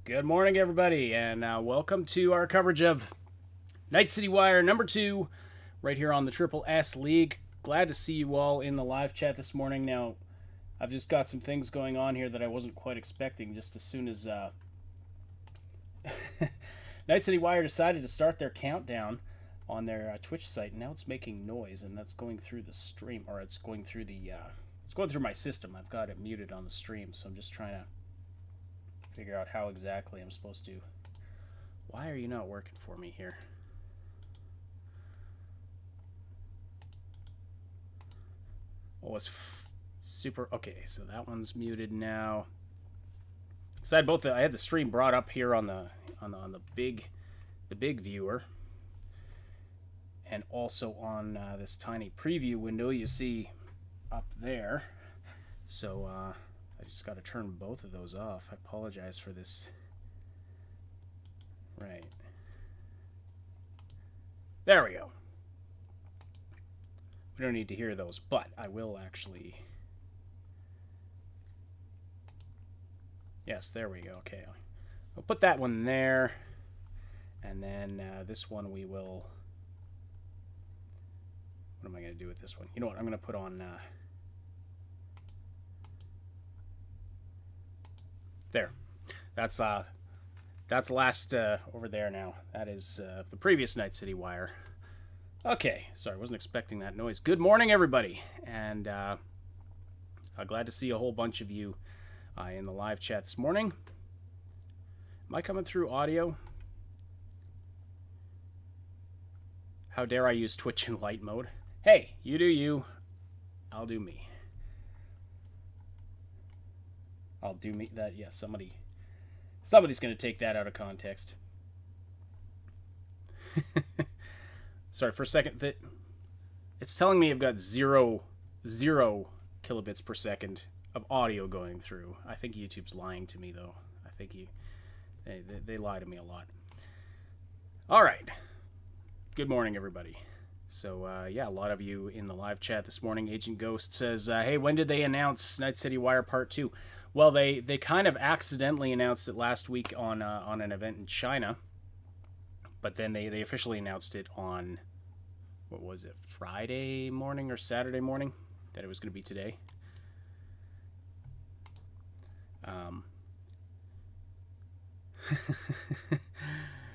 Good morning, everybody, and welcome to our coverage of Night City Wire number 2, right here on the Triple S League. Glad to see you all in the live chat this morning. Now, I've just got some things going on here that I wasn't quite expecting just as soon as Night City Wire decided to start their countdown on their Twitch site, and now it's making noise, and that's going through the stream, or it's going through the it's going through my system. I've got it muted on the stream, so I'm just trying to figure out how exactly I'm supposed to. Why are you not working for me here? Oh, it's super. Okay, so that one's muted now. So I had the stream brought up here on the big viewer, and also on this tiny preview window you see up there. So I I just got to turn both of those off. I apologize for this. Right. There we go. We don't need to hear those, but I will actually... Yes, there we go. Okay. I'll put that one there. And then this one we will... What am I going to do with this one? You know what? I'm going to put on... There. That's last over there now. That is the previous Night City Wire. Okay. Sorry, I wasn't expecting that noise. Good morning, everybody. And I'm glad to see a whole bunch of you in the live chat this morning. Am I coming through audio? How dare I use Twitch in light mode? Hey, you do you. I'll do me. I'll do me. That, yeah, somebody's going to take that out of context. Sorry, for a second, it's telling me I've got zero kilobits per second of audio going through. I think YouTube's lying to me, though. I think they lie to me a lot. All right. Good morning, everybody. So, yeah, a lot of you in the live chat this morning. Agent Ghost says, hey, when did they announce Night City Wire Part 2? Well, they kind of accidentally announced it last week on an event in China. But then they officially announced it on, what was it, Friday morning or Saturday morning? That it was going to be today.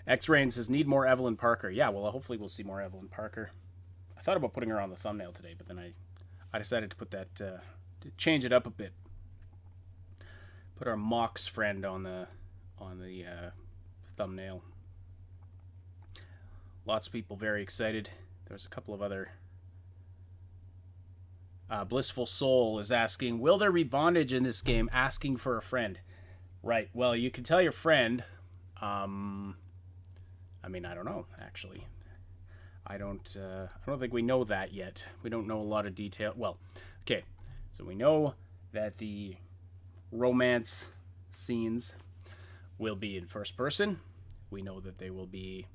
X-Rain says, need more Evelyn Parker. Yeah, well, hopefully we'll see more Evelyn Parker. I thought about putting her on the thumbnail today, but then I decided to put that, to change it up a bit. Put our Mox friend on the thumbnail. Lots of people very excited. There's a couple of other... Blissful Soul is asking, will there be bondage in this game? Asking for a friend. Right, well, you can tell your friend... I mean, I don't know, actually. I don't think we know that yet. We don't know a lot of detail. Well, okay, so we know that the romance scenes will be in first person. We know that they will be...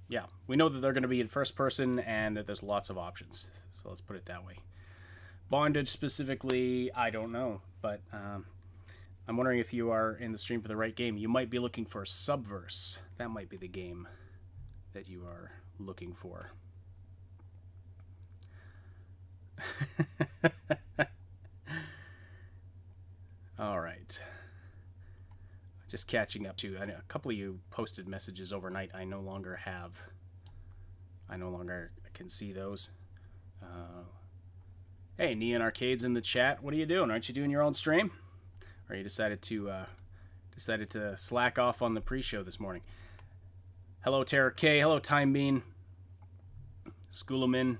yeah, we know that they're going to be in first person and that there's lots of options. So let's put it that way. Bondage specifically, I don't know. But I'm wondering if you are in the stream for the right game. You might be looking for Subverse. That might be the game that you are looking for. All right. Just catching up to, I know a couple of you posted messages overnight. I no longer can see those. Hey, Neon Arcade's in the chat. What are you doing? Aren't you doing your own stream? Or you decided to slack off on the pre-show this morning? Hello, Terror K. Hello, Time Bean. Schoolamin.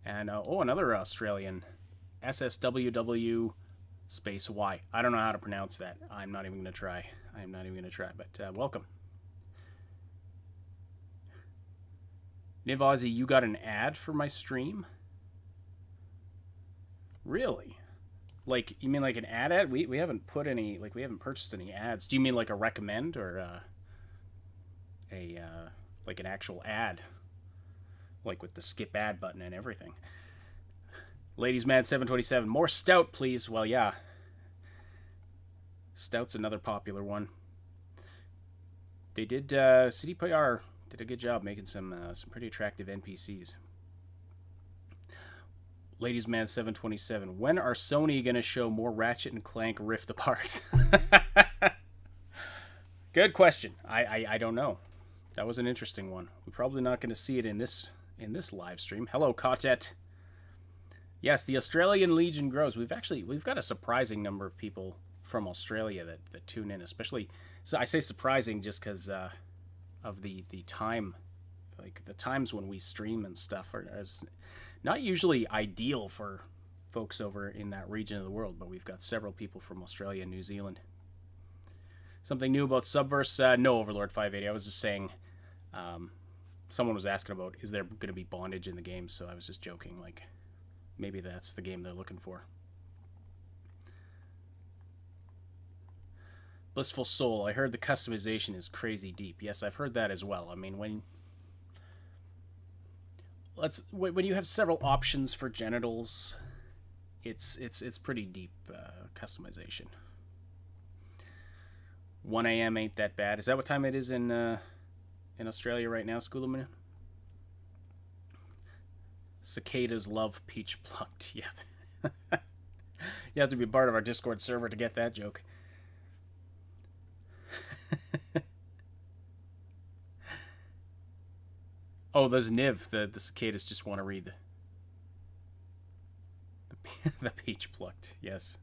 And, another Australian. SSWW space Y. I don't know how to pronounce that. I'm not even going to try. But welcome. Niv Aussie, you got an ad for my stream? Really? Like, you mean like an ad? We haven't put any, like, we haven't purchased any ads. Do you mean like a recommend or like an actual ad? Like with the skip ad button and everything. Ladies Man 727, more stout, please. Well, yeah. Stout's another popular one. They did, CDPR did a good job making some pretty attractive NPCs. Ladies Man 727, when are Sony going to show more Ratchet and Clank Rift Apart? Good question. I don't know. That was an interesting one. We're probably not going to see it in this live stream. Hello, Cotet. Yes, the Australian Legion grows. We've got a surprising number of people from Australia that tune in, especially. So I say surprising just because of the time, like the times when we stream and stuff are not usually ideal for folks over in that region of the world. But we've got several people from Australia and New Zealand. Something new about Subverse? No, Overlord 580. I was just saying. Someone was asking about is there going to be bondage in the game, so I was just joking like. maybe that's the game they're looking for. Blissful Soul. I heard the customization is crazy deep. Yes, I've heard that as well. I mean, when you have several options for genitals, it's pretty deep customization. 1 a.m. ain't that bad. Is that what time it is in Australia right now, Schoolman? Cicadas love peach plucked. Yeah. You have to be part of our Discord server to get that joke. Oh, there's Niv. The cicadas just want to read the peach plucked. Yes.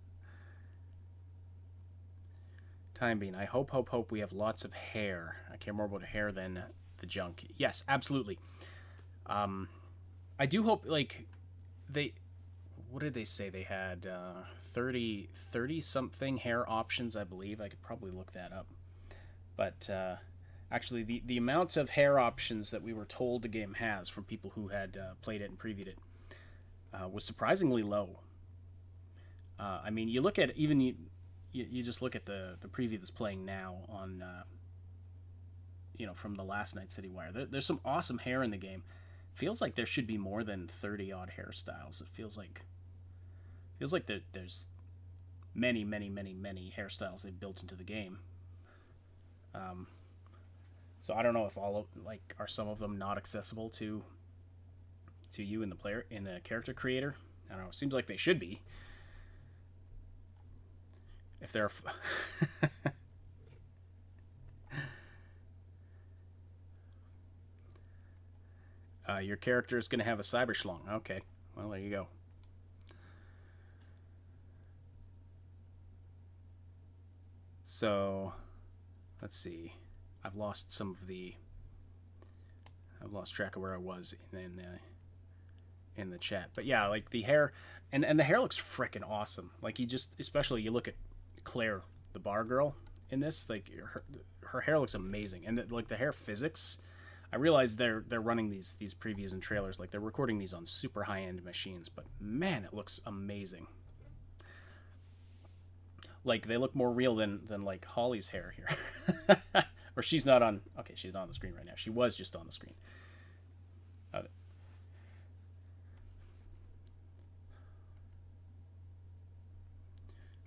Time being, I hope we have lots of hair. I care more about hair than the junk. Yes, absolutely. I do hope, like, they... What did they say? They had 30 something hair options, I believe. I could probably look that up. But actually, the amount of hair options that we were told the game has from people who had played it and previewed it was surprisingly low. I mean, you look at even you just look at the preview that's playing now on from the last Night City Wire. There's some awesome hair in the game. Feels like there should be more than 30 odd hairstyles. It feels like there's many hairstyles they've built into the game. So I don't know if are some of them not accessible to you in the character creator. I don't know. It seems like they should be. If they're your character is going to have a cyber schlong. Okay, well there you go. So, let's see. I've lost track of where I was in the chat. But yeah, like the hair, and the hair looks freaking awesome. Like especially you look at Claire, the bar girl in this, like her hair looks amazing, and the hair physics. I realize they're running these previews and trailers, like they're recording these on super high end machines, but man, it looks amazing. Like they look more real than like Holly's hair here. Or she's not on. Okay, she's not on the screen right now. She was just on the screen.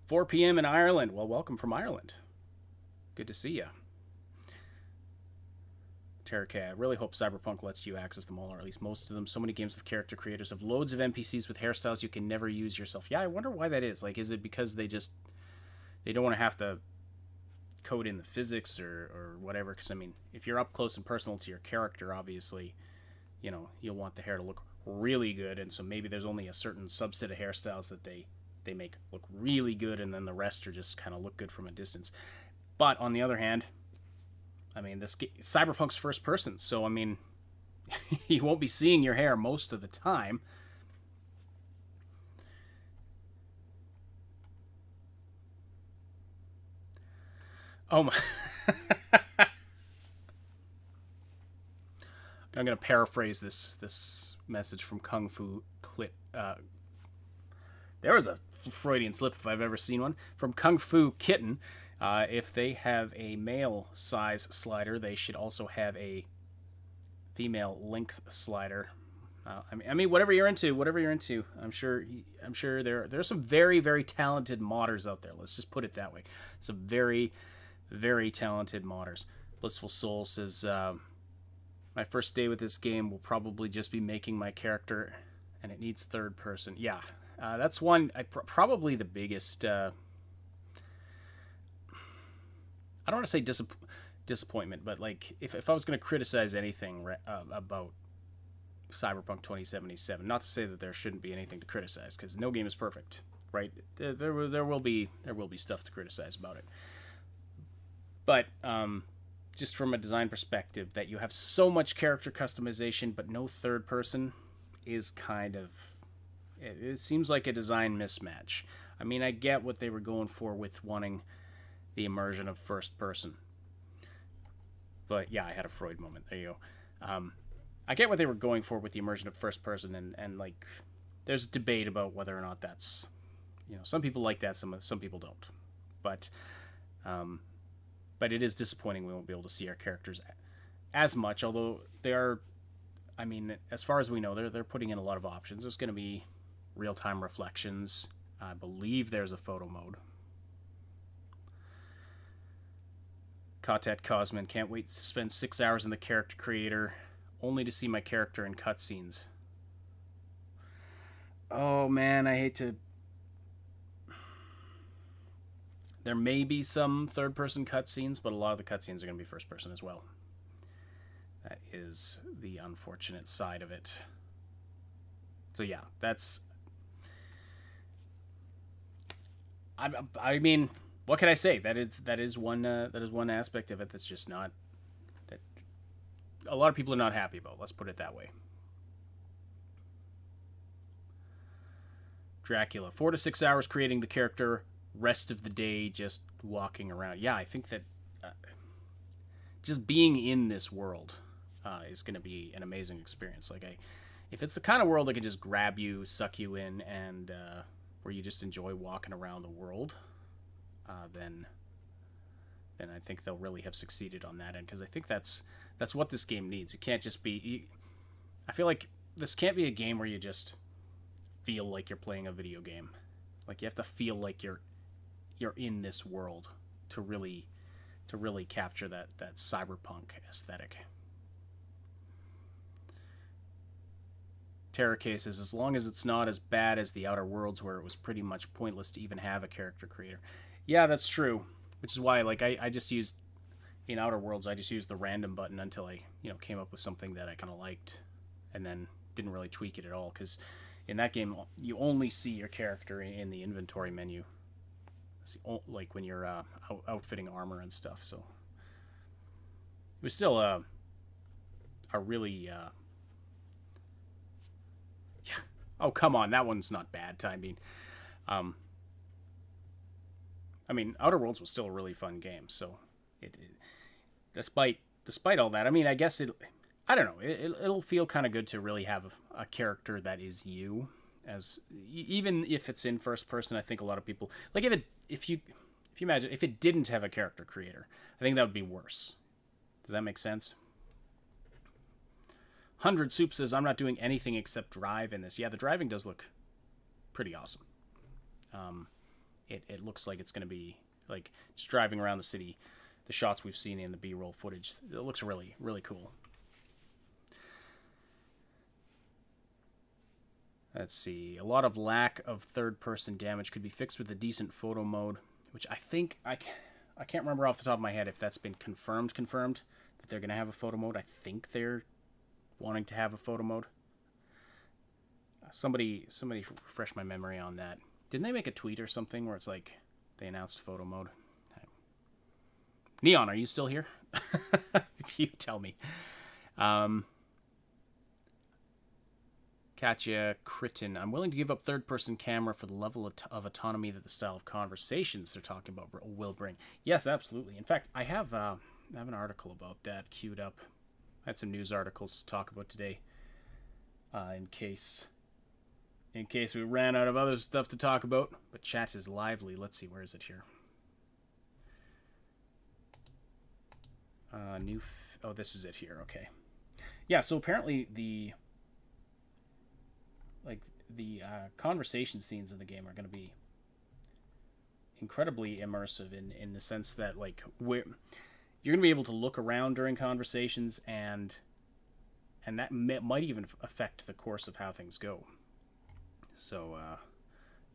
4 p.m. in Ireland. Well, welcome from Ireland. Good to see you. Terra K, I really hope Cyberpunk lets you access them all, or at least most of them. So many games with character creators have loads of NPCs with hairstyles you can never use yourself. Yeah, I wonder why that is. Like, is it because they don't want to have to code in the physics or whatever? Because, I mean, if you're up close and personal to your character, obviously, you'll want the hair to look really good. And so maybe there's only a certain subset of hairstyles that they make look really good, and then the rest are just kind of look good from a distance. But on the other hand, I mean, Cyberpunk's first person, so I mean, you won't be seeing your hair most of the time. Oh my! I'm gonna paraphrase this message from Kung Fu Clit. There was a Freudian slip if I've ever seen one. From Kung Fu Kitten. If they have a male size slider, they should also have a female length slider. I mean, whatever you're into. I'm sure there's some very, very talented modders out there. Let's just put it that way. Some very, very talented modders. Blissful Soul says, my first day with this game will probably just be making my character, and it needs third person. Yeah, that's one. Probably the biggest. I don't want to say disappointment, but like if I was going to criticize anything about Cyberpunk 2077, not to say that there shouldn't be anything to criticize, because no game is perfect, right? There will be stuff to criticize about it, but just from a design perspective, that you have so much character customization but no third person is kind of, it seems like a design mismatch. I mean, I get what they were going for with wanting the immersion of first person, but yeah, I had a Freud moment. There you go. I get what they were going for with the immersion of first person, and like there's debate about whether or not that's, some people like that, some people don't. But it is disappointing we won't be able to see our characters as much, although they are, I mean, as far as we know, they're putting in a lot of options. There's going to be real-time reflections. I believe there's a photo mode. Katet Cosman, can't wait to spend 6 hours in the character creator, only to see my character in cutscenes. Oh man, I hate to... There may be some third-person cutscenes, but a lot of the cutscenes are going to be first-person as well. That is the unfortunate side of it. So yeah, that's... I mean, what can I say? That is one aspect of it that's just not... that a lot of people are not happy about. Let's put it that way. Dracula, 4 to 6 hours creating the character, rest of the day just walking around. Yeah, I think that just being in this world is going to be an amazing experience. Like, if it's the kind of world that can just grab you, suck you in, and where you just enjoy walking around the world, then I think they'll really have succeeded on that end, because I think that's what this game needs. It can't just be... I feel like this can't be a game where you just feel like you're playing a video game. Like, you have to feel like you're in this world to really capture that cyberpunk aesthetic. Terror cases, as long as it's not as bad as the Outer Worlds, where it was pretty much pointless to even have a character creator. Yeah, that's true. Which is why, like, I just used, in Outer Worlds, I just used the random button until I, came up with something that I kind of liked, and then didn't really tweak it at all, because in that game, you only see your character in the inventory menu. Like when you're outfitting armor and stuff, so it was still a really yeah. Oh, come on, that one's not bad. I mean, Outer Worlds was still a really fun game. So it despite all that, I mean, I guess I don't know. It'll feel kind of good to really have a character that is you. As even if it's in first person, I think a lot of people like if you imagine if it didn't have a character creator, I think that would be worse. Does that make sense? 100 Soup says, I'm not doing anything except drive in this. Yeah, the driving does look pretty awesome. It looks like it's going to be like just driving around the city. The shots we've seen in the B-roll footage, it looks really, really cool. Let's see. A lot of lack of third-person damage could be fixed with a decent photo mode, which I think I can't remember off the top of my head if that's been confirmed that they're going to have a photo mode. I think they're wanting to have a photo mode. Somebody refresh my memory on that. Didn't they make a tweet or something where it's like they announced photo mode? Neon, are you still here? You tell me. Katya Kritin, I'm willing to give up third-person camera for the level of autonomy that the style of conversations they're talking about will bring. Yes, absolutely. In fact, I have an article about that queued up. I had some news articles to talk about today, in case we ran out of other stuff to talk about. But chat is lively. Let's see, where is it here? Oh, this is it here. Okay. Yeah. So apparently the conversation scenes in the game are going to be incredibly immersive in the sense that, like, you're going to be able to look around during conversations, and that might even affect the course of how things go. So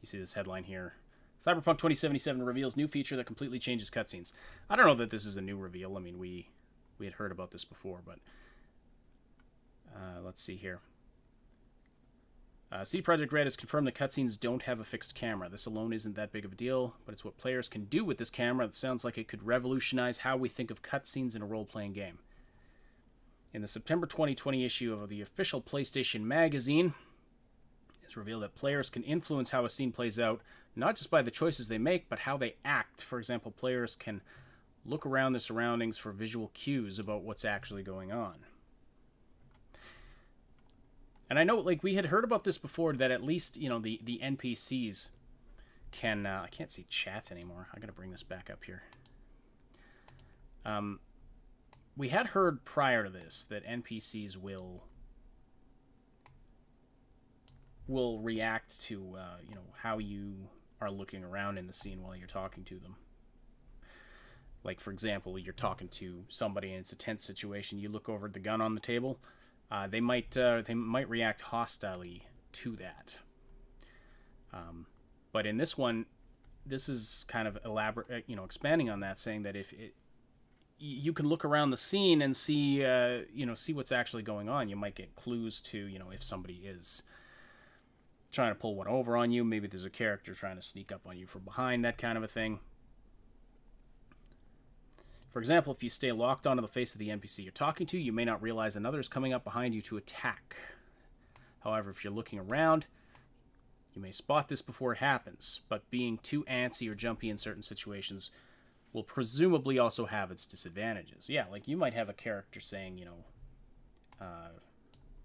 you see this headline here. Cyberpunk 2077 reveals new feature that completely changes cutscenes. I don't know that this is a new reveal. I mean, we had heard about this before, but let's see here. CD Projekt Red has confirmed that cutscenes don't have a fixed camera. This alone isn't that big of a deal, but it's what players can do with this camera that sounds like it could revolutionize how we think of cutscenes in a role-playing game. In the September 2020 issue of the official PlayStation magazine, it's revealed that players can influence how a scene plays out, not just by the choices they make, but how they act. For example, players can look around their surroundings for visual cues about what's actually going on. And I know, like, we had heard about this before, that at least, the NPCs can. I can't see chat anymore. I gotta bring this back up here. We had heard prior to this that NPCs will react to how you are looking around in the scene while you're talking to them. Like, for example, you're talking to somebody and it's a tense situation. You look over at the gun on the table. They might react hostilely to that. But in this one, this is kind of elaborate, expanding on that, saying that if you can look around the scene and see what's actually going on. You might get clues to, if somebody is trying to pull one over on you. Maybe there's a character trying to sneak up on you from behind, that kind of a thing. For example, if you stay locked onto the face of the NPC you're talking to, you may not realize another is coming up behind you to attack. However, if you're looking around, you may spot this before it happens, but being too antsy or jumpy in certain situations will presumably also have its disadvantages. Yeah, like you might have a character saying,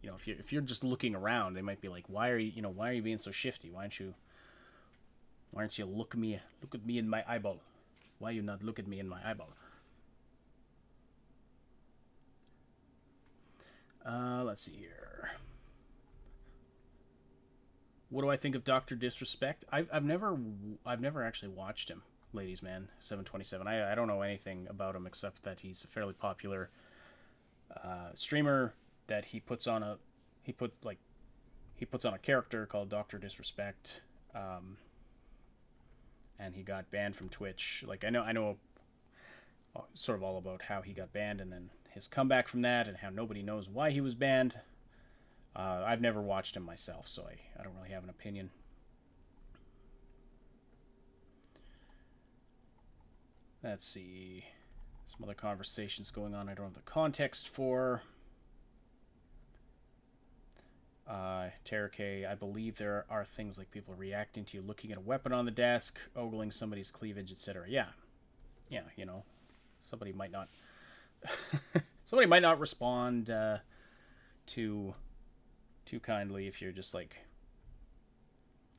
if you're just looking around, they might be like, why are you being so shifty? Why aren't you look at me in my eyeball? Why you not look at me in my eyeball? Let's see here. What do I think of Dr. Disrespect? I've never actually watched him, Ladies Man 727. I don't know anything about him except that he's a fairly popular streamer that he puts on a character called Dr. Disrespect, and he got banned from Twitch. Like I know sort of all about how he got banned and then his comeback from that and how nobody knows why he was banned. I've never watched him myself, so I don't really have an opinion. Let's see. Some other conversations going on I don't have the context for. Terra K, I believe there are things like people reacting to you looking at a weapon on the desk, ogling somebody's cleavage, etc. Yeah, somebody might not respond too kindly if you're just like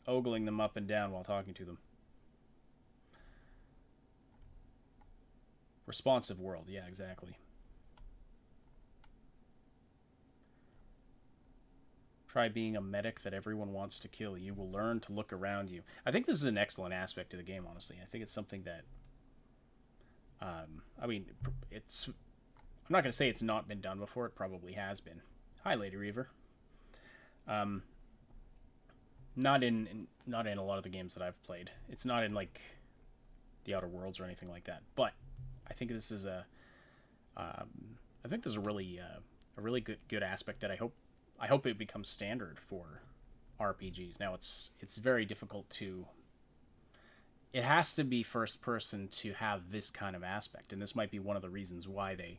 ogling them up and down while talking to them. Responsive world, yeah, exactly. Try being a medic that everyone wants to kill. You will learn to look around you. I think this is an excellent aspect of the game, honestly. I think it's something that it's... I'm not going to say it's not been done before. It probably has been. Hi, Lady Reaver. Not in a lot of the games that I've played. It's not in, like, the Outer Worlds or anything like that. But I think this is a really good aspect that I hope it becomes standard for RPGs. Now, it's very difficult to... It has to be first person to have this kind of aspect, and this might be one of the reasons why they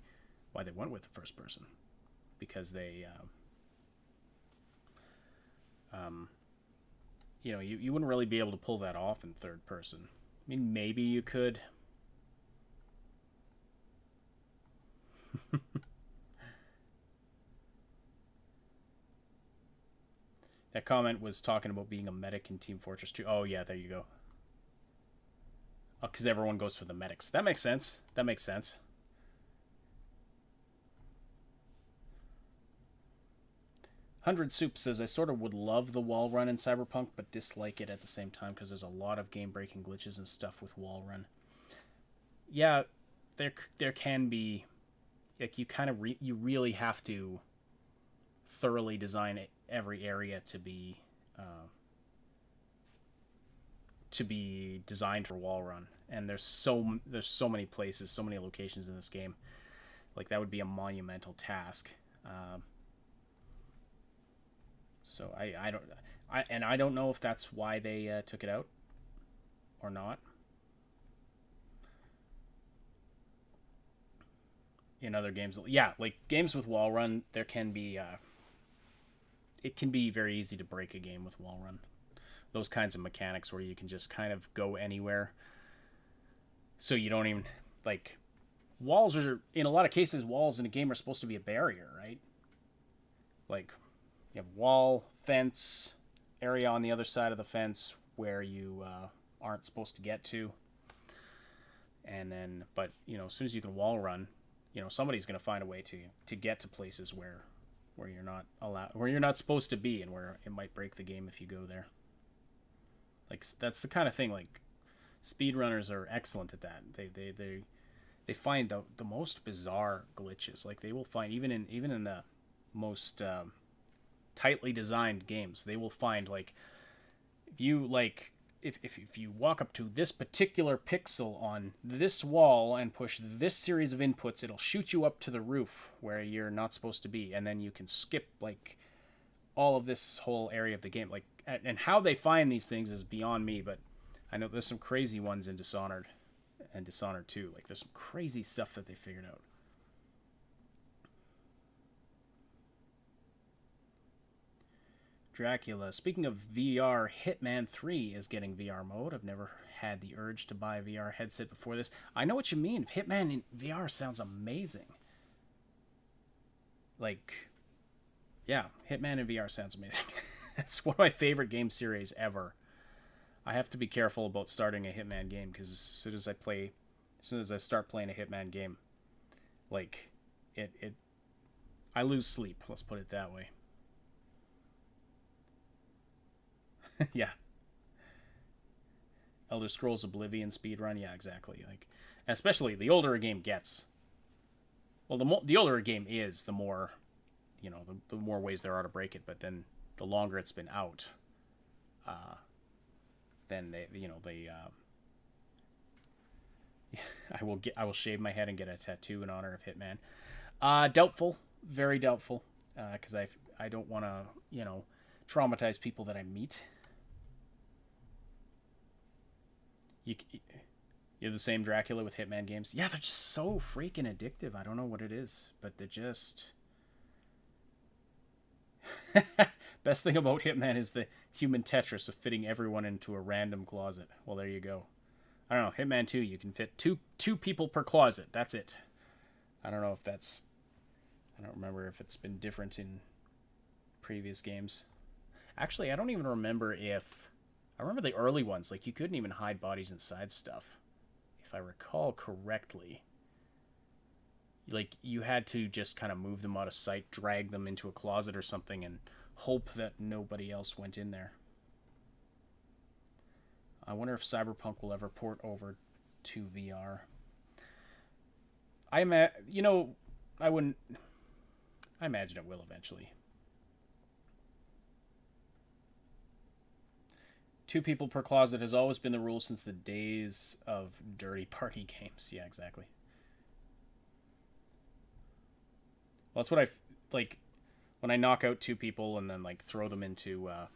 went with the first person, because they, you wouldn't really be able to pull that off in third person. I mean, maybe you could. That comment was talking about being a medic in Team Fortress 2. Oh, yeah, there you go. Oh, because everyone goes for the medics. That makes sense. 100 Soup says, I sort of would love the wall run in Cyberpunk, but dislike it at the same time because there's a lot of game-breaking glitches and stuff with wall run. Yeah, there can be... Like, you really have to thoroughly design every area to be designed for wall run, and there's so many places, so many locations in this game. Like, that would be a monumental task. So I don't know if that's why they took it out or not. In other games, yeah, like games with wall run, there can be it can be very easy to break a game with wall run. Those kinds of mechanics where you can just kind of go anywhere, so you don't even, like, in a lot of cases, walls in a game are supposed to be a barrier, right? Like, You have wall, fence, area on the other side of the fence where you aren't supposed to get to. And then, but as soon as you can wall run, somebody's going to find a way to get to places where you're not allowed, where you're not supposed to be, and where it might break the game if you go there. Like that's the kind of thing. Like speedrunners are excellent at that. They find the most bizarre glitches. Like they will find even in the most tightly designed games, they will find like if you walk up to this particular pixel on this wall and push this series of inputs, it'll shoot you up to the roof where you're not supposed to be, and then you can skip like all of this whole area of the game. Like, and how they find these things is beyond me, but I know there's some crazy ones in Dishonored and Dishonored 2. Like, there's some crazy stuff that they figured out. Dracula. Speaking of VR, Hitman 3 is getting VR mode. I've never had the urge to buy a VR headset before this. I know what you mean. Hitman in VR sounds amazing. Like, yeah, Hitman in VR sounds amazing. It's one of my favorite game series ever. I have to be careful about starting a Hitman game because as soon as I start playing a Hitman game, like, I lose sleep. Let's put it that way. Yeah. Elder Scrolls Oblivion speedrun. Yeah, exactly. Like, especially the older a game gets. Well, the older a game is, the more, the more ways there are to break it. But then the longer it's been out, then I will shave my head and get a tattoo in honor of Hitman. Doubtful, very doubtful, because I don't want to traumatize people that I meet. You're the same Dracula with Hitman games. Yeah, they're just so freaking addictive. I don't know what it is, but they're just... Best thing about Hitman is the human Tetris of fitting everyone into a random closet. Well, there you go. I don't know. Hitman 2, you can fit two people per closet. That's it. I don't know if that's... I don't remember if it's been different in previous games. Actually, I don't even remember if... I remember the early ones. Like, you couldn't even hide bodies inside stuff. If I recall correctly. Like, you had to just kind of move them out of sight, drag them into a closet or something, and hope that nobody else went in there. I wonder if Cyberpunk will ever port over to VR. I wouldn't... I imagine it will eventually. 2 people per closet has always been the rule since the days of dirty party games. Yeah, exactly. Well, that's what like when I knock out 2 people and then like throw them into a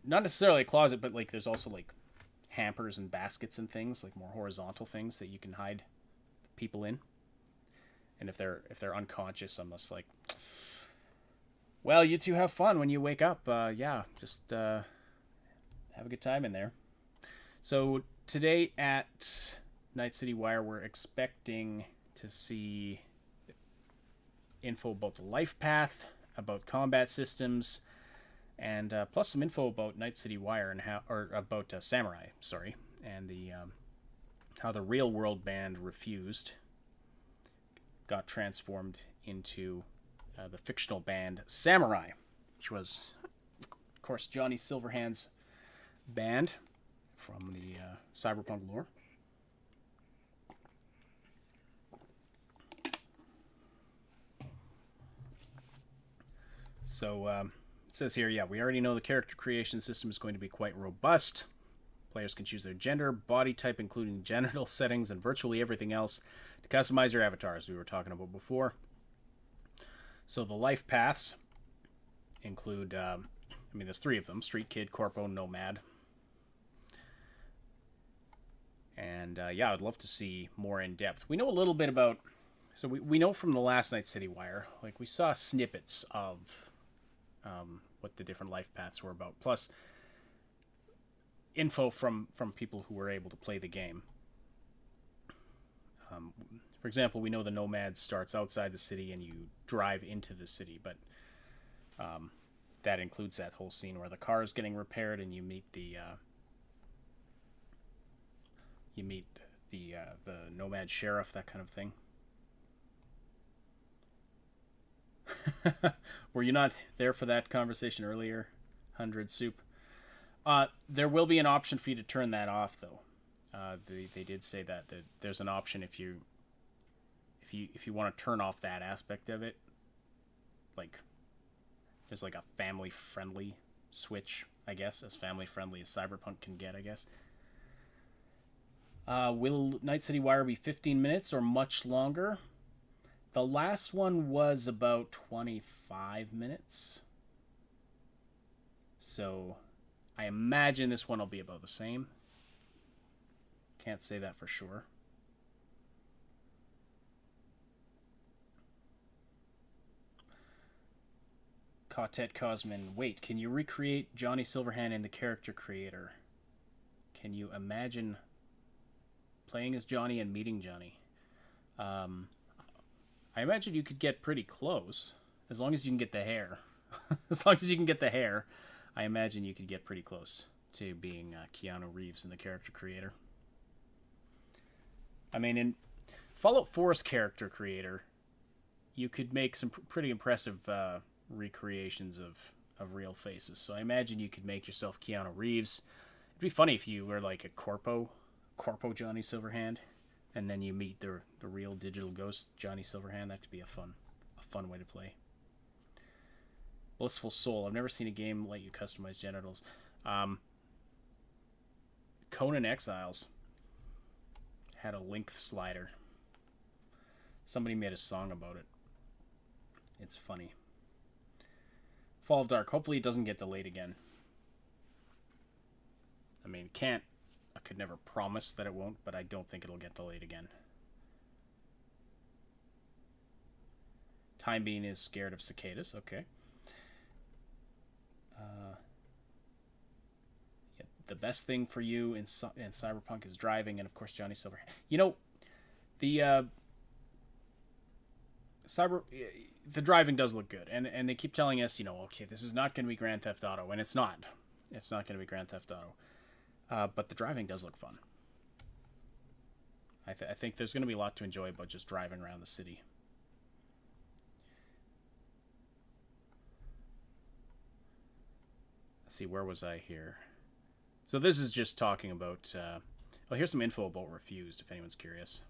not necessarily a closet, but like there's also like hampers and baskets and things, like more horizontal things that you can hide people in. And if they're unconscious, I'm just like, well, you two have fun when you wake up. Yeah, just have a good time in there. So today at Night City Wire, we're expecting to see info about the life path, about combat systems, and plus some info about Night City Wire and about Samurai, sorry, and the how the real world band Refused got transformed into the fictional band Samurai, which was, of course, Johnny Silverhand's band from the Cyberpunk lore. So it says here, yeah, we already know the character creation system is going to be quite robust. Players can choose their gender, body type, including genital settings, and virtually everything else to customize your avatars we were talking about before. So the life paths include, there's 3 of them: Street Kid, Corpo, Nomad. And yeah, I'd love to see more in depth. We know a little bit about, so we know from the last Night City Wire, like we saw snippets of what the different life paths were about, plus info from people who were able to play the game. For For example, we know the Nomad starts outside the city and you drive into the city, but that includes that whole scene where the car is getting repaired and you meet the Nomad sheriff, that kind of thing. Were you not there for that conversation earlier, 100 Soup? There will be an option for you to turn that off, though. They did say that there's an option if you want to turn off that aspect of it. Like, there's like a family friendly switch, I guess, as family friendly as Cyberpunk can get, I guess. Will Night City Wire be 15 minutes or much longer? The last one was about 25 minutes. So I imagine this one will be about the same. Can't say that for sure. Quartet Cosmin, wait, can you recreate Johnny Silverhand in the character creator? Can you imagine playing as Johnny and meeting Johnny? I imagine you could get pretty close, as long as you can get the hair. As long as you can get the hair, I imagine you could get pretty close to being Keanu Reeves in the character creator. I mean, in Fallout 4's character creator, you could make some pretty impressive recreations of real faces. So I imagine you could make yourself Keanu Reeves. It'd be funny if you were like a Corpo Johnny Silverhand, and then you meet the real digital ghost Johnny Silverhand. That could be a fun way to play. Blissful Soul. I've never seen a game let you customize genitals. Conan Exiles had a length slider. Somebody made a song about it. It's funny. Fall of Dark. Hopefully it doesn't get delayed again. I mean, I could never promise that it won't, but I don't think it'll get delayed again. Time Being is scared of cicadas. Okay. Yeah, the best thing for you in Cyberpunk is driving, and of course Johnny Silverhand. You know, the driving does look good, and they keep telling us, okay, this is not going to be Grand Theft Auto, and it's not. It's not going to be Grand Theft Auto. But the driving does look fun. I think there's going to be a lot to enjoy about just driving around the city. Let's see, where was I here? So this is just talking about... here's some info about Refused, if anyone's curious.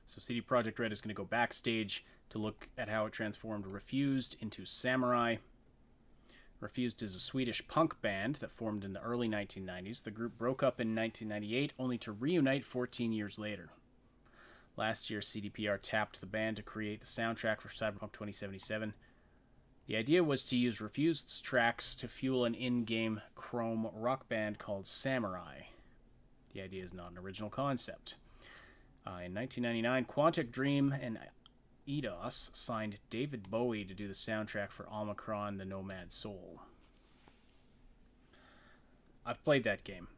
So CD Projekt Red is going to go backstage to look at how it transformed Refused into Samurai. Refused is a Swedish punk band that formed in the early 1990s. The group broke up in 1998, only to reunite 14 years later. Last year, CDPR tapped the band to create the soundtrack for Cyberpunk 2077. The idea was to use Refused's tracks to fuel an in-game Chrome rock band called Samurai. The idea is not an original concept. In 1999, Quantic Dream and Eidos signed David Bowie to do the soundtrack for Omicron: The Nomad Soul. I've played that game.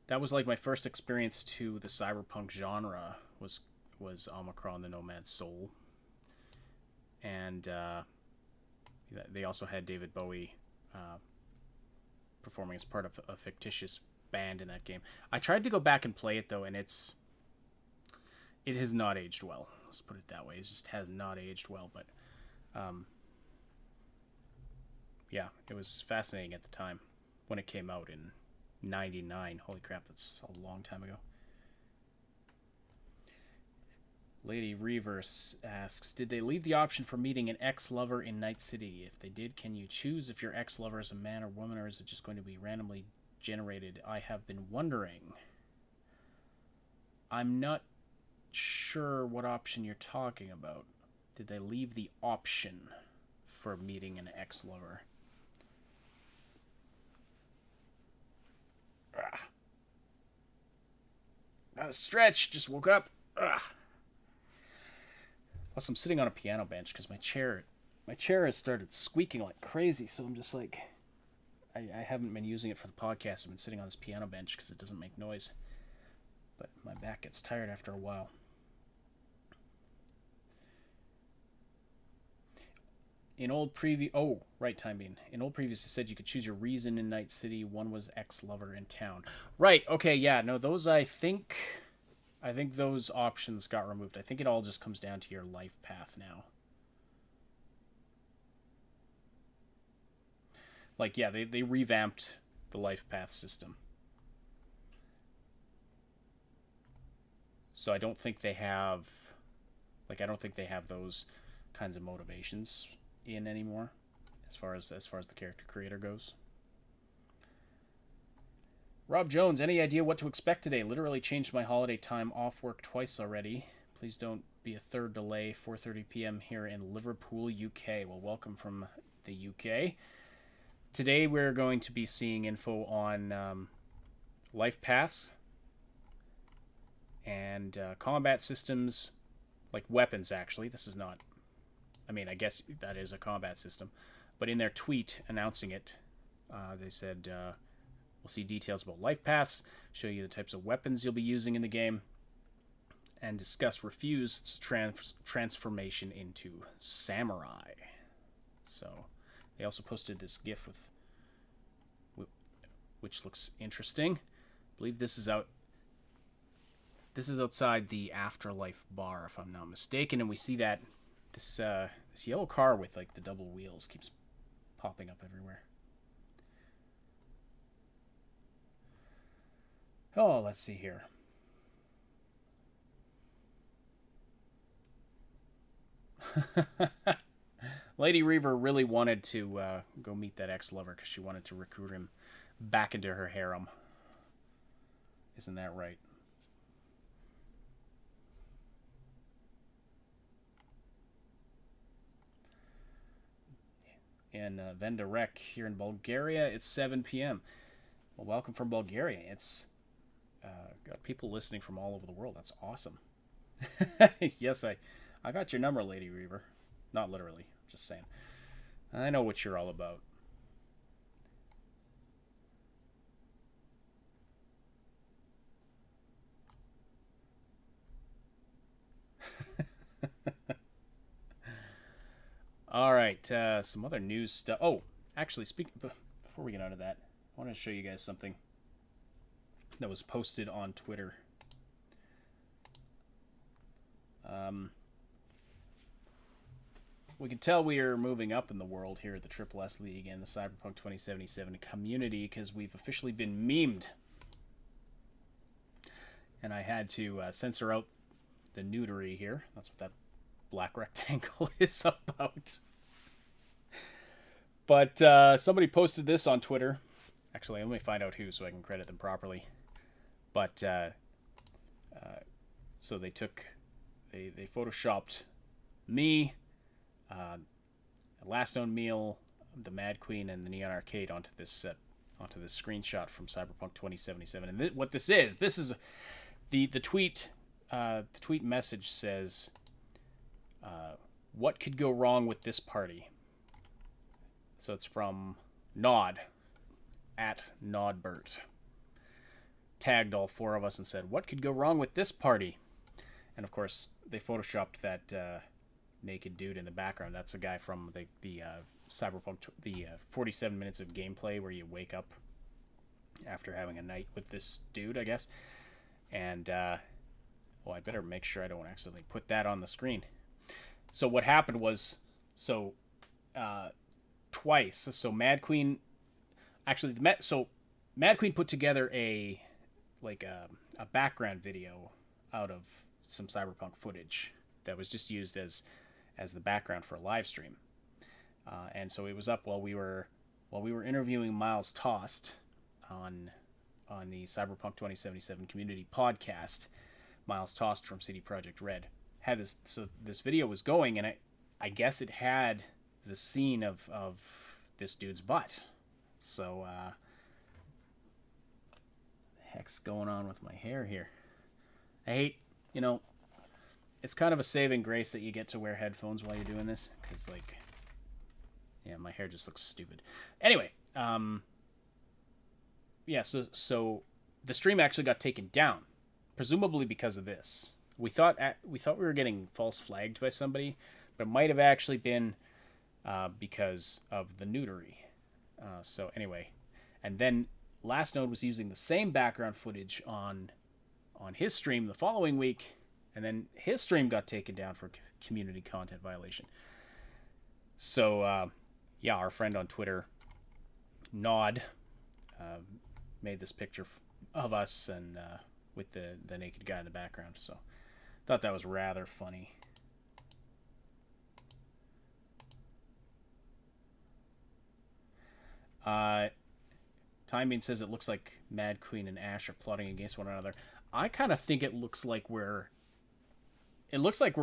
That was like my first experience to the cyberpunk genre was Omicron: The Nomad Soul. And they also had David Bowie performing as part of a fictitious band in that game. I tried to go back and play it though, and it has not aged well. Let's put it that way. It just has not aged well, but yeah, it was fascinating at the time when it came out in 99. Holy crap, that's a long time ago. Lady Reverse asks, did they leave the option for meeting an ex-lover in Night City? If they did, can you choose if your ex-lover is a man or woman, or is it just going to be randomly generated? I have been wondering. I'm not sure what option you're talking about. Did they leave the option for meeting an ex-lover? Got a stretch, just woke up. Plus I'm sitting on a piano bench because my chair has started squeaking like crazy, so I'm just like, I haven't been using it for the podcast. I've been sitting on this piano bench because it doesn't make noise. But my back gets tired after a while. In old preview, oh, right timing. In old previews, it said you could choose your reason in Night City. One was ex-lover in town. Right. Okay. Yeah. No, those I think those options got removed. I think it all just comes down to your life path now. Like, yeah, they revamped the life path system. So I don't think they have, like, I don't think they have those kinds of motivations in anymore, as far as the character creator goes. Rob Jones, any idea what to expect today? Literally changed my holiday time off work twice already. Please don't be a third delay. 4:30 p.m. here in Liverpool, UK. Well, welcome from the UK. Today we're going to be seeing info on life paths and combat systems, like weapons, actually. This is not... I mean, I guess that is a combat system. But in their tweet announcing it, they said, we'll see details about life paths, show you the types of weapons you'll be using in the game, and discuss Refused's transformation into samurai. So, they also posted this GIF which looks interesting. I believe this is outside the Afterlife bar, if I'm not mistaken, and we see that this yellow car with like the double wheels keeps popping up everywhere. Oh, let's see here. Lady Reaver really wanted to go meet that ex-lover because she wanted to recruit him back into her harem. Isn't that right? In Vendarek here in Bulgaria, it's 7 p.m. Well, welcome from Bulgaria. It's got people listening from all over the world. That's awesome. Yes, I got your number, Lady Reaver. Not literally, just saying. I know what you're all about. All right, some other news stuff. Oh, actually, before we get on to that, I want to show you guys something that was posted on Twitter. We can tell we are moving up in the world here at the Triple S League and the Cyberpunk 2077 community because we've officially been memed. And I had to censor out the nudity here. That's what that black rectangle is about. But somebody posted this on Twitter. Actually, let me find out who so I can credit them properly. But so they photoshopped me, Last Known Meal, the Mad Queen, and the Neon Arcade onto this screenshot from Cyberpunk 2077. And what this is the tweet. The tweet message says, "What could go wrong with this party?" So it's from Nod at Nodbert. Tagged all four of us and said, "What could go wrong with this party?" And of course, they photoshopped that naked dude in the background. That's the guy from the Cyberpunk, the 47 minutes of gameplay where you wake up after having a night with this dude, I guess. And well, I better make sure I don't accidentally put that on the screen. So what happened was, twice. So Mad Queen, actually, Mad Queen put together a background video out of some Cyberpunk footage that was just used as the background for a live stream, and so it was up while we were interviewing Miles Tost on the Cyberpunk 2077 community podcast. Miles Tost from CD Projekt Red had this, so this video was going, and I guess it had the scene of this dude's butt. So the heck's going on with my hair here? I hate, it's kind of a saving grace that you get to wear headphones while you're doing this, because my hair just looks stupid. Anyway, so the stream actually got taken down, presumably because of this. We thought we were getting false flagged by somebody, but it might have actually been because of the nudity. So anyway, and then Last Node was using the same background footage on his stream the following week, and then his stream got taken down for community content violation. So yeah, our friend on Twitter, Nod, made this picture of us and with the naked guy in the background. So thought that was rather funny. Time Bean says it looks like Mad Queen and Ash are plotting against one another. I kind of think it looks like we're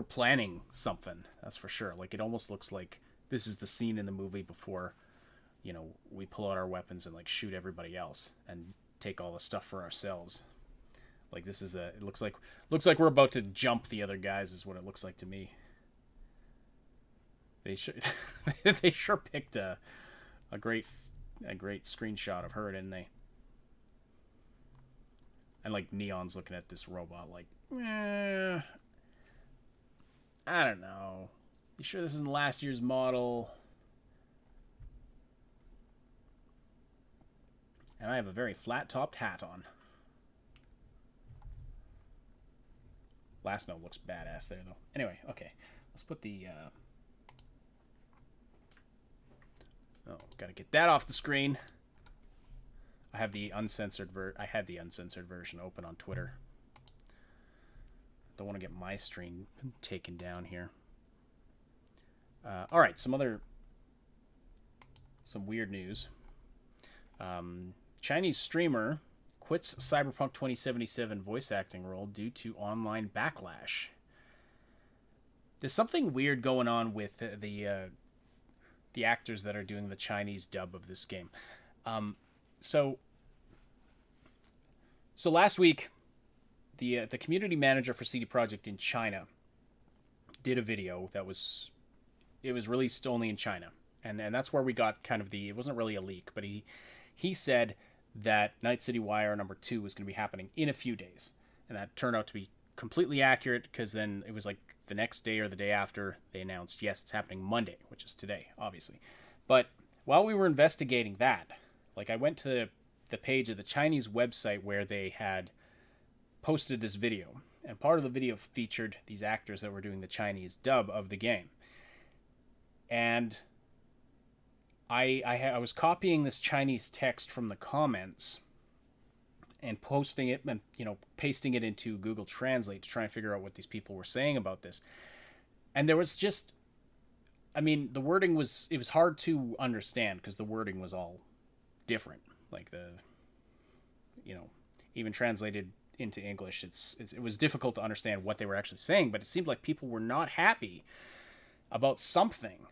planning something. That's for sure. Like, it almost looks like this is the scene in the movie before, we pull out our weapons and like shoot everybody else and take all the stuff for ourselves. Like, this is it looks like we're about to jump the other guys is what it looks like to me. They sure picked a great screenshot of her, didn't they? And like Neon's looking at this robot like, I don't know. You sure this isn't last year's model? And I have a very flat-topped hat on. Last Note looks badass there, though. Anyway, okay. Let's put the... Oh, gotta get that off the screen. I have the uncensored version open on Twitter. Don't want to get my stream taken down here. All right, some weird news. Chinese streamer quits Cyberpunk 2077 voice acting role due to online backlash. There's something weird going on with the actors that are doing the Chinese dub of this game. So last week, the community manager for CD Projekt in China did a video that was released only in China, and that's where we got kind of it wasn't really a leak, but he said that Night City Wire number 2 was going to be happening in a few days, and that turned out to be completely accurate, because then it was like the next day or the day after they announced, yes, it's happening Monday, which is today, obviously. But while we were investigating that, like, I went to the page of the Chinese website where they had posted this video, and part of the video featured these actors that were doing the Chinese dub of the game. And I was copying this Chinese text from the comments and posting it and pasting it into Google Translate to try and figure out what these people were saying about this. And there was just, the wording was hard to understand because the wording was all different. Like even translated into English, it was difficult to understand what they were actually saying, but it seemed like people were not happy about something.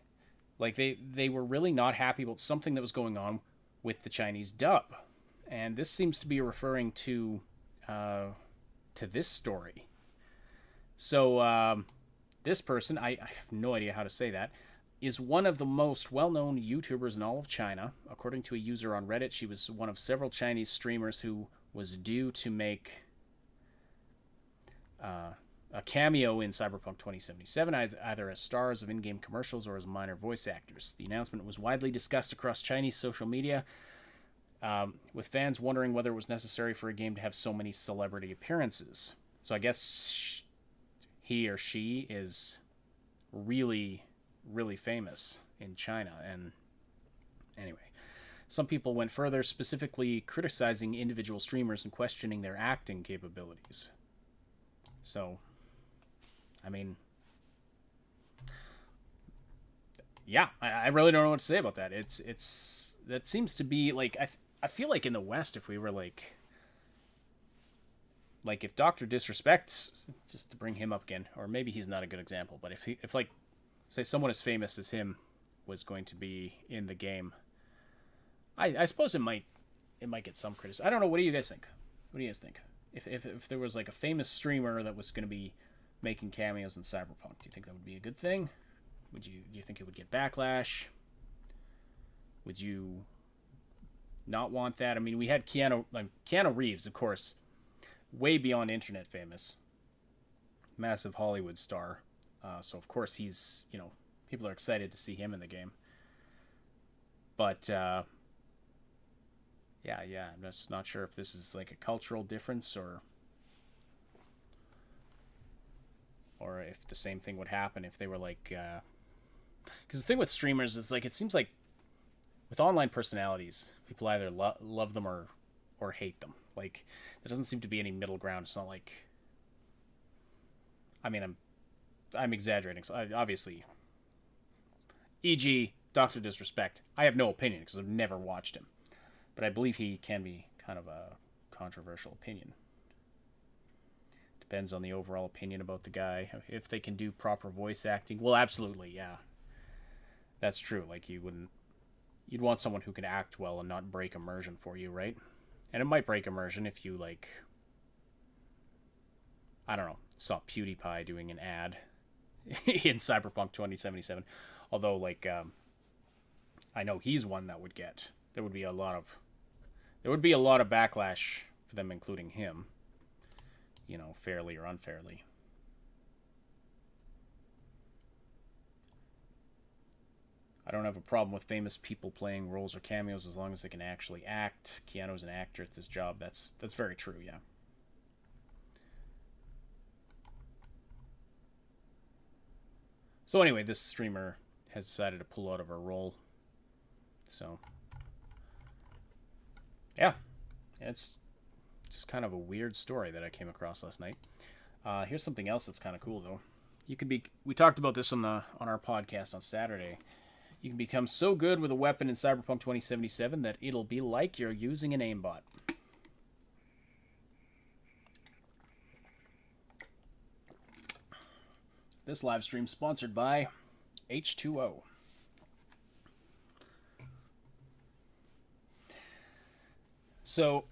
Like they were really not happy about something that was going on with the Chinese dub. And this seems to be referring to this story. So this person, I have no idea how to say that, is one of the most well-known YouTubers in all of China. According to a user on Reddit, she was one of several Chinese streamers who was due to make a cameo in Cyberpunk 2077, either as stars of in-game commercials or as minor voice actors. The announcement was widely discussed across Chinese social media, with fans wondering whether it was necessary for a game to have so many celebrity appearances. So I guess he or she is really, really famous in China. And anyway, some people went further, specifically criticizing individual streamers and questioning their acting capabilities. So, yeah, I really don't know what to say about that. That seems to be like, I feel like in the West, if we were like if Dr. Disrespect, just to bring him up again, or maybe he's not a good example, but if like, say someone as famous as him was going to be in the game, I suppose it might get some criticism. I don't know. What do you guys think? What do you guys think? If there was like a famous streamer that was going to be making cameos in Cyberpunk, do you think that would be a good thing? Do you think it would get backlash? Would you not want that? We had Keanu Reeves, of course, way beyond internet famous, massive Hollywood star. So of course he's People are excited to see him in the game. But yeah, I'm just not sure if this is like a cultural difference or if the same thing would happen if they were like because the thing with streamers is like it seems like with online personalities, people either love them or hate them. Like there doesn't seem to be any middle ground. It's not like I mean I'm exaggerating. So obviously, e.g. Doctor Disrespect. I have no opinion because I've never watched him, but I believe he can be kind of a controversial opinion. Depends on the overall opinion about the guy. If they can do proper voice acting, well, absolutely, yeah, that's true. Like you'd want someone who can act well and not break immersion for you, right? And it might break immersion if you like, I don't know, saw PewDiePie doing an ad in Cyberpunk 2077. Although, like, I know he's one that would get there would be a lot of backlash for them including him, fairly or unfairly. I don't have a problem with famous people playing roles or cameos as long as they can actually act. Keanu's an actor; it's his job. That's very true. Yeah. So anyway, this streamer has decided to pull out of her role. So yeah, it's just kind of a weird story that I came across last night. Here's something else that's kind of cool though. We talked about this on our podcast on Saturday. You can become so good with a weapon in Cyberpunk 2077 that it'll be like you're using an aimbot. This live stream sponsored by H2O. So,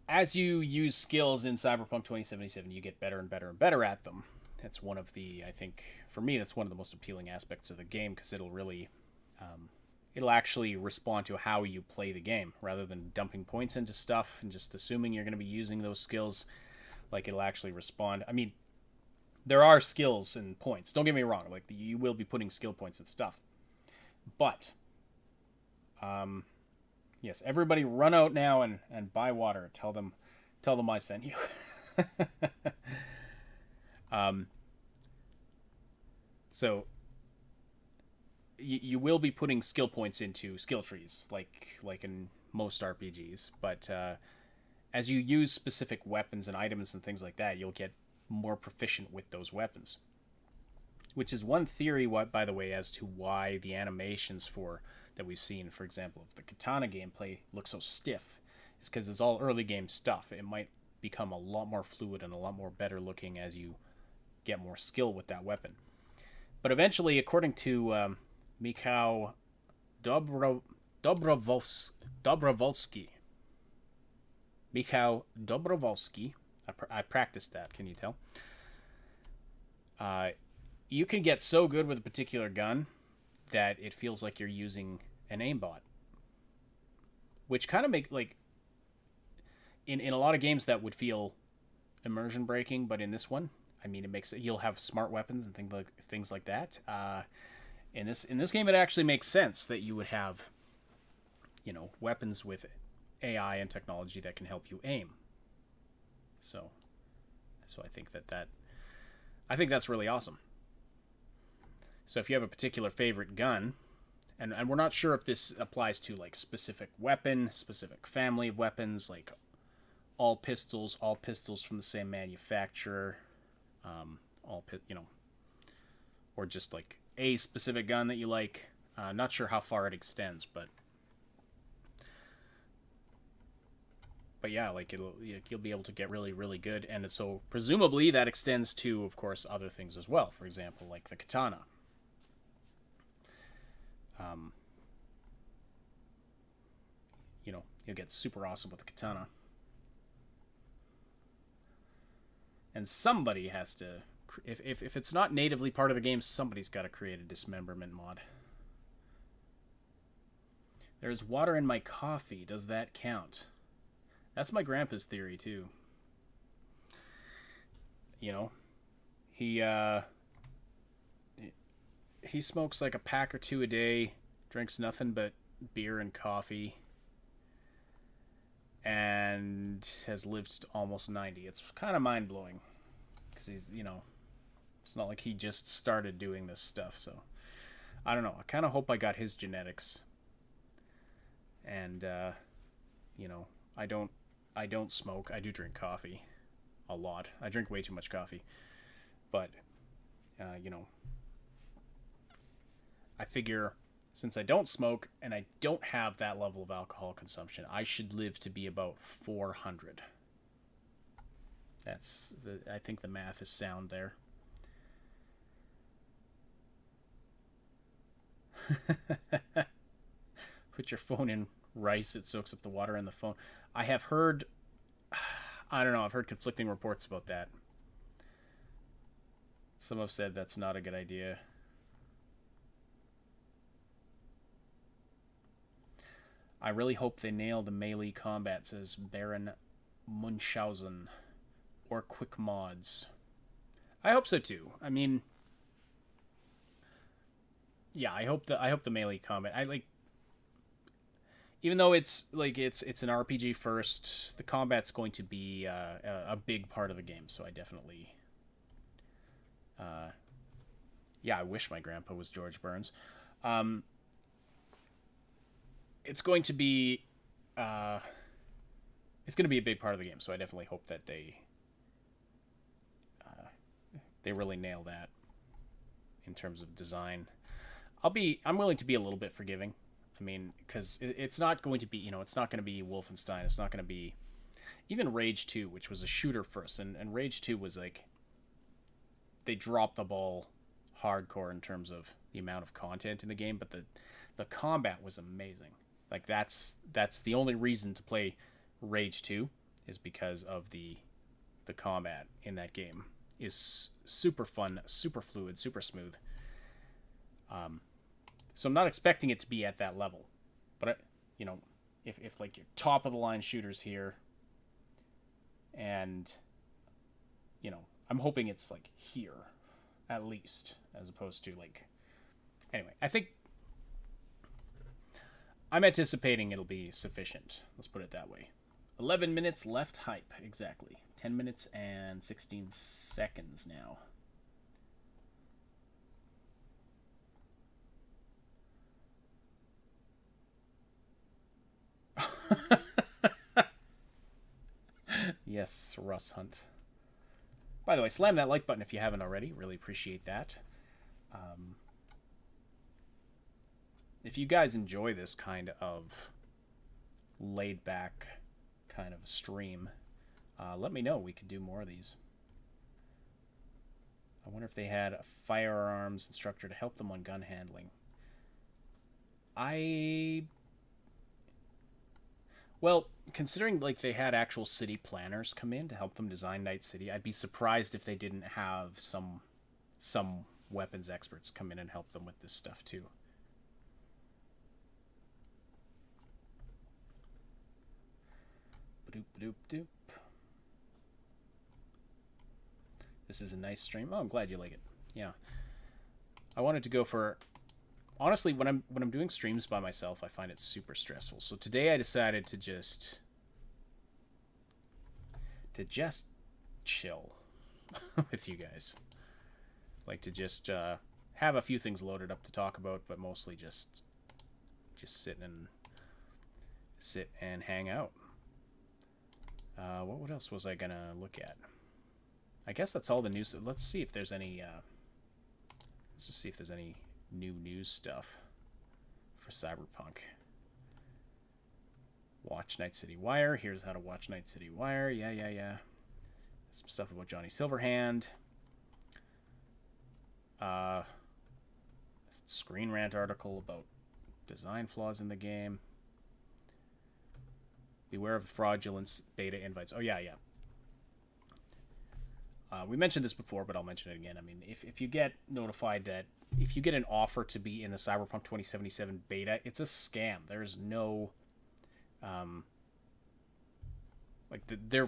as you use skills in Cyberpunk 2077, you get better and better and better at them. That's one of the, I think, for me, that's one of the most appealing aspects of the game because it'll actually respond to how you play the game rather than dumping points into stuff and just assuming you're going to be using those skills. Like, it'll actually respond. I mean, there are skills and points. Don't get me wrong. Like, you will be putting skill points and stuff. But, yes, everybody run out now and buy water. Tell them I sent you. So you will be putting skill points into skill trees, like in most RPGs. But as you use specific weapons and items and things like that, you'll get more proficient with those weapons. Which is one theory, by the way, as to why the animations that we've seen, for example, of the katana gameplay look so stiff. It's because it's all early game stuff. It might become a lot more fluid and a lot more better looking as you get more skill with that weapon. But eventually, according to Mikhail Dobrovolsky, I practiced that, can you tell? You can get so good with a particular gun that it feels like you're using an aimbot. Which kind of like in a lot of games that would feel immersion breaking, but in this one, I mean, it makes it, you'll have smart weapons and things like that. In this game, it actually makes sense that you would have, weapons with AI and technology that can help you aim. So I think I think that's really awesome. So if you have a particular favorite gun, and we're not sure if this applies to like specific weapon, specific family of weapons, like all pistols from the same manufacturer, or just like a specific gun that you like. Not sure how far it extends, but yeah, like you'll be able to get really, really good, and so presumably that extends to, of course, other things as well. For example, like the katana. You'll get super awesome with the katana. And somebody has to, if it's not natively part of the game, somebody's got to create a dismemberment mod. There's water in my coffee. Does that count? That's my grandpa's theory, too. He he smokes like a pack or two a day, drinks nothing but beer and coffee, and has lived to almost 90. It's kind of mind blowing because he's, it's not like he just started doing this stuff. So I don't know. I kind of hope I got his genetics. And you know, I don't smoke. I do drink coffee a lot. I drink way too much coffee, but I figure since I don't smoke and I don't have that level of alcohol consumption, I should live to be about 400. I think the math is sound there. Put your phone in rice, it soaks up the water in the phone. I have heard, I don't know, I've heard conflicting reports about that. Some have said that's not a good idea. I really hope they nail the melee combat, says Baron Munchausen. Or quick mods. I hope so too. I mean, yeah, I hope the melee combat. I like, even though it's an RPG first, the combat's going to be a big part of the game. So I definitely, yeah, I wish my grandpa was George Burns. It's going to be a big part of the game. So I definitely hope that they really nail that in terms of design. I'm willing to be a little bit forgiving. I mean, because it's not going to be, it's not going to be Wolfenstein. It's not going to be even Rage 2, which was a shooter first. And Rage 2 was like, they dropped the ball hardcore in terms of the amount of content in the game, but the combat was amazing. Like that's the only reason to play Rage 2 is because of the combat in that game is super fun, super fluid, super smooth. So I'm not expecting it to be at that level, but if like your top of the line shooters here, and I'm hoping it's like here, at least, as opposed to like. Anyway, I think I'm anticipating it'll be sufficient. Let's put it that way. 11 minutes left hype, exactly. 10 minutes and 16 seconds now. Yes, Russ Hunt. By the way, slam that like button if you haven't already. Really appreciate that. If you guys enjoy this kind of laid back kind of stream, let me know. We could do more of these. I wonder if they had a firearms instructor to help them on gun handling. Well, considering like they had actual city planners come in to help them design Night City, I'd be surprised if they didn't have some weapons experts come in and help them with this stuff too. Doop. This is a nice stream. Oh, I'm glad you like it. Yeah. I wanted to go for, honestly, when I'm doing streams by myself, I find it super stressful. So today I decided to just chill with you guys. Like to just have a few things loaded up to talk about, but mostly just sit and hang out. What else was I gonna look at? I guess that's all the news. Let's see if there's any. Let's just see if there's any new news stuff for Cyberpunk. Watch Night City Wire. Here's how to watch Night City Wire. Yeah. Some stuff about Johnny Silverhand. Screen Rant article about design flaws in the game. Beware of fraudulent beta invites. Oh, yeah. We mentioned this before, but I'll mention it again. I mean, if you get notified that if you get an offer to be in the Cyberpunk 2077 beta, it's a scam. There's no,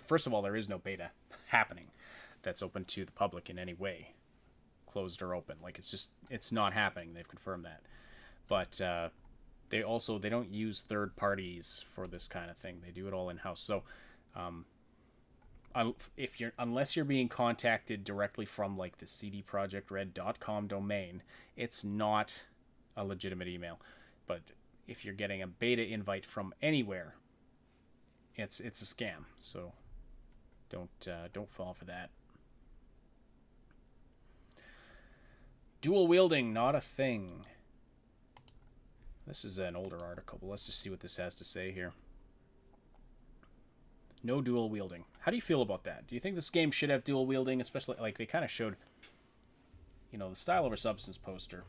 first of all, there is no beta happening that's open to the public in any way, closed or open. Like it's not happening. They've confirmed that. But they don't use third parties for this kind of thing. They do it all in house. So unless you're being contacted directly from like the cdprojectred.com domain, it's not a legitimate email. But if you're getting a beta invite from anywhere, it's a scam. So don't fall for that. Dual wielding, not a thing. This is an older article, but let's just see what this has to say here. No dual wielding. How do you feel about that? Do you think this game should have dual wielding? Especially, like, they kind of showed, the style over substance poster.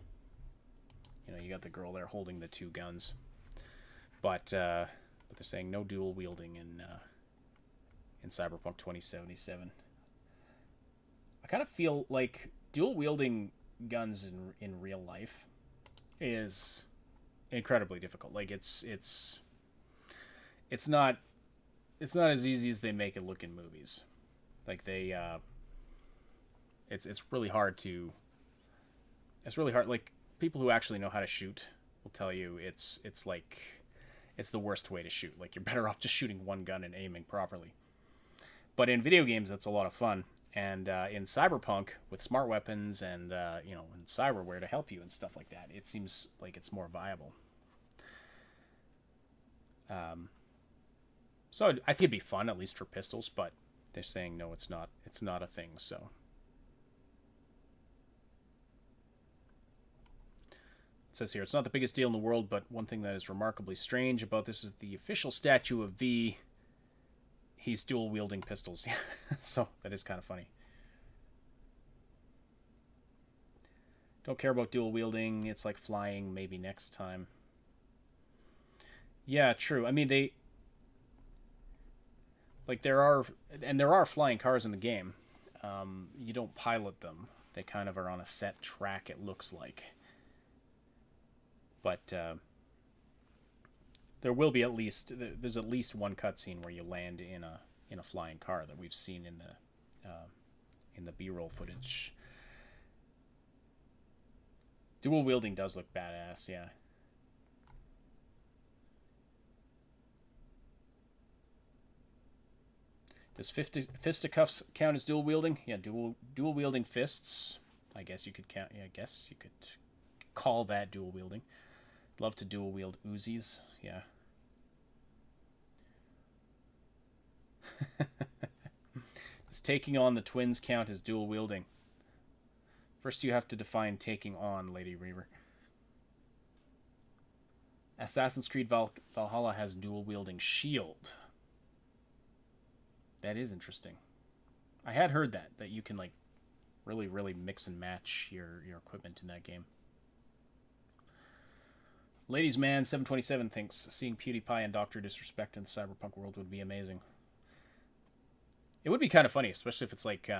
You got the girl there holding the two guns. But they're saying no dual wielding in Cyberpunk 2077. I kind of feel like dual wielding guns in real life is incredibly difficult. Like it's not as easy as they make it look in movies. Like it's really hard. Like people who actually know how to shoot will tell you it's the worst way to shoot. Like you're better off just shooting one gun and aiming properly. But in video games, that's a lot of fun. And in Cyberpunk, with smart weapons and and cyberware to help you and stuff like that, it seems like it's more viable. So I think it'd be fun, at least for pistols, but they're saying no, it's not. It's not a thing. So it says here, it's not the biggest deal in the world, but one thing that is remarkably strange about this is the official statue of V. He's dual wielding pistols. So that is kind of funny. Don't care about dual wielding. It's like flying. Maybe next time. Yeah, true. I mean, there are flying cars in the game. You don't pilot them. They kind of are on a set track, it looks like. But there's at least one cutscene where you land in a flying car that we've seen in the B-roll footage. Dual wielding does look badass, yeah. Does fisticuffs count as dual wielding? Yeah, dual wielding fists. I guess you could count. Yeah, I guess you could call that dual wielding. Love to dual wield Uzis. Yeah. Does taking on the twins count as dual wielding? First, you have to define taking on, Lady Reaver. Assassin's Creed Valhalla has dual wielding shield. That is interesting. I had heard that you can like really mix and match your equipment in that game. Ladies Man 727 thinks seeing PewDiePie and Dr. Disrespect in the Cyberpunk world would be amazing. It would be kind of funny, especially if it's like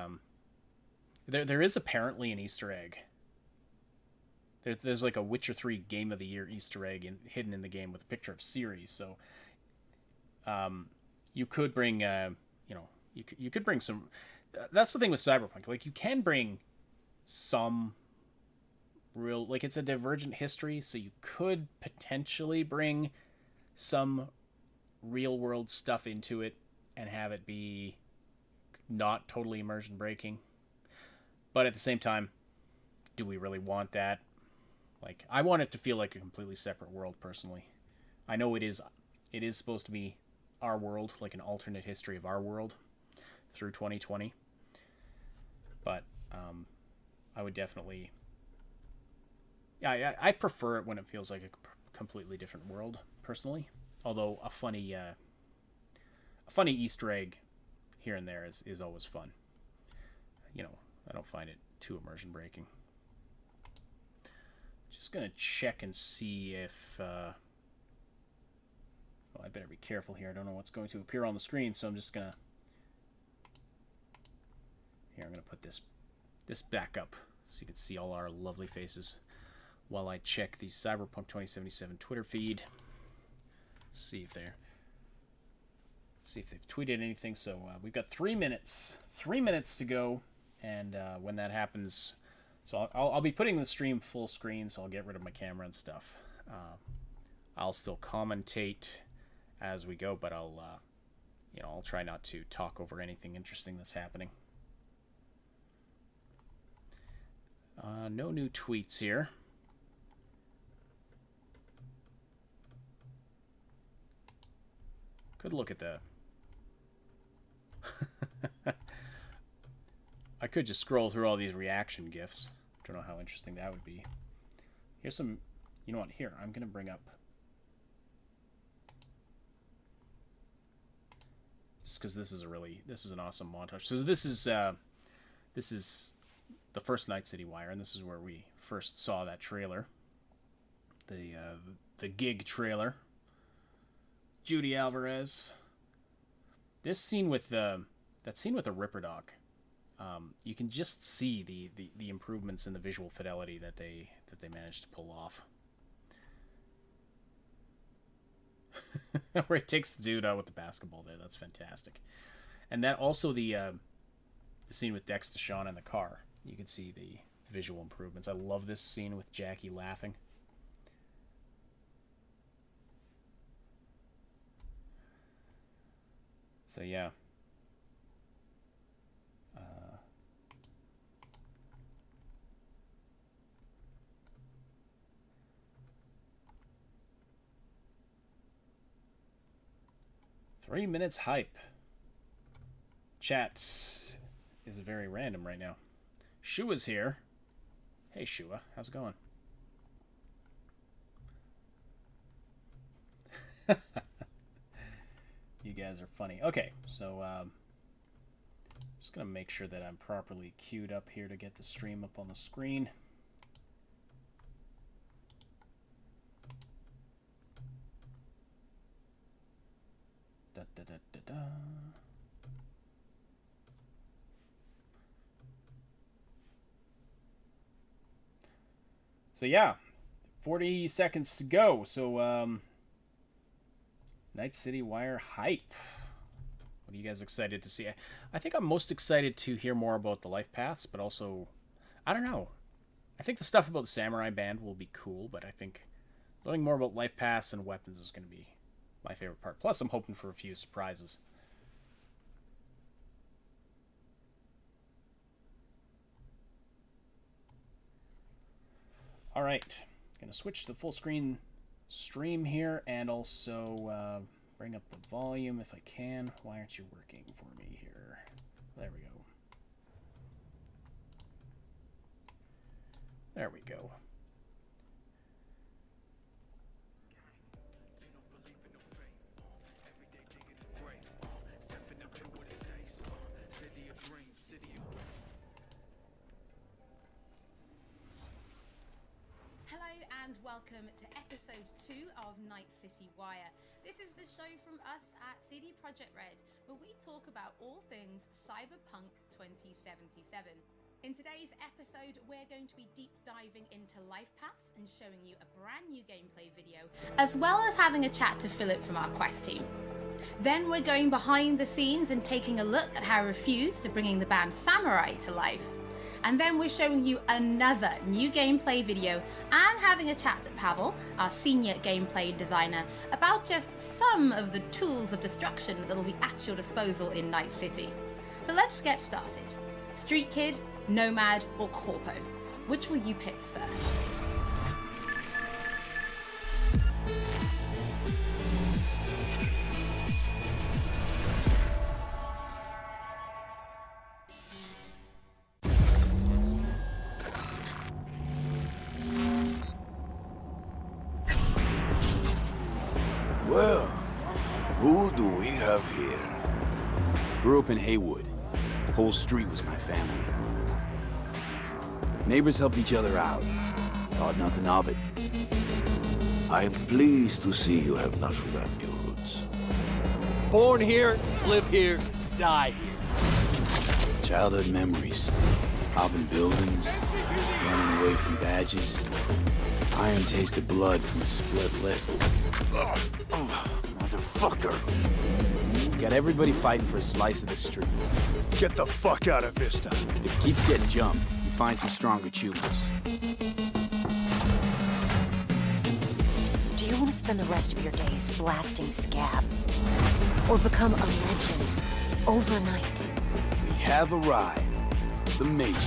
there is apparently an Easter egg. There's like a Witcher 3 Game of the Year Easter egg hidden in the game with a picture of Ciri. So you could bring you could bring some. That's the thing with Cyberpunk. Like you can bring some real, like it's a divergent history, so you could potentially bring some real world stuff into it and have it be not totally immersion breaking. But at the same time, do we really want that? Like, I want it to feel like a completely separate world personally. I know it is supposed to be our world, like an alternate history of our world through 2020. But I would definitely, yeah, I prefer it when it feels like a completely different world personally. Although a funny Easter egg here and there is always fun. I don't find it too immersion breaking. Just gonna check and see if I better be careful here. I don't know what's going to appear on the screen, so I'm just gonna put this back up so you can see all our lovely faces while I check the Cyberpunk 2077 Twitter feed. See if they've tweeted anything. So we've got 3 minutes to go, and when that happens, So I'll be putting the stream full screen, so I'll get rid of my camera and stuff. I'll still commentate as we go, but I'll try not to talk over anything interesting that's happening. No new tweets here. Could look at the... I could just scroll through all these reaction GIFs. Don't know how interesting that would be. Here's some... You know what? Here, I'm going to bring up... Just because this is an awesome montage. So this is the first Night City Wire, and this is where we first saw that trailer. The gig trailer. Judy Alvarez. This scene with the Ripper Doc, you can just see the improvements in the visual fidelity that they managed to pull off. Where it takes the dude out with the basketball there, that's fantastic. And that also the scene with Dex Deshawn in the car, you can see the visual improvements. I love this scene with Jackie laughing. So yeah. 3 minutes hype. Chat is very random right now. Shua's here. Hey Shua, how's it going? You guys are funny. Okay, so just gonna make sure that I'm properly queued up here to get the stream up on the screen. Da, da, da, da, da. So yeah, 40 seconds to go. So Night City Wire hype. What are you guys excited to see? I think I'm most excited to hear more about the life paths, but also, I don't know. I think the stuff about the samurai band will be cool, but I think learning more about life paths and weapons is going to be my favorite part. Plus, I'm hoping for a few surprises. All right, gonna switch to the full screen stream here, and also bring up the volume if I can. Why aren't you working for me here? There we go. There we go. And welcome to episode 2 of Night City Wire. This is the show from us at CD Projekt Red, where we talk about all things Cyberpunk 2077. In today's episode, we're going to be deep diving into life paths and showing you a brand new gameplay video, as well as having a chat to Philip from our quest team. Then we're going behind the scenes and taking a look at how Refused to bringing the band Samurai to life. And then we're showing you another new gameplay video and having a chat to Pavel, our senior gameplay designer, about just some of the tools of destruction that will be at your disposal in Night City. So let's get started. Street Kid, Nomad, or Corpo? Which will you pick first? Well, who do we have here? Grew up in Haywood. The whole street was my family. Neighbors helped each other out. Thought nothing of it. I'm pleased to see you have not forgotten your roots. Born here, live here, die here. Childhood memories. Hopping buildings, running away from badges. Iron tasted blood from a split lip. Motherfucker! Got everybody fighting for a slice of the street. Get the fuck out of Vista. If you keep getting jumped, you find some stronger choosers. Do you want to spend the rest of your days blasting scabs? Or become a legend overnight? We have arrived. The Major.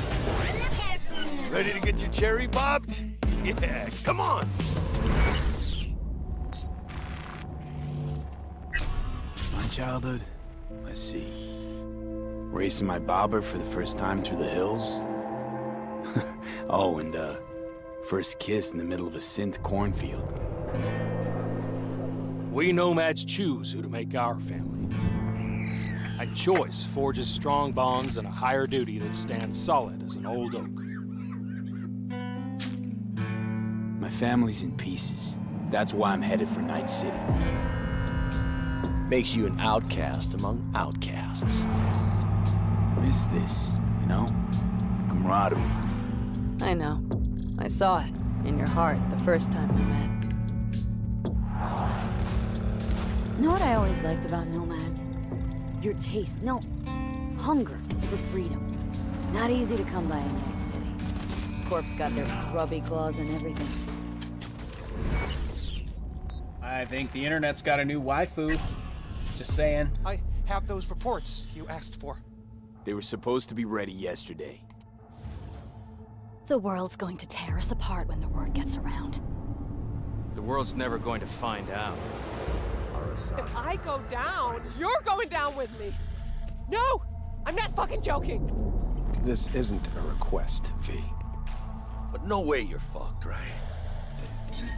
Ready to get your cherry bobbed? Yeah, come on! My childhood? Let's see. Racing my bobber for the first time through the hills? Oh, and first kiss in the middle of a synth cornfield. We nomads choose who to make our family. A choice forges strong bonds and a higher duty that stands solid as an old oak. My family's in pieces. That's why I'm headed for Night City. Makes you an outcast among outcasts. Miss this, you know? Camaraderie. I know. I saw it in your heart the first time we met. Know what I always liked about nomads? Your taste, no, hunger for freedom. Not easy to come by in Night City. Corp's got their grubby claws and everything. I think the internet's got a new waifu. Just saying. I have those reports you asked for. They were supposed to be ready yesterday. The world's going to tear us apart when the word gets around. The world's never going to find out. If I go down, you're going down with me. No! I'm not fucking joking. This isn't a request, V. But no way you're fucked, right?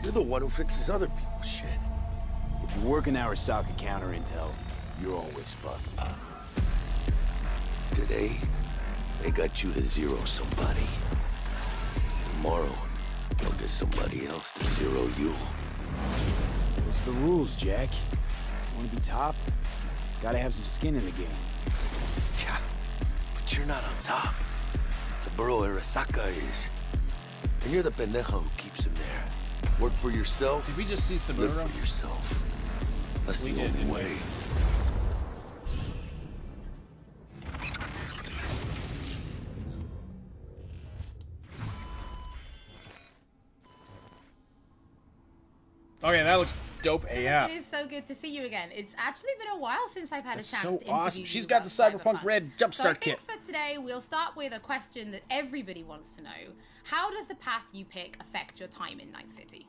You're the one who fixes other people's shit. If you work in Arasaka counter intel, you're always fucked. Today, they got you to zero somebody. Tomorrow, they'll get somebody else to zero you. It's the rules, Jack. Want to be top? Gotta have some skin in the game. Yeah, but you're not on top. Saburo Arasaka is. And you're the pendeja who keeps him there. Work for yourself. Did we just see Saburo? Live for yourself. That's We the did, only didn't we? way. Okay, that looks dope AF. It is so good to see you again. It's actually been a while since I've had That's a chance so to interview awesome. you She's got the about Cyberpunk Red Jumpstart so I kit. think for today, we'll start with a question that everybody wants to know. How does the path you pick affect your time in Night City?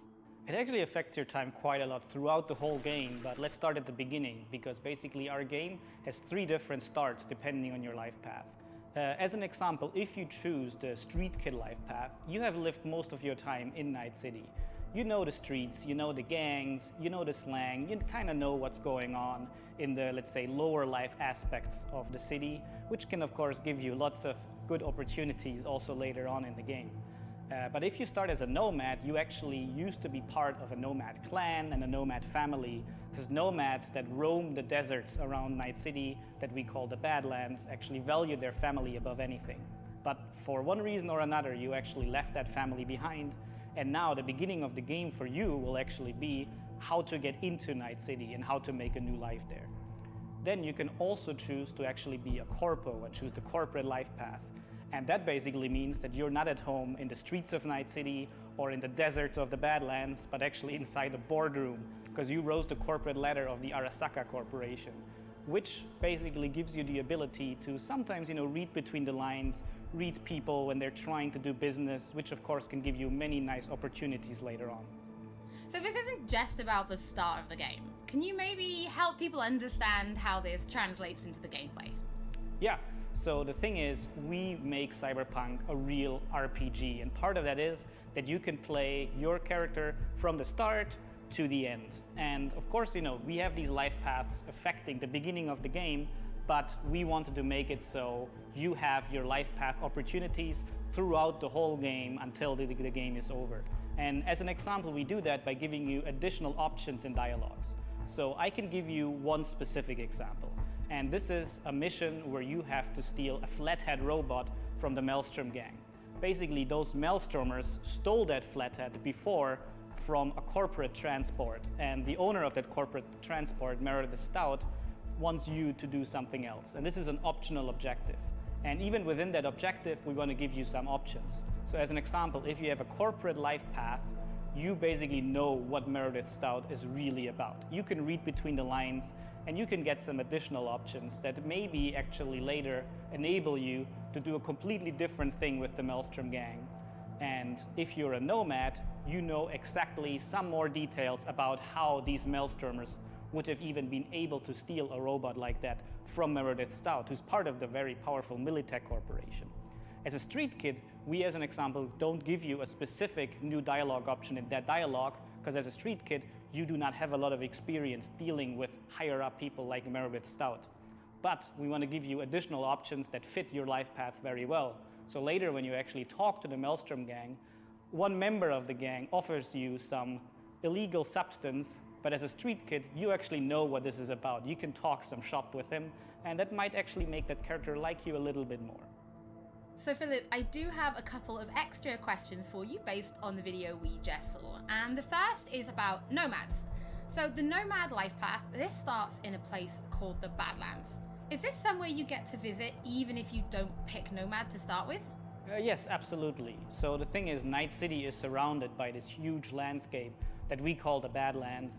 It actually affects your time quite a lot throughout the whole game, but let's start at the beginning, because basically our game has 3 different starts depending on your life path. As an example, if you choose the street kid life path, you have lived most of your time in Night City. You know the streets, you know the gangs, you know the slang, you kind of know what's going on in the, let's say, lower life aspects of the city, which can of course give you lots of good opportunities also later on in the game. But if you start as a nomad, you actually used to be part of a nomad clan and a nomad family, because nomads that roam the deserts around Night City that we call the Badlands actually value their family above anything. But for one reason or another, you actually left that family behind. And now the beginning of the game for you will actually be how to get into Night City and how to make a new life there. Then you can also choose to actually be a corpo and choose the corporate life path. And that basically means that you're not at home in the streets of Night City or in the deserts of the Badlands, but actually inside a boardroom, because you rose the corporate ladder of the Arasaka Corporation, which basically gives you the ability to sometimes, read between the lines, read people when they're trying to do business, which of course can give you many nice opportunities later on. So this isn't just about the start of the game. Can you maybe help people understand how this translates into the gameplay? Yeah, so the thing is, we make Cyberpunk a real RPG, and part of that is that you can play your character from the start to the end. And of course, we have these life paths affecting the beginning of the game, but we wanted to make it so you have your life path opportunities throughout the whole game until the game is over. And as an example, we do that by giving you additional options in dialogues. So I can give you one specific example. And this is a mission where you have to steal a flathead robot from the Maelstrom gang. Basically, those Maelstromers stole that flathead before from a corporate transport. And the owner of that corporate transport, Meredith Stout, wants you to do something else. And this is an optional objective. And even within that objective, we want to give you some options. So as an example, if you have a corporate life path, you basically know what Meredith Stout is really about. You can read between the lines and you can get some additional options that maybe actually later enable you to do a completely different thing with the Maelstrom gang. And if you're a nomad, you know exactly some more details about how these Maelstromers would have even been able to steal a robot like that from Meredith Stout, who's part of the very powerful Militech Corporation. As a street kid, we, as an example, don't give you a specific new dialogue option in that dialogue, because as a street kid, you do not have a lot of experience dealing with higher up people like Meredith Stout. But we want to give you additional options that fit your life path very well. So later, when you actually talk to the Maelstrom gang, one member of the gang offers you some illegal substance, but as a street kid, you actually know what this is about. You can talk some shop with him, and that might actually make that character like you a little bit more. So Philip, I do have a couple of extra questions for you based on the video we just saw. And the first is about nomads. So the nomad life path, this starts in a place called the Badlands. Is this somewhere you get to visit even if you don't pick nomad to start with? Yes, absolutely. So the thing is, Night City is surrounded by this huge landscape that we call the Badlands,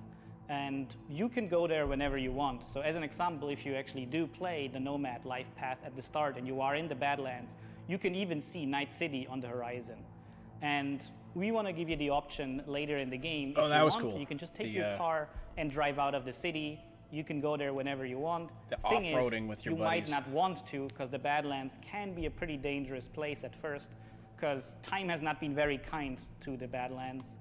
and you can go there whenever you want. So as an example, if you actually do play the nomad life path at the start and you are in the Badlands, you can even see Night City on the horizon. And we want to give you the option later in the game. Oh, if that you was want, cool. You can just take your car and drive out of the city. You can go there whenever you want. The Thing off-roading is, with your you buddies. might not want to, because the Badlands can be a pretty dangerous place at first, because time has not been very kind to the Badlands.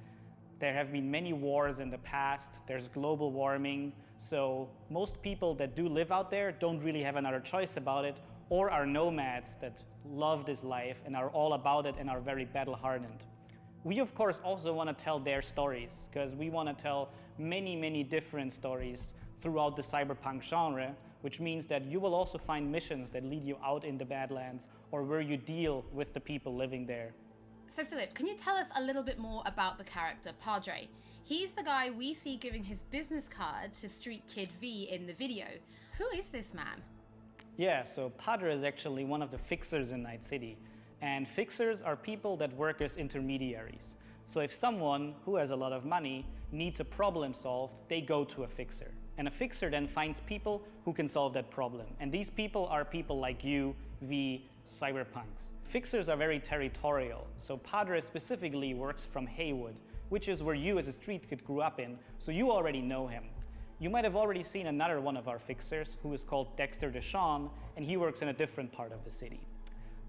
There have been many wars in the past. There's global warming. So most people that do live out there don't really have another choice about it, or are nomads that love this life and are all about it and are very battle-hardened. We, of course, also want to tell their stories, because we want to tell many, many different stories throughout the cyberpunk genre, which means that you will also find missions that lead you out in the Badlands or where you deal with the people living there. So Philip, can you tell us a little bit more about the character Padre? He's the guy we see giving his business card to Street Kid V in the video. Who is this man? Yeah, so Padre is actually one of the fixers in Night City. And fixers are people that work as intermediaries. So if someone who has a lot of money needs a problem solved, they go to a fixer. And a fixer then finds people who can solve that problem. And these people are people like you, V, cyberpunks. Fixers are very territorial. So Padre specifically works from Haywood, which is where you as a street kid grew up in, so you already know him. You might have already seen another one of our fixers who is called Dexter Deshawn, and he works in a different part of the city.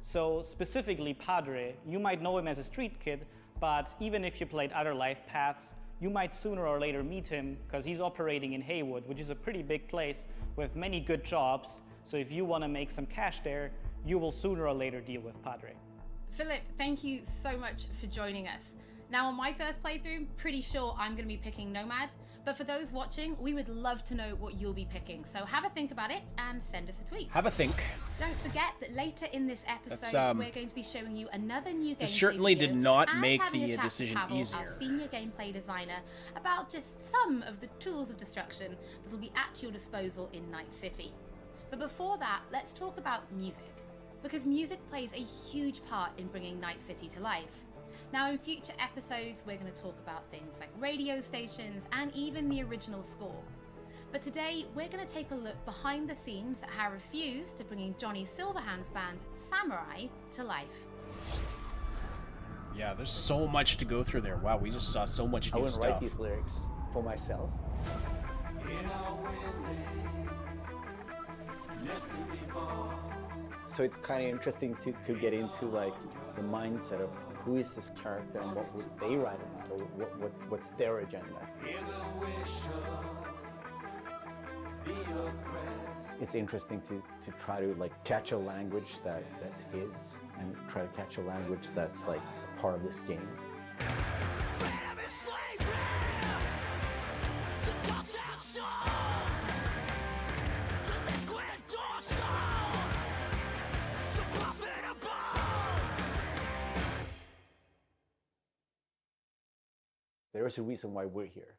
So specifically Padre, you might know him as a street kid, but even if you played other life paths, you might sooner or later meet him because he's operating in Haywood, which is a pretty big place with many good jobs. So if you want to make some cash there, you will sooner or later deal with Padre. Philip, thank you so much for joining us. Now on my first playthrough, pretty sure I'm going to be picking Nomad, but for those watching, we would love to know what you'll be picking. So have a think about it and send us a tweet. Have a think. Don't forget that later in this episode, we're going to be showing you another new gameplay This certainly video did not and make having a the chat with decision Pavel, easier. our senior gameplay designer, about just some of the tools of destruction that will be at your disposal in Night City. But before that, let's talk about music, because music plays a huge part in bringing Night City to life. Now in future episodes, we're going to talk about things like radio stations and even the original score. But today, we're going to take a look behind the scenes at how Refuse to bringing Johnny Silverhand's band, Samurai, to life. Yeah, there's so much to go through there. Wow, we just saw so much new I wouldn't stuff. write these lyrics for myself. So it's kind of interesting to get into like the mindset of who is this character and what would they write about, or what's their agenda. It's interesting to try to like catch a language that's his, and try to catch a language that's like a part of this game. There is a reason why we're here.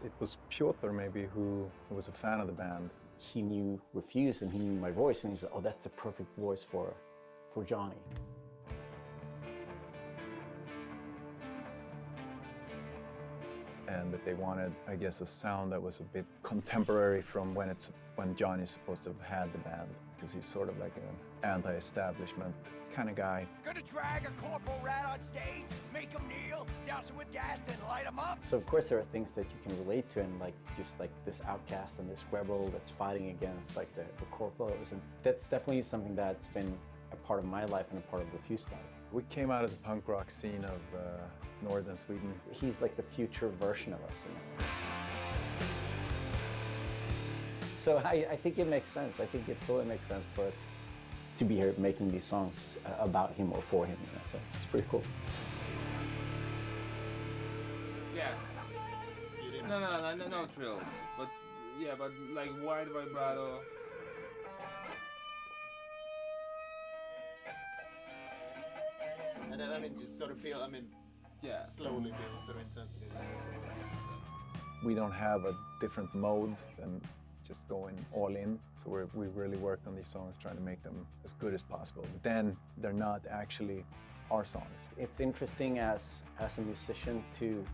It was Piotr maybe who was a fan of the band. He knew Refused and he knew my voice, and he said, oh, that's a perfect voice for Johnny. And that they wanted, I guess, a sound that was a bit contemporary from when Johnny's supposed to have had the band, because he's sort of like an anti-establishment kind of guy. Gonna drag a corporal rat on stage, make him kneel, douse him with gas, then light him up. So of course there are things that you can relate to, and like just like this outcast and this rebel that's fighting against like the corporals, and that's definitely something that's been a part of my life and a part of Refused life. We came out of the punk rock scene of northern Sweden. He's like the future version of us, you know? So I think it makes sense. I think it totally makes sense for us to be here making these songs about him or for him, you know? So it's pretty cool. Yeah. No trills. But yeah, but like wide vibrato. And then, I mean, just sort of build, I mean, yeah, slowly build sort of intensity. We don't have a different mode than just going all in. So we really worked on these songs, trying to make them as good as possible. But then they're not actually our songs. It's interesting as a musician to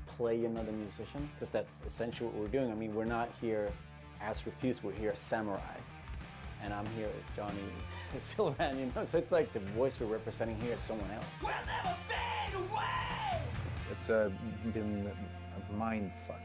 play another musician, because that's essentially what we're doing. I mean, we're not here as Refused, we're here as Samurai. And I'm here with Johnny Silverhand, you know? So it's like the voice we're representing here is someone else. We'll never fade away! It's been a mind fuck.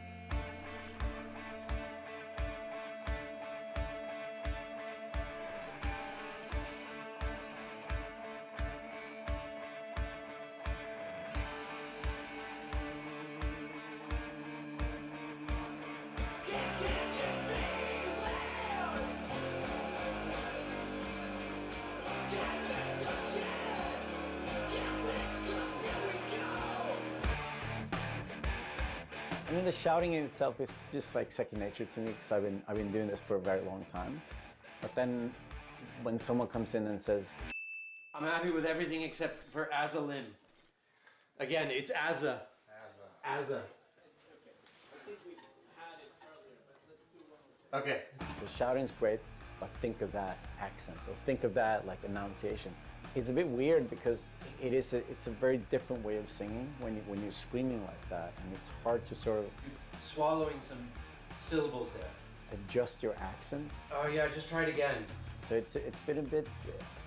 I mean, the shouting in itself is just like second nature to me, because I've been doing this for a very long time. But then when someone comes in and says, I'm happy with everything except for Azza Lynn. Again, it's Azza. Azza. Okay. The shouting's great, but think of that accent, or think of that like enunciation. It's a bit weird because it's a very different way of singing when you're screaming like that, and it's hard to sort of Swallowing some syllables there. adjust your accent. Oh yeah, just try it again. So it's been a bit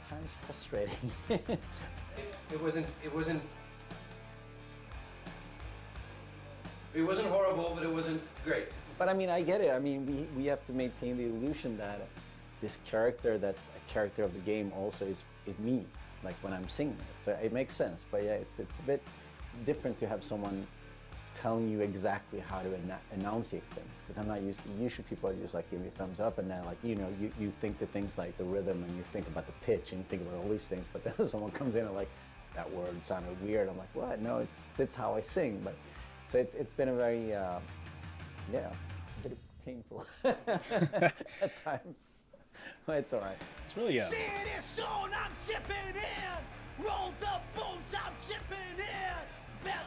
kind of frustrating. It wasn't horrible, but it wasn't great. But I mean, I get it. I mean, we have to maintain the illusion that this character that's a character of the game also is me, like when I'm singing it. So it makes sense. But yeah, it's a bit different to have someone telling you exactly how to enunciate things, because I'm not used to, usually people are just like give me a thumbs up, and then like, you know, you think the things like the rhythm, and you think about the pitch, and you think about all these things, but then someone comes in and like, that word sounded weird. I'm like, what? No, that's how I sing. But so it's been a very, yeah, a bit painful at times. But it's all right. It's really See this zone, I'm chipping in. Rolled up bones, I'm chipping in.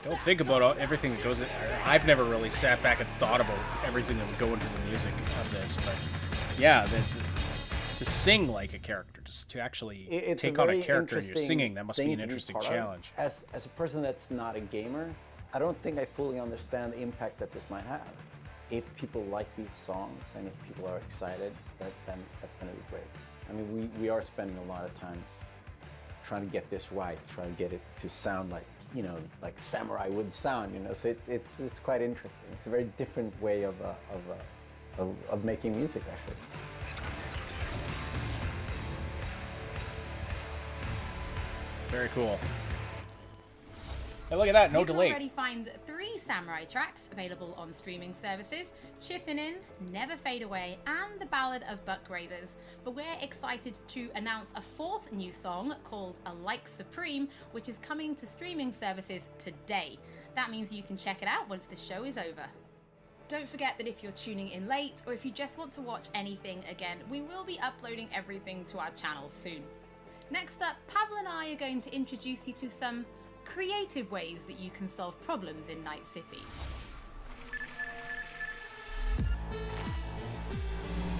Don't think about everything that goes in. I've never really sat back and thought about everything that would go into the music of this, but yeah, to sing like a character, just to actually take on a character you're singing, that must be an interesting challenge. As a person that's not a gamer, I don't think I fully understand the impact that this might have. If people like these songs and if people are excited, then that's going to be great. I mean, we are spending a lot of times trying to get this right, trying to get it to sound like, you know, like Samurai would sound, you know. So it's quite interesting. It's a very different way of making music, actually. Very cool. Hey, look at that, no you delay. You can already find 3 Samurai tracks available on streaming services: Chippin' In, Never Fade Away, and The Ballad of Buck Ravers. But we're excited to announce a 4th new song called A Like Supreme, which is coming to streaming services today. That means you can check it out once the show is over. Don't forget that if you're tuning in late, or if you just want to watch anything again, we will be uploading everything to our channel soon. Next up, Pavel and I are going to introduce you to some creative ways that you can solve problems in Night City.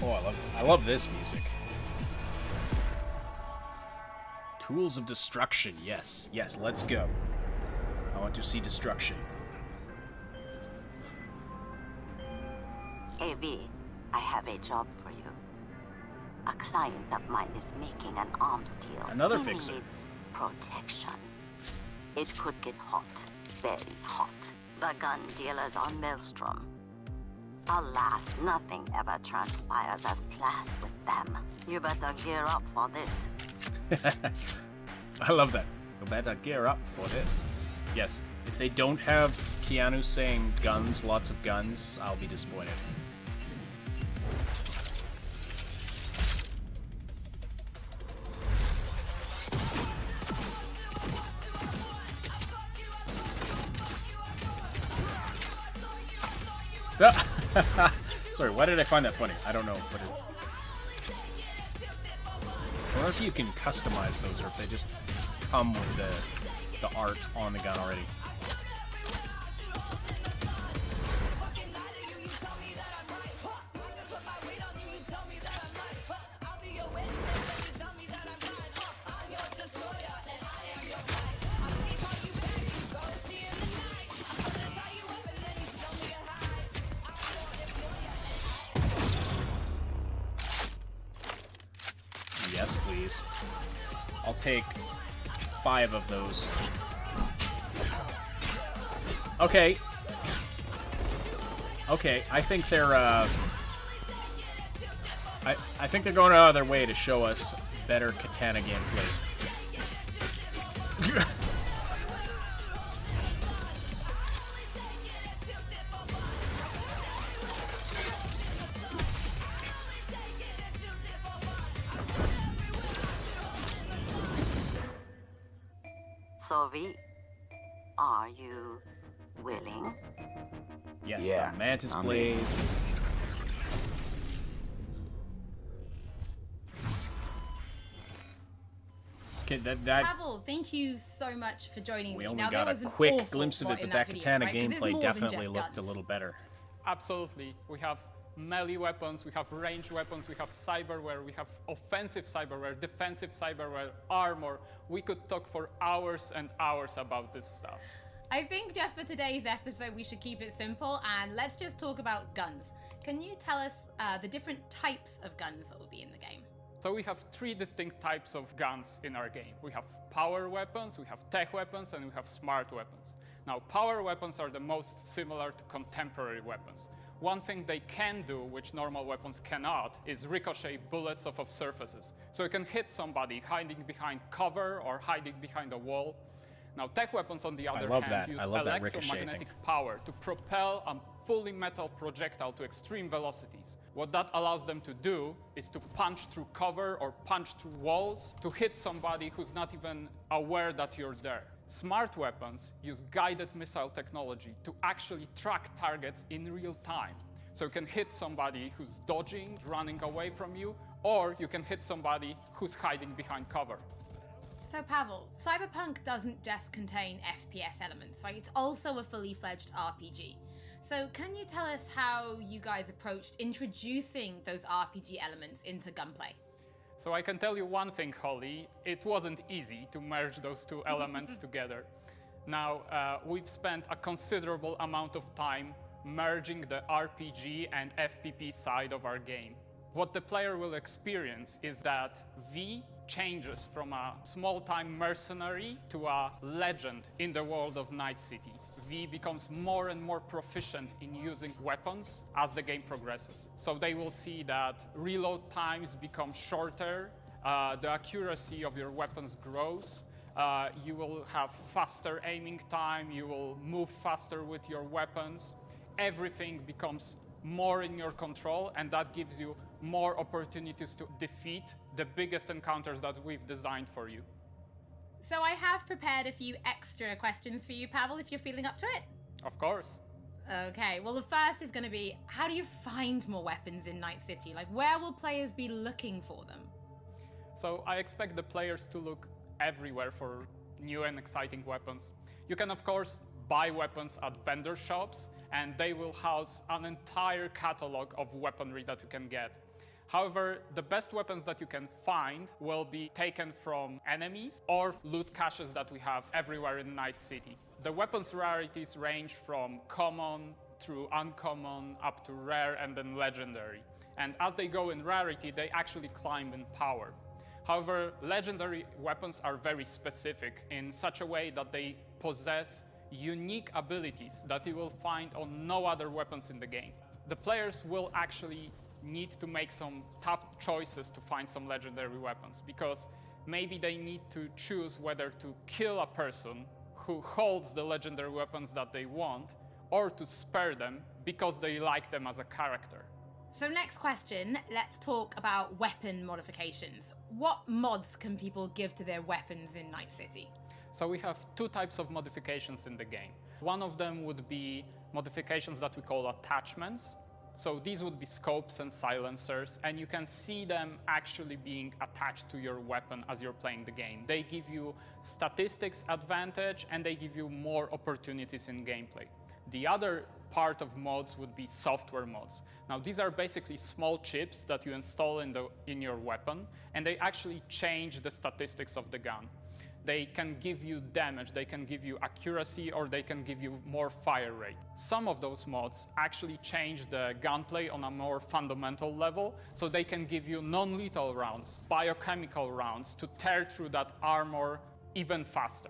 Oh, I love this music. Tools of destruction. Yes, yes, let's go. I want to see destruction. AV, I have a job for you. A client of mine is making an arms deal. Another He fixer. needs protection. It could get hot, very hot. The gun dealers are Maelstrom. Alas, nothing ever transpires as planned with them. You better gear up for this. I love that. You better gear up for this. Yes, if they don't have Keanu saying guns, lots of guns, I'll be disappointed. Sorry, why did I find that funny? I don't know what it... I wonder if you can customize those or if they just come with the art on the gun already. Yes, please. I'll take 5 of those. Okay. Okay, I think they're, I think they're going out of their way to show us better katana gameplay. So V, are you willing? Yes, Yeah, the Mantis I'm in. Blades. Okay, that Pavel, thank you so much for joining we me. only Now, got there a was an quick awful glimpse of lot it, in but that video, katana right? 'Cause it's gameplay more than definitely just looked a guns. little better. Absolutely. We have melee weapons, we have ranged weapons, we have cyberware, we have offensive cyberware, defensive cyberware, armor. We could talk for hours and hours about this stuff. I think just for today's episode, we should keep it simple and let's just talk about guns. Can you tell us the different types of guns that will be in the game? So we have 3 distinct types of guns in our game. We have power weapons, we have tech weapons, and we have smart weapons. Now, power weapons are the most similar to contemporary weapons. One thing they can do, which normal weapons cannot, is ricochet bullets off of surfaces. So you can hit somebody hiding behind cover or hiding behind a wall. Now, tech weapons, on the other hand, use electromagnetic power to propel a fully metal projectile to extreme velocities. What that allows them to do is to punch through cover or punch through walls to hit somebody who's not even aware that you're there. Smart weapons use guided missile technology to actually track targets in real time. So you can hit somebody who's dodging, running away from you, or you can hit somebody who's hiding behind cover. So Pavel, Cyberpunk doesn't just contain FPS elements, right? It's also a fully fledged RPG. So can you tell us how you guys approached introducing those RPG elements into gunplay? So I can tell you one thing, Holly, it wasn't easy to merge those 2 elements together. Now, we've spent a considerable amount of time merging the RPG and FPP side of our game. What the player will experience is that V changes from a small-time mercenary to a legend in the world of Night City. V becomes more and more proficient in using weapons as the game progresses. So they will see that reload times become shorter, the accuracy of your weapons grows, you will have faster aiming time, you will move faster with your weapons. Everything becomes more in your control, and that gives you more opportunities to defeat the biggest encounters that we've designed for you. So I have prepared a few extra questions for you, Pavel, if you're feeling up to it. Of course. Okay, well the first is going to be, how do you find more weapons in Night City? Like, where will players be looking for them? So I expect the players to look everywhere for new and exciting weapons. You can, of course, buy weapons at vendor shops, and they will house an entire catalog of weaponry that you can get. However, the best weapons that you can find will be taken from enemies or loot caches that we have everywhere in Night City. The weapons rarities range from common through uncommon up to rare and then legendary. And as they go in rarity, they actually climb in power. However, legendary weapons are very specific in such a way that they possess unique abilities that you will find on no other weapons in the game. The players will actually need to make some tough choices to find some legendary weapons, because maybe they need to choose whether to kill a person who holds the legendary weapons that they want, or to spare them because they like them as a character. So next question, let's talk about weapon modifications. What mods can people give to their weapons in Night City? So we have two types of modifications in the game. One of them would be modifications that we call attachments. So these would be scopes and silencers, and you can see them actually being attached to your weapon as you're playing the game. They give you statistics advantage, and they give you more opportunities in gameplay. The other part of mods would be software mods. Now these are basically small chips that you install in your weapon, and they actually change the statistics of the gun. They can give you damage, they can give you accuracy, or they can give you more fire rate. Some of those mods actually change the gunplay on a more fundamental level, so they can give you non-lethal rounds, biochemical rounds, to tear through that armor even faster.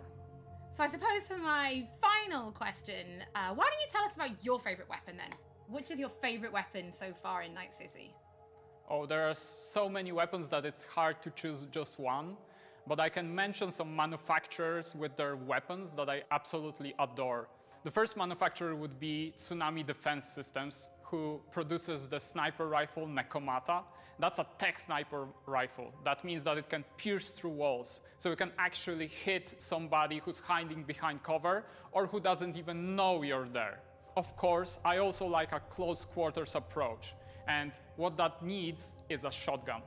So I suppose for my final question, why don't you tell us about your favorite weapon then? Which is your favorite weapon so far in Night City? Oh, there are so many weapons that it's hard to choose just one. But I can mention some manufacturers with their weapons that I absolutely adore. The first manufacturer would be Tsunami Defense Systems, who produces the sniper rifle Nekomata. That's a tech sniper rifle. That means that it can pierce through walls. So you can actually hit somebody who's hiding behind cover or who doesn't even know you're there. Of course, I also like a close quarters approach. And what that needs is a shotgun.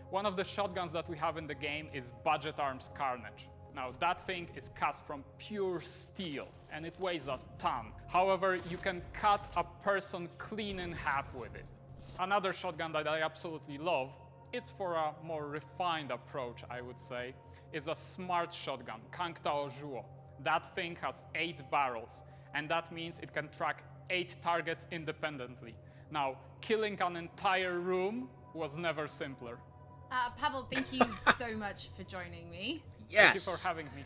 One of the shotguns that we have in the game is Budget Arms Carnage. Now that thing is cast from pure steel and it weighs a ton. However, you can cut a person clean in half with it. Another shotgun that I absolutely love, it's for a more refined approach, I would say, is a smart shotgun, Kangtao Zhuo. That thing has 8 barrels, and that means it can track 8 targets independently. Now, killing an entire room was never simpler. Pavel, thank you so much for joining me. Yes. Thank you for having me.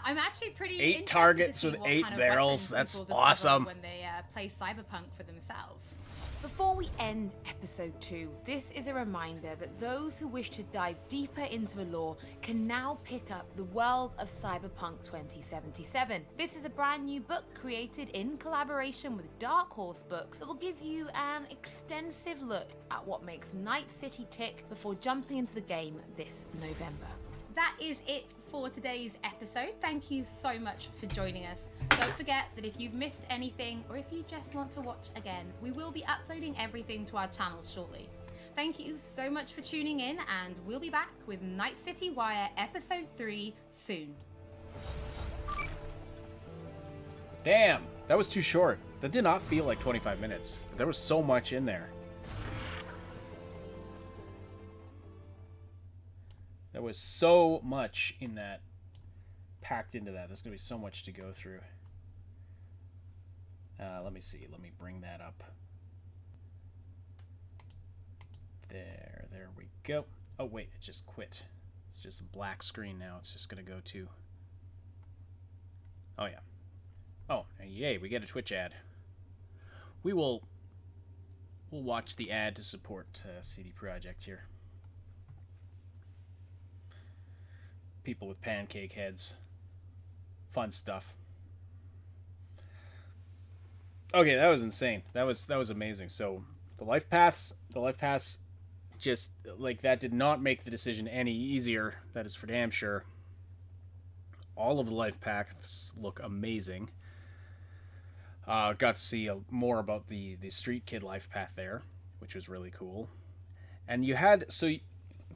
I'm actually pretty 8 targets with 8 barrels. That's awesome. When they play Cyberpunk for themselves. Before we end episode 2, this is a reminder that those who wish to dive deeper into the lore can now pick up The World of Cyberpunk 2077. This is a brand new book created in collaboration with Dark Horse Books that will give you an extensive look at what makes Night City tick before jumping into the game this November. That is it for today's episode. Thank you so much for joining us. Don't forget that if you've missed anything or if you just want to watch again, we will be uploading everything to our channels shortly. Thank you so much for tuning in, and we'll be back with Night City Wire Episode 3 soon. Damn, that was too short. That did not feel like 25 minutes. There was so much in there. There was so much in that, packed into that. There's going to be so much to go through. Let me see. Let me bring that up. There we go. Oh, wait, it just quit. It's just a black screen now. It's just going to go to... Oh, yeah. Oh, yay, we get a Twitch ad. We'll watch the ad to support CD Projekt here. People with pancake heads. Fun stuff. Okay, that was insane. That was amazing. So the life paths just like that did not make the decision any easier. That is for damn sure. All of the life paths look amazing. Got to see more about the street kid life path there, which was really cool. And you had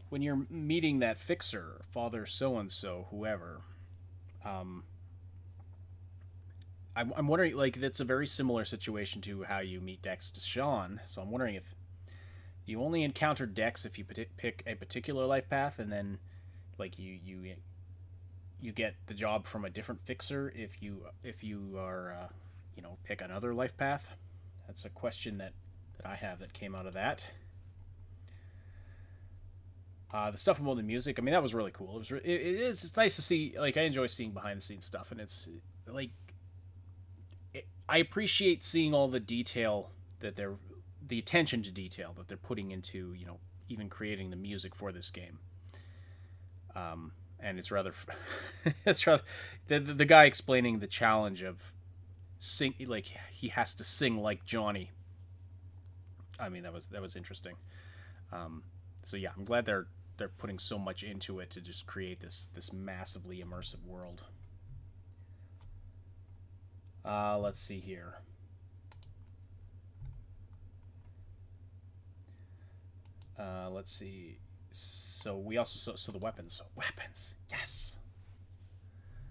when you're meeting that fixer, Father so-and-so, whoever, I'm wondering, like, that's a very similar situation to how you meet Dex Deshawn. So I'm wondering if you only encounter Dex if you pick a particular life path, and then like you get the job from a different fixer if you are pick another life path. That's a question that I have that came out of that. The stuff about the music, I mean, that was really cool. It's nice to see. Like, I enjoy seeing behind the scenes stuff, and it's like I appreciate seeing all the detail that the attention to detail that they're putting into even creating the music for this game. And it's rather the guy explaining the challenge of sing, like he has to sing like Johnny. I mean, that was interesting. So yeah, I'm glad they're putting so much into it to just create this massively immersive world. Let's see here. Let's see. So we also so the weapons. So weapons, yes.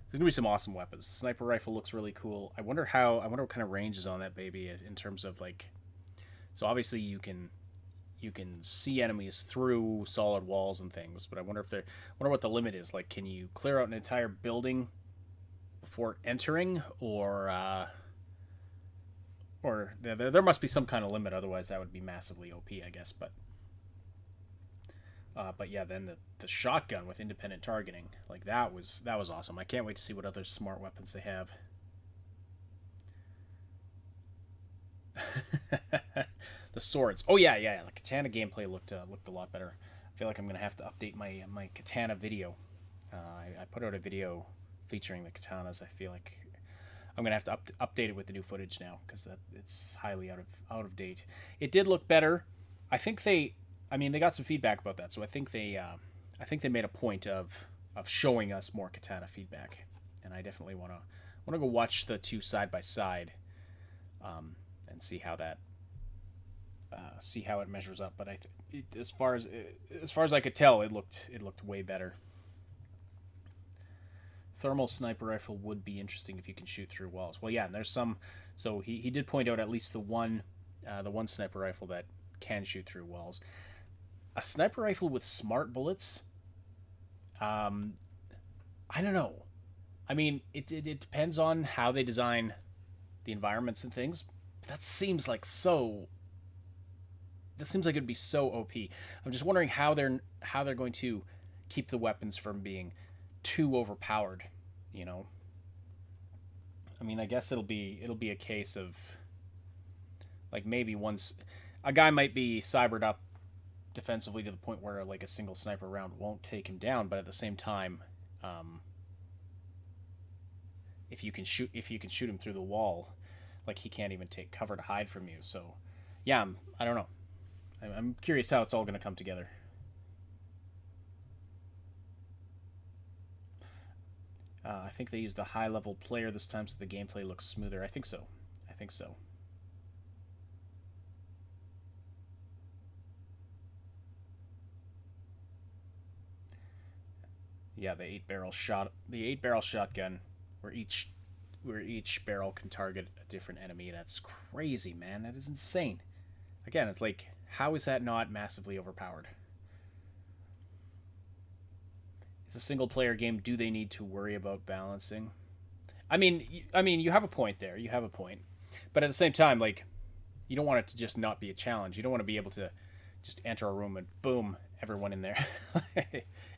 There's gonna be some awesome weapons. The sniper rifle looks really cool. I wonder what kind of range is on that baby in terms of like. So obviously you can see enemies through solid walls and things, but I wonder what the limit is. Like, can you clear out an entire building before entering, or there must be some kind of limit. Otherwise, that would be massively OP, I guess. But yeah, then the shotgun with independent targeting, like that was awesome. I can't wait to see what other smart weapons they have. The swords. Oh yeah. The katana gameplay looked a lot better. I feel like I'm gonna have to update my katana video. I put out a video featuring the katanas. I feel like I'm gonna have to update it with the new footage now because it's highly out of date. It did look better. I think they got some feedback about that, so I think they made a point of showing us more katana feedback, and I definitely want to go watch the two side by side, and see how it measures up. But as far as I could tell, it looked way better. Thermal sniper rifle would be interesting if you can shoot through walls. Well, yeah, and there's some. So he did point out at least the one sniper rifle that can shoot through walls. A sniper rifle with smart bullets. I don't know. I mean, it depends on how they design the environments and things. That seems like it'd be so OP. I'm just wondering how they're going to keep the weapons from being too overpowered, I mean, I guess it'll be a case of like maybe once a guy might be cybered up defensively to the point where like a single sniper round won't take him down, but at the same time, if you can shoot him through the wall, like he can't even take cover to hide from you. So yeah, I don't know. I'm curious how it's all going to come together. I think they used a high-level player this time, so the gameplay looks smoother. I think so. Yeah, the 8-barrel shotgun, where each barrel can target a different enemy. That's crazy, man. That is insane. Again, it's like, how is that not massively overpowered? It's a single-player game. Do they need to worry about balancing? I mean, you have a point there. You have a point, but at the same time, like, you don't want it to just not be a challenge. You don't want to be able to just enter a room and boom, everyone in there,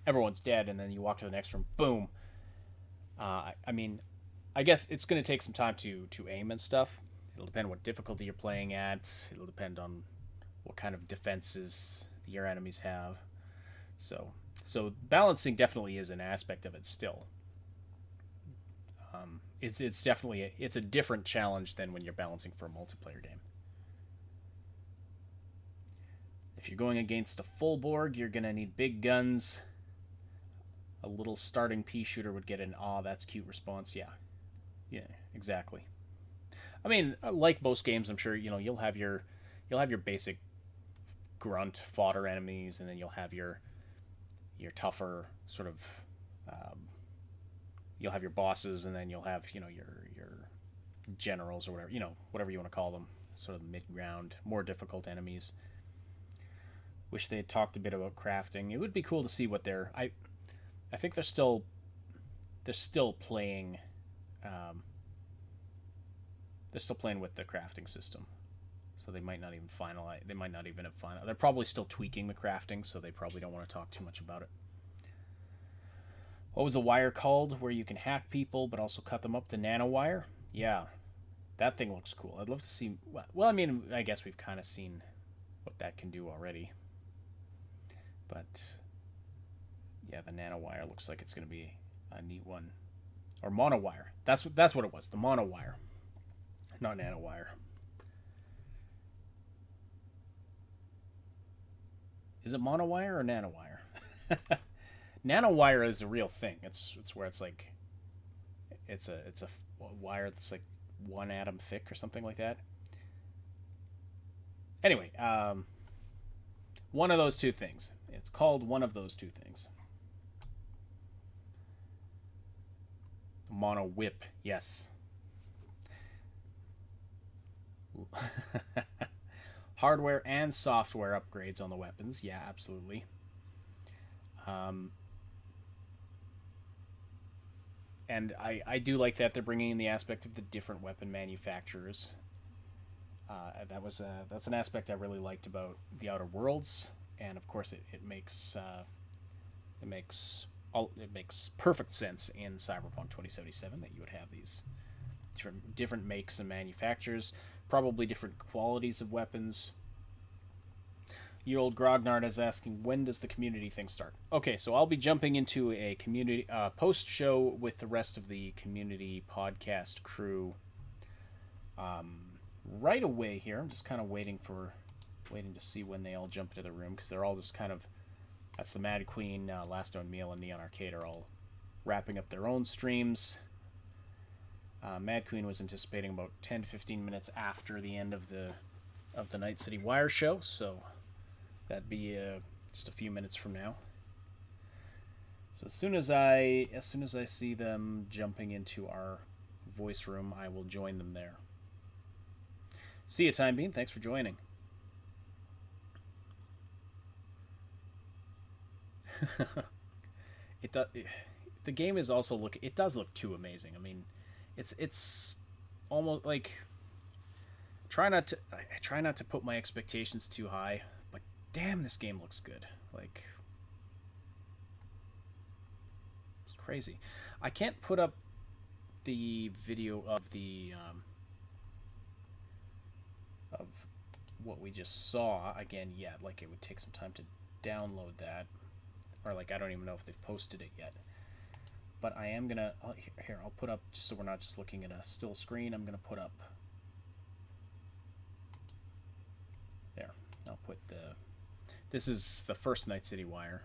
everyone's dead, and then you walk to the next room, boom. I mean, I guess it's going to take some time to aim and stuff. It'll depend what difficulty you're playing at. It'll depend on what kind of defenses your enemies have. So balancing definitely is an aspect of it still. It's definitely it's a different challenge than when you're balancing for a multiplayer game. If you're going against a full Borg, you're gonna need big guns. A little starting pea shooter would get an "aw, that's cute" response. Yeah, exactly. I mean, like most games, I'm sure you'll have your basic grunt fodder enemies, and then you'll have your tougher sort of you'll have your bosses, and then you'll have your generals or whatever, whatever you want to call them, sort of mid-ground, more difficult enemies. Wish they had talked a bit about crafting. It would be cool to see what they're. I think they're still playing. They're still playing with the crafting system, so they might not even finalize. They might not even have finalized. They're probably still tweaking the crafting, so they probably don't want to talk too much about it. What was the wire called where you can hack people but also cut them up? The nanowire? Yeah, that thing looks cool. I'd love to see. Well, I mean, I guess we've kind of seen what that can do already. But yeah, the nanowire looks like it's going to be a neat one. Or monowire. That's what it was. The monowire. Not nanowire. Is it monowire or nanowire? Nanowire is a real thing. It's where it's like it's a wire that's like 1 atom thick or something like that. Anyway, one of those two things. It's called one of those two things. Mono whip, yes. Hardware and software upgrades on the weapons, yeah, absolutely. And I do like that they're bringing in the aspect of the different weapon manufacturers. That's an aspect I really liked about the Outer Worlds, and of course it makes perfect sense in Cyberpunk 2077 that you would have these different makes and manufacturers, probably different qualities of weapons. Your old Grognard is asking, when does the community thing start? Okay, so I'll be jumping into a community post-show with the rest of the community podcast crew right away here. I'm just kind of waiting to see when they all jump into the room, because they're all just kind of... That's the Mad Queen, Last Known Meal, and Neon Arcade are all wrapping up their own streams. Mad Queen was anticipating about 10 to 15 minutes after the end of the Night City Wire show, so that'd be just a few minutes from now. So as soon as I see them jumping into our voice room, I will join them there. See you, Time Beam. Thanks for joining. The game is also it does look too amazing. I mean, it's almost like I try not to put my expectations too high, but damn, this game looks good. Like, it's crazy. I can't put up the video of of what we just saw again yet. Like, it would take some time to download that. Or, like, I don't even know if they've posted it yet. But I am gonna... Here, I'll put up, just so we're not just looking at a still screen, I'm gonna put up... There. I'll put the... This is the first Night City Wire.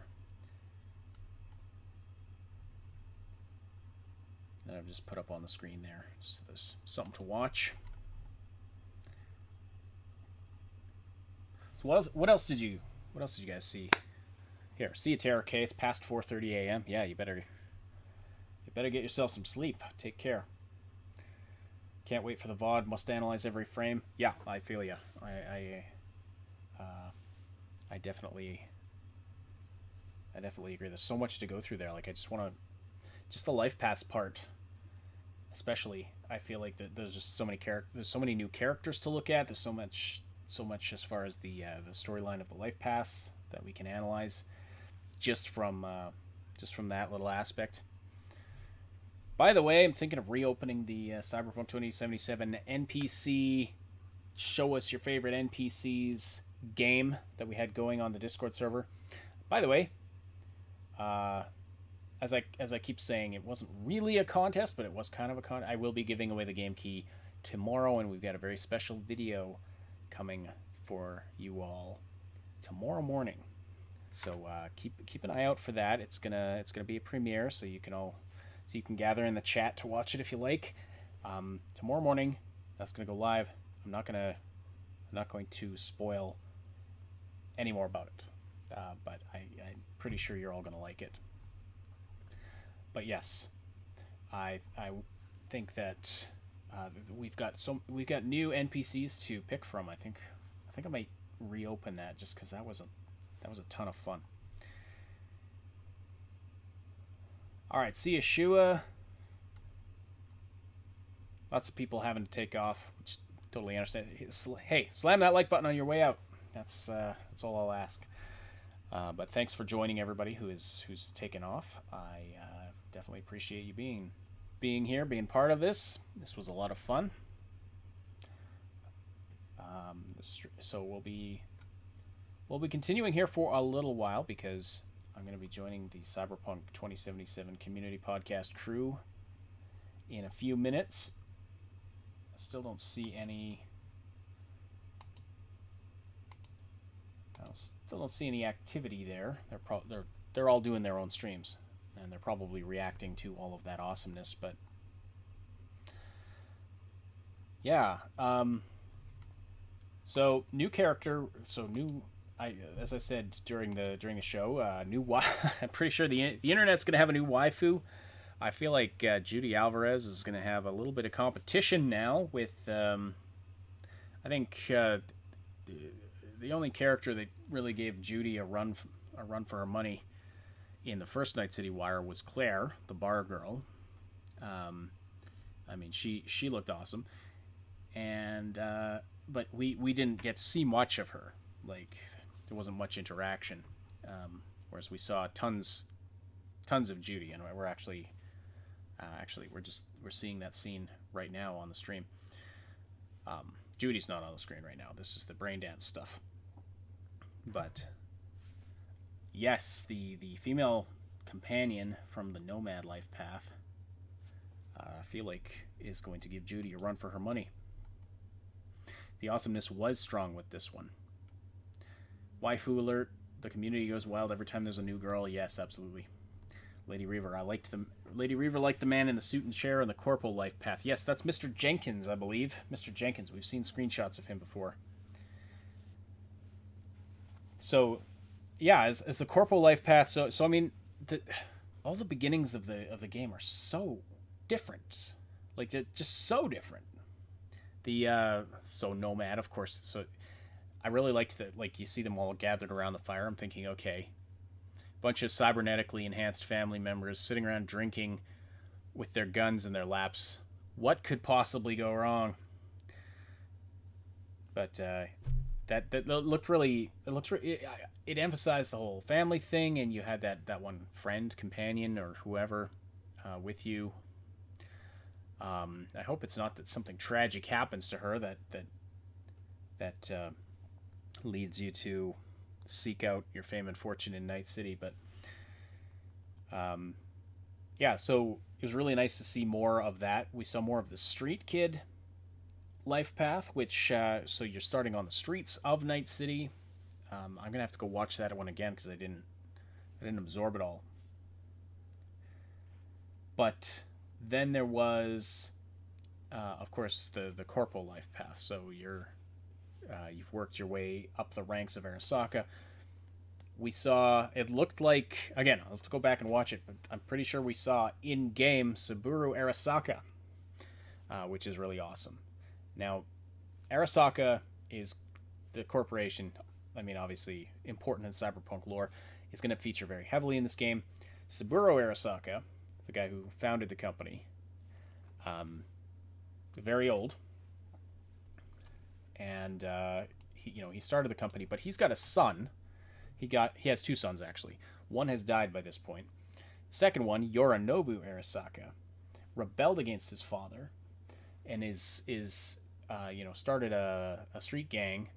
That I've just put up on the screen there. Just so there's something to watch. So what else did you guys see? Here, see you, Terror K. It's past 4:30 a.m. Yeah, you better get yourself some sleep. Take care. Can't wait for the VOD. Must analyze every frame. Yeah, I feel ya. I definitely agree. There's so much to go through there. Like, I just want to, just the life paths part, especially. I feel like there's just so many there's so many new characters to look at. There's so much as far as the storyline of the life paths that we can analyze. Just from that little aspect. By the way, I'm thinking of reopening the Cyberpunk 2077 NPC Show Us Your Favorite NPCs game that we had going on the Discord server. By the way, as I keep saying, it wasn't really a contest, but it was kind of a contest. I will be giving away the game key tomorrow, and we've got a very special video coming for you all tomorrow morning. So keep an eye out for that. It's gonna be a premiere, so you can gather in the chat to watch it if you like. Tomorrow morning, that's gonna go live. I'm not going to spoil any more about it, but I'm pretty sure you're all gonna like it. But yes, I think that we've got new NPCs to pick from. I think I might reopen that just because that was a ton of fun. All right, see Yeshua. Lots of people having to take off, which totally understand. Hey, slam that like button on your way out. That's all I'll ask. But thanks for joining everybody who's taken off. I definitely appreciate you being here, being part of this. This was a lot of fun. So we'll be continuing here for a little while because I'm going to be joining the Cyberpunk 2077 community podcast crew in a few minutes. I still don't see any. I still don't see any activity there. They're all doing their own streams, and they're probably reacting to all of that awesomeness. But yeah, so new character. So new. As I said during the show, new. I'm pretty sure the internet's gonna have a new waifu. I feel like Judy Alvarez is gonna have a little bit of competition now with. I think the only character that really gave Judy a run for her money in the first Night City Wire was Claire, the bar girl. I mean, she looked awesome, and but we didn't get to see much of her. Like, there wasn't much interaction, whereas we saw tons of Judy, and we're actually we're seeing that scene right now on the stream. Judy's not on the screen right now. This is the brain dance stuff. But yes, the female companion from the Nomad life path, I feel like is going to give Judy a run for her money. The awesomeness was strong with this one. Waifu alert. The community goes wild every time there's a new girl. Yes, absolutely. Lady Reaver liked the man in the suit and chair on the Corporal life path. Yes, that's Mr. Jenkins, I believe. Mr. Jenkins. We've seen screenshots of him before. So, yeah, as the Corporal life path. So I mean, all the beginnings of the game are so different. Like, they're just so different. So Nomad, of course. So I really liked that. Like, you see them all gathered around the fire. I'm thinking, okay. Bunch of cybernetically enhanced family members sitting around drinking with their guns in their laps. What could possibly go wrong? But that looked really. It emphasized the whole family thing, and you had that one friend, companion, or whoever with you. I hope it's not that something tragic happens to her that leads you to seek out your fame and fortune in Night City. But yeah, so it was really nice to see more of that. We saw more of the street kid life path, which so you're starting on the streets of Night City. I'm gonna have to go watch that one again because I didn't absorb it all. But then there was of course the Corporal life path. So you've worked your way up the ranks of Arasaka. We saw, it looked like, again, I'll have to go back and watch it, but I'm pretty sure we saw in-game Saburo Arasaka, which is really awesome. Now, Arasaka is the corporation, I mean, obviously important in Cyberpunk lore, is going to feature very heavily in this game. Saburo Arasaka, the guy who founded the company, very old, and he started the company, but he's got a son. He has two sons, actually. One has died by this point. Second one, Yorinobu Arasaka, rebelled against his father and is started a street gang,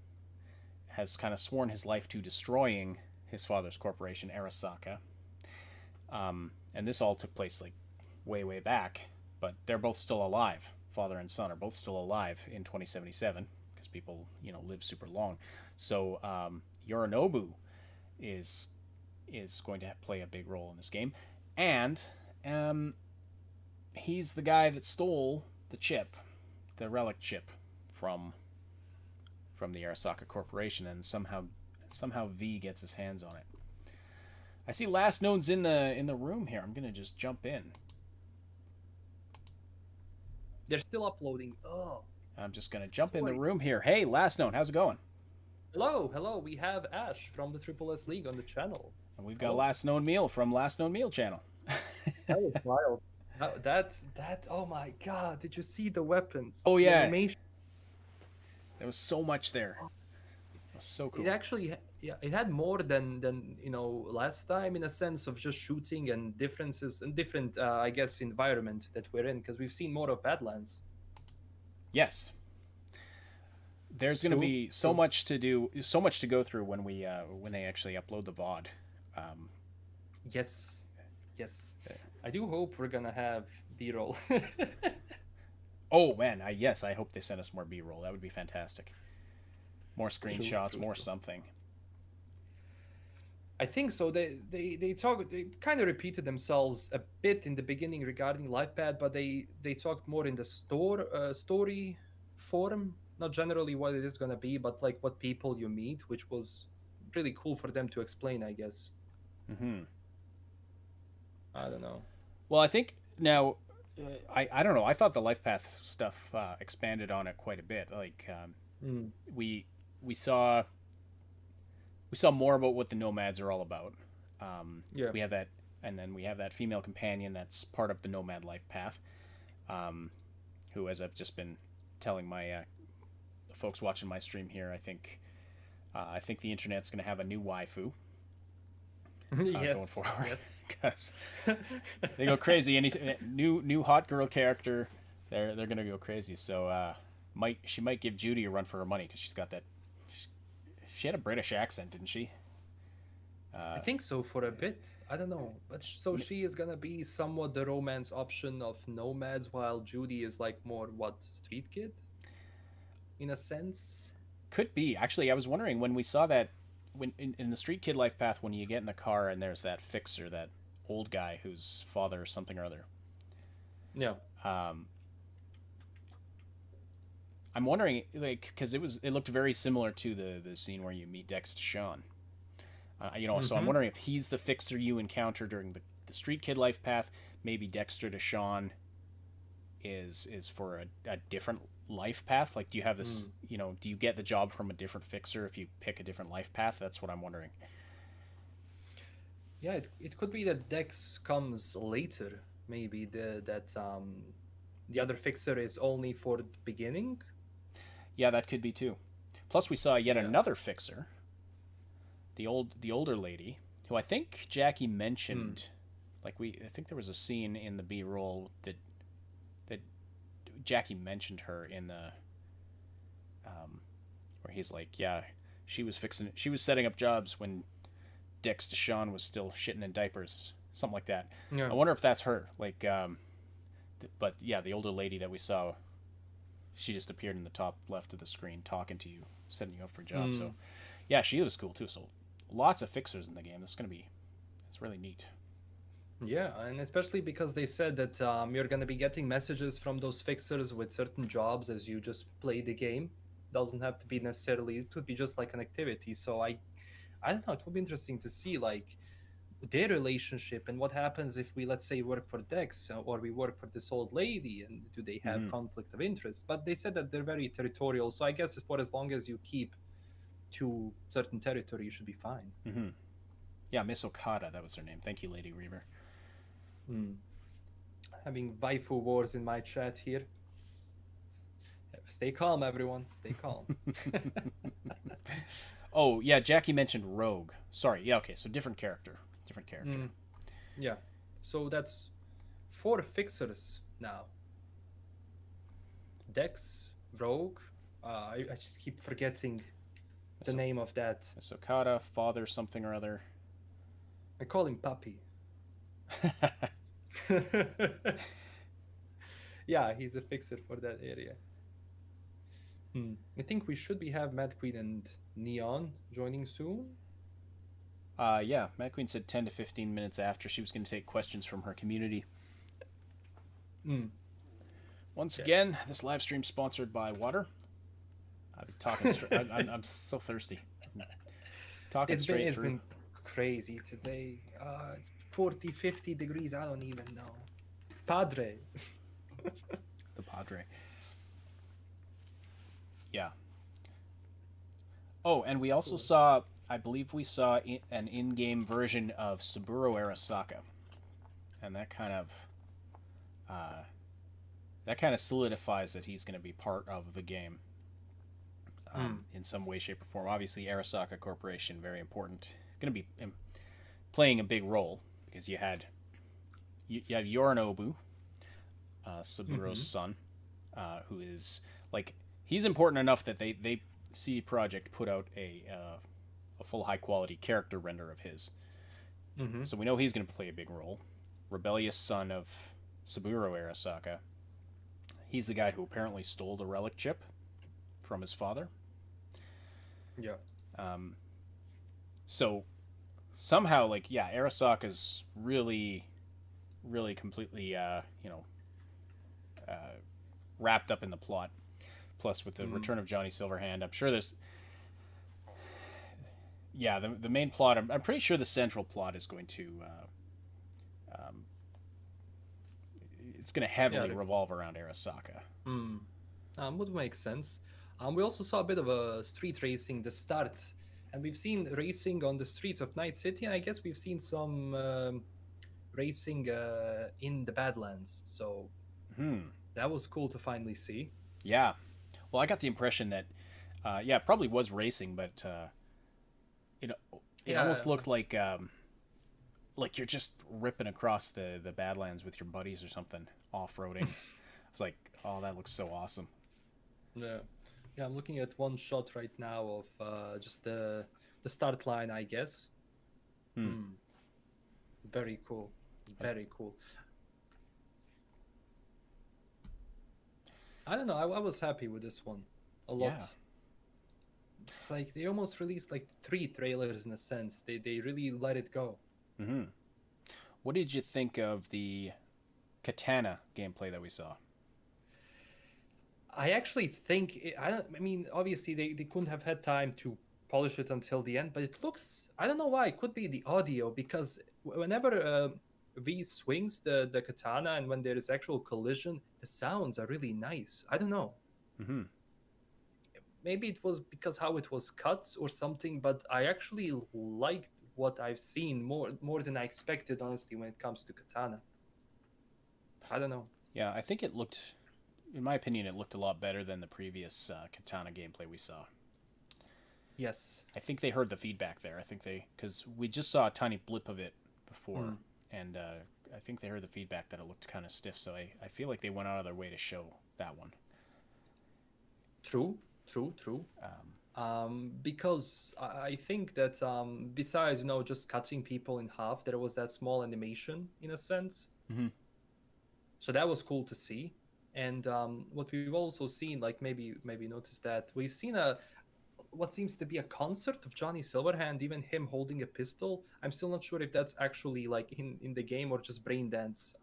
has kind of sworn his life to destroying his father's corporation, Arasaka. And this all took place like way back, but they're both still alive. Father and son are both still alive in 2077 because people, live super long. So Yorinobu is going to play a big role in this game, and he's the guy that stole the chip, the relic chip, from the Arasaka Corporation, and somehow V gets his hands on it. I see last known's in the room here. I'm gonna just jump in. They're still uploading. Oh. I'm just gonna jump in the room here. Hey, Last Note, how's it going? Hello. We have Ash from the Triple S League on the channel. And we've got Last Known Meal from Last Known Meal channel. That was wild. That. Oh my God! Did you see the weapons? Oh The yeah. animation. There was so much there. It was so cool. It actually, it had more than last time, in a sense of just shooting and differences and different, I guess, environment that we're in, because we've seen more of Badlands. Yes. There's going to be so much to do, so much to go through when they actually upload the VOD. Yes. I do hope we're gonna have B-roll. Oh man, I hope they send us more B-roll. That would be fantastic. More screenshots, more something. I think so. They kind of repeated themselves a bit in the beginning regarding LivePad, but they talked more in the story form, not generally what it is gonna be, but like what people you meet, which was really cool for them to explain, I guess. Mm-hmm. I don't know. Well, I think now, I don't know. I thought the LifePath stuff expanded on it quite a bit. Like we saw more about what the Nomads are all about. Yeah. We have that, and then we have that female companion that's part of the Nomad life path, who, as I've just been telling my folks watching my stream here, I think the internet's going to have a new waifu. Going forward, yes. Because they go crazy. Any new hot girl character, they're going to go crazy. So she might give Judy a run for her money because she's got that. She had a British accent, didn't she? I think so for a bit. I don't know, but so she is gonna be somewhat the romance option of Nomads, while Judy is like more street kid, in a sense. Could be. Actually, I was wondering when we saw that when in the Street Kid life path, when you get in the car and there's that fixer, that old guy whose father is something or other. Yeah. I'm wondering, like, because it looked very similar to the scene where you meet Dex Deshawn. So I'm wondering if he's the fixer you encounter during the Street Kid life path. Maybe Dexter Deshawn is for a different life path. Like, do you have this? Do you get the job from a different fixer if you pick a different life path? That's what I'm wondering. Yeah, it could be that Dex comes later. Maybe the other fixer is only for the beginning. Yeah, that could be too. Plus, we saw yet another fixer. The older lady, who I think Jackie mentioned. I think there was a scene in the B-roll that Jackie mentioned her in the where he's like, yeah, she was setting up jobs when Dex Deshawn was still shitting in diapers, something like that. Yeah. I wonder if that's her. Like, but yeah, the older lady that we saw, she just appeared in the top left of the screen talking to you, setting you up for a job. So, yeah, she was cool too. So, lots of fixers in the game. It's really neat. Yeah, and especially because they said that you're going to be getting messages from those fixers with certain jobs as you just play the game. Doesn't have to be necessarily, it could be just like an activity. So I don't know, it would be interesting to see like their relationship and what happens if we, let's say, work for Dex or we work for this old lady, and do they have conflict of interest? But they said that they're very territorial, so I guess for as long as you keep to certain territory, you should be fine. Mm-hmm. Yeah, Miss Okada, that was her name. Thank you, Lady Reaver. Having waifu wars in my chat here. Stay calm, everyone. Stay calm. Oh, yeah, Jackie mentioned Rogue. Sorry, yeah, okay, so different character. Yeah, so that's 4 fixers now. Dex, Rogue, I just keep forgetting the name of that. Miss Okada, father something or other. I call him Papi. Yeah, he's a fixer for that area. I think we should have Mad Queen and Neon joining soon. Yeah, Mad Queen said 10 to 15 minutes after she was going to take questions from her community. Once again, this live stream sponsored by water. I've been talking straight. I'm so thirsty. It's been crazy today. It's 40, 50 degrees. I don't even know. Padre. The compadre. Yeah. Oh, and we also saw, I believe we saw an in-game version of Saburo Arasaka, and that kind of solidifies that he's going to be part of the game in some way, shape, or form. Obviously, Arasaka Corporation, very important, going to be playing a big role because you have Yorinobu, Saburo's son, who is like, he's important enough that they CD Projekt put out a full high quality character render of his. So we know he's going to play a big role. Rebellious son of Saburo Arasaka. He's the guy who apparently stole the relic chip from his father. Yeah. So somehow, like, yeah, Arasaka's really, really completely, wrapped up in the plot. Plus, with the return of Johnny Silverhand, I'm sure there's... Yeah, the main plot, I'm pretty sure the central plot is going to... it's going to heavily revolve around Arasaka. Would make sense. We also saw a bit of a street racing, the start. And we've seen racing on the streets of Night City, and I guess we've seen some racing in the Badlands. So that was cool to finally see. Yeah. Well, I got the impression that, it probably was racing, but it almost looked like you're just ripping across the Badlands with your buddies or something, off-roading. I was like, oh, that looks so awesome. Yeah, I'm looking at one shot right now of just the start line, I guess. Very cool. Very cool. I don't know. I was happy with this one a lot. Yeah. It's like they almost released like 3 trailers in a sense. They really let it go. What did you think of the Katana gameplay that we saw? I actually think I mean, obviously they couldn't have had time to polish it until the end, but it looks, I don't know why, it could be the audio, because whenever V swings the katana and when there is actual collision, the sounds are really nice. I don't know. Maybe it was because how it was cut or something, but I actually liked what I've seen more than I expected, honestly, when it comes to katana. I don't know. Yeah, I think it looked, in my opinion, it looked a lot better than the previous katana gameplay we saw. Yes. I think they heard the feedback there. I think because we just saw a tiny blip of it before, and I think they heard the feedback that it looked kind of stiff, so I feel like they went out of their way to show that one. True. Because I think that besides, just cutting people in half, there was that small animation in a sense. So that was cool to see. And what we've also seen, like maybe noticed that we've seen what seems to be a concert of Johnny Silverhand, even him holding a pistol. I'm still not sure if that's actually like in the game or just brain dance.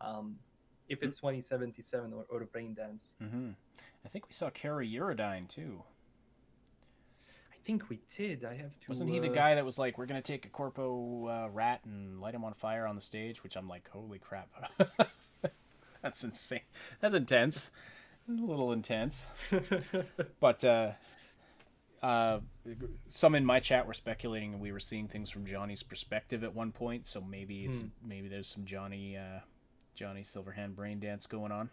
If it's 2077 or brain dance. I think we saw Kara Uridine too. I think we did. I have to. Wasn't he the guy that was like, we're gonna take a corpo rat and light him on fire on the stage? Which I'm like, holy crap, that's insane. That's intense. A little intense. But some in my chat were speculating and we were seeing things from Johnny's perspective at one point. So maybe maybe there's some Johnny Silverhand brain dance going on.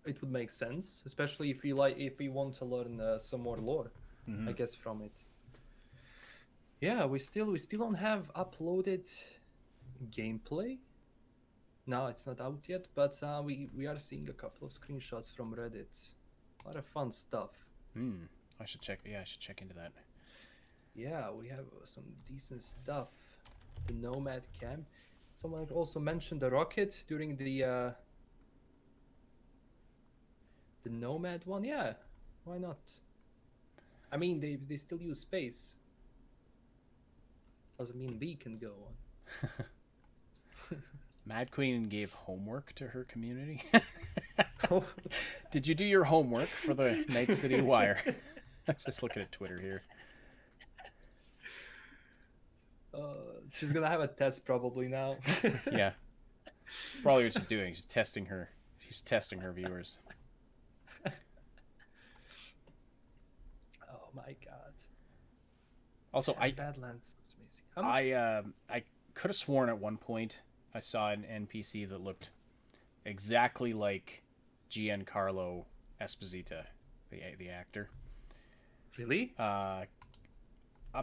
It would make sense, especially if we want to learn some more lore, I guess, from it. Yeah, we still don't have uploaded gameplay. No, it's not out yet, but we are seeing a couple of screenshots from Reddit. A lot of fun stuff. I should check. Yeah, I should check into that. Yeah, we have some decent stuff. The Nomad camp. Someone also mentioned the rocket during the Nomad one. Yeah, why not? I mean, they still use space. Doesn't mean we can go on. Mad Queen gave homework to her community. Did you do your homework for the Night City Wire? Just looking at Twitter here. She's gonna have a test probably now. Yeah, it's probably what she's doing. She's testing her. She's testing her viewers. Oh my god. Also, Yeah, Badlands looks amazing. I could have sworn at one point I saw an NPC that looked exactly like Giancarlo Esposito, the actor. Really? I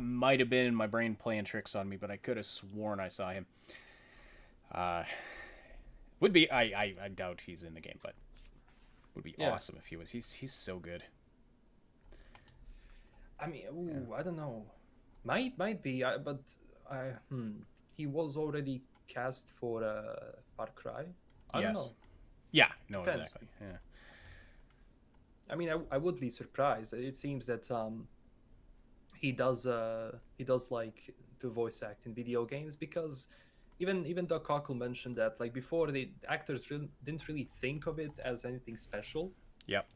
might have been in my brain playing tricks on me, but I could have sworn I saw him. Would be I doubt he's in the game, but would be awesome if he was. He's so good. I mean, I don't know. Might be, but he was already cast for Far Cry. I don't know. Yeah, no, Depends. exactly. Yeah. I mean, I would be surprised. It seems that he does like to voice act in video games, because even Doc Cockle mentioned that, like, before, the actors didn't really think of it as anything special. Yep.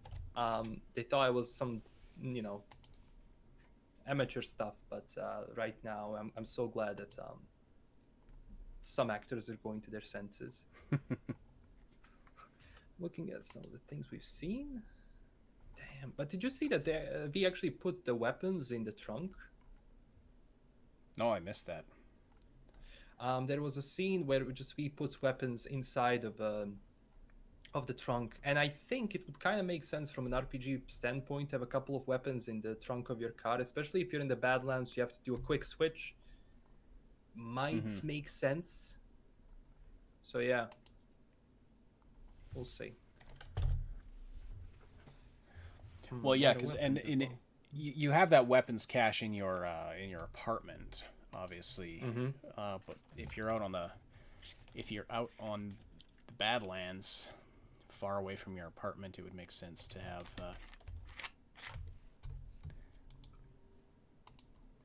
They thought it was some, amateur stuff, but right now I'm so glad that some actors are going to their senses. Looking at some of the things we've seen. Damn, but did you see that we actually put the weapons in the trunk? No, I missed that. There was a scene where we put weapons inside of the trunk, and I think it would kind of make sense from an RPG standpoint to have a couple of weapons in the trunk of your car, especially if you're in the Badlands. You have to do a quick switch. Might make sense. So yeah, we'll see. Well, yeah, because you have that weapons cache in your apartment, obviously. But if you're out on the Badlands, far away from your apartment, it would make sense to have.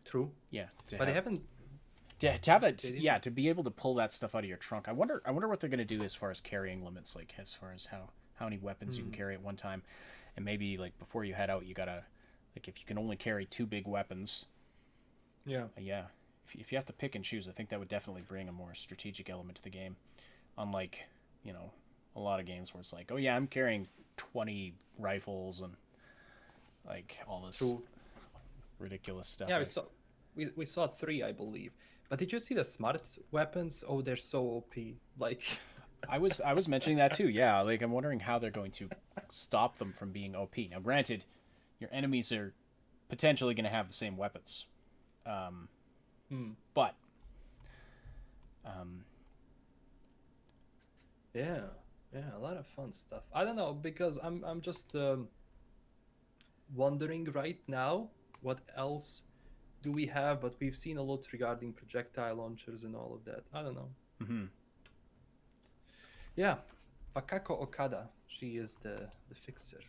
True. Yeah, but they haven't. To have it, yeah, to be able to pull that stuff out of your trunk. I wonder what they're gonna do as far as carrying limits, like as far as how many weapons you can carry at one time, and maybe like before you head out, you gotta, like, if you can only carry 2 big weapons. Yeah. Yeah. If you have to pick and choose, I think that would definitely bring a more strategic element to the game. Unlike, a lot of games where it's like, oh yeah, I'm carrying 20 rifles and like all this ridiculous stuff. Yeah, we saw 3, I believe. But did you see the smart weapons? Oh, they're so OP. Like, I was mentioning that too. Yeah, like I'm wondering how they're going to stop them from being OP. Now, granted, your enemies are potentially going to have the same weapons, but yeah, a lot of fun stuff. I don't know, because I'm just wondering right now what else do we have, but we've seen a lot regarding projectile launchers and all of that. I don't know. Yeah, Wakako Okada, she is the fixer.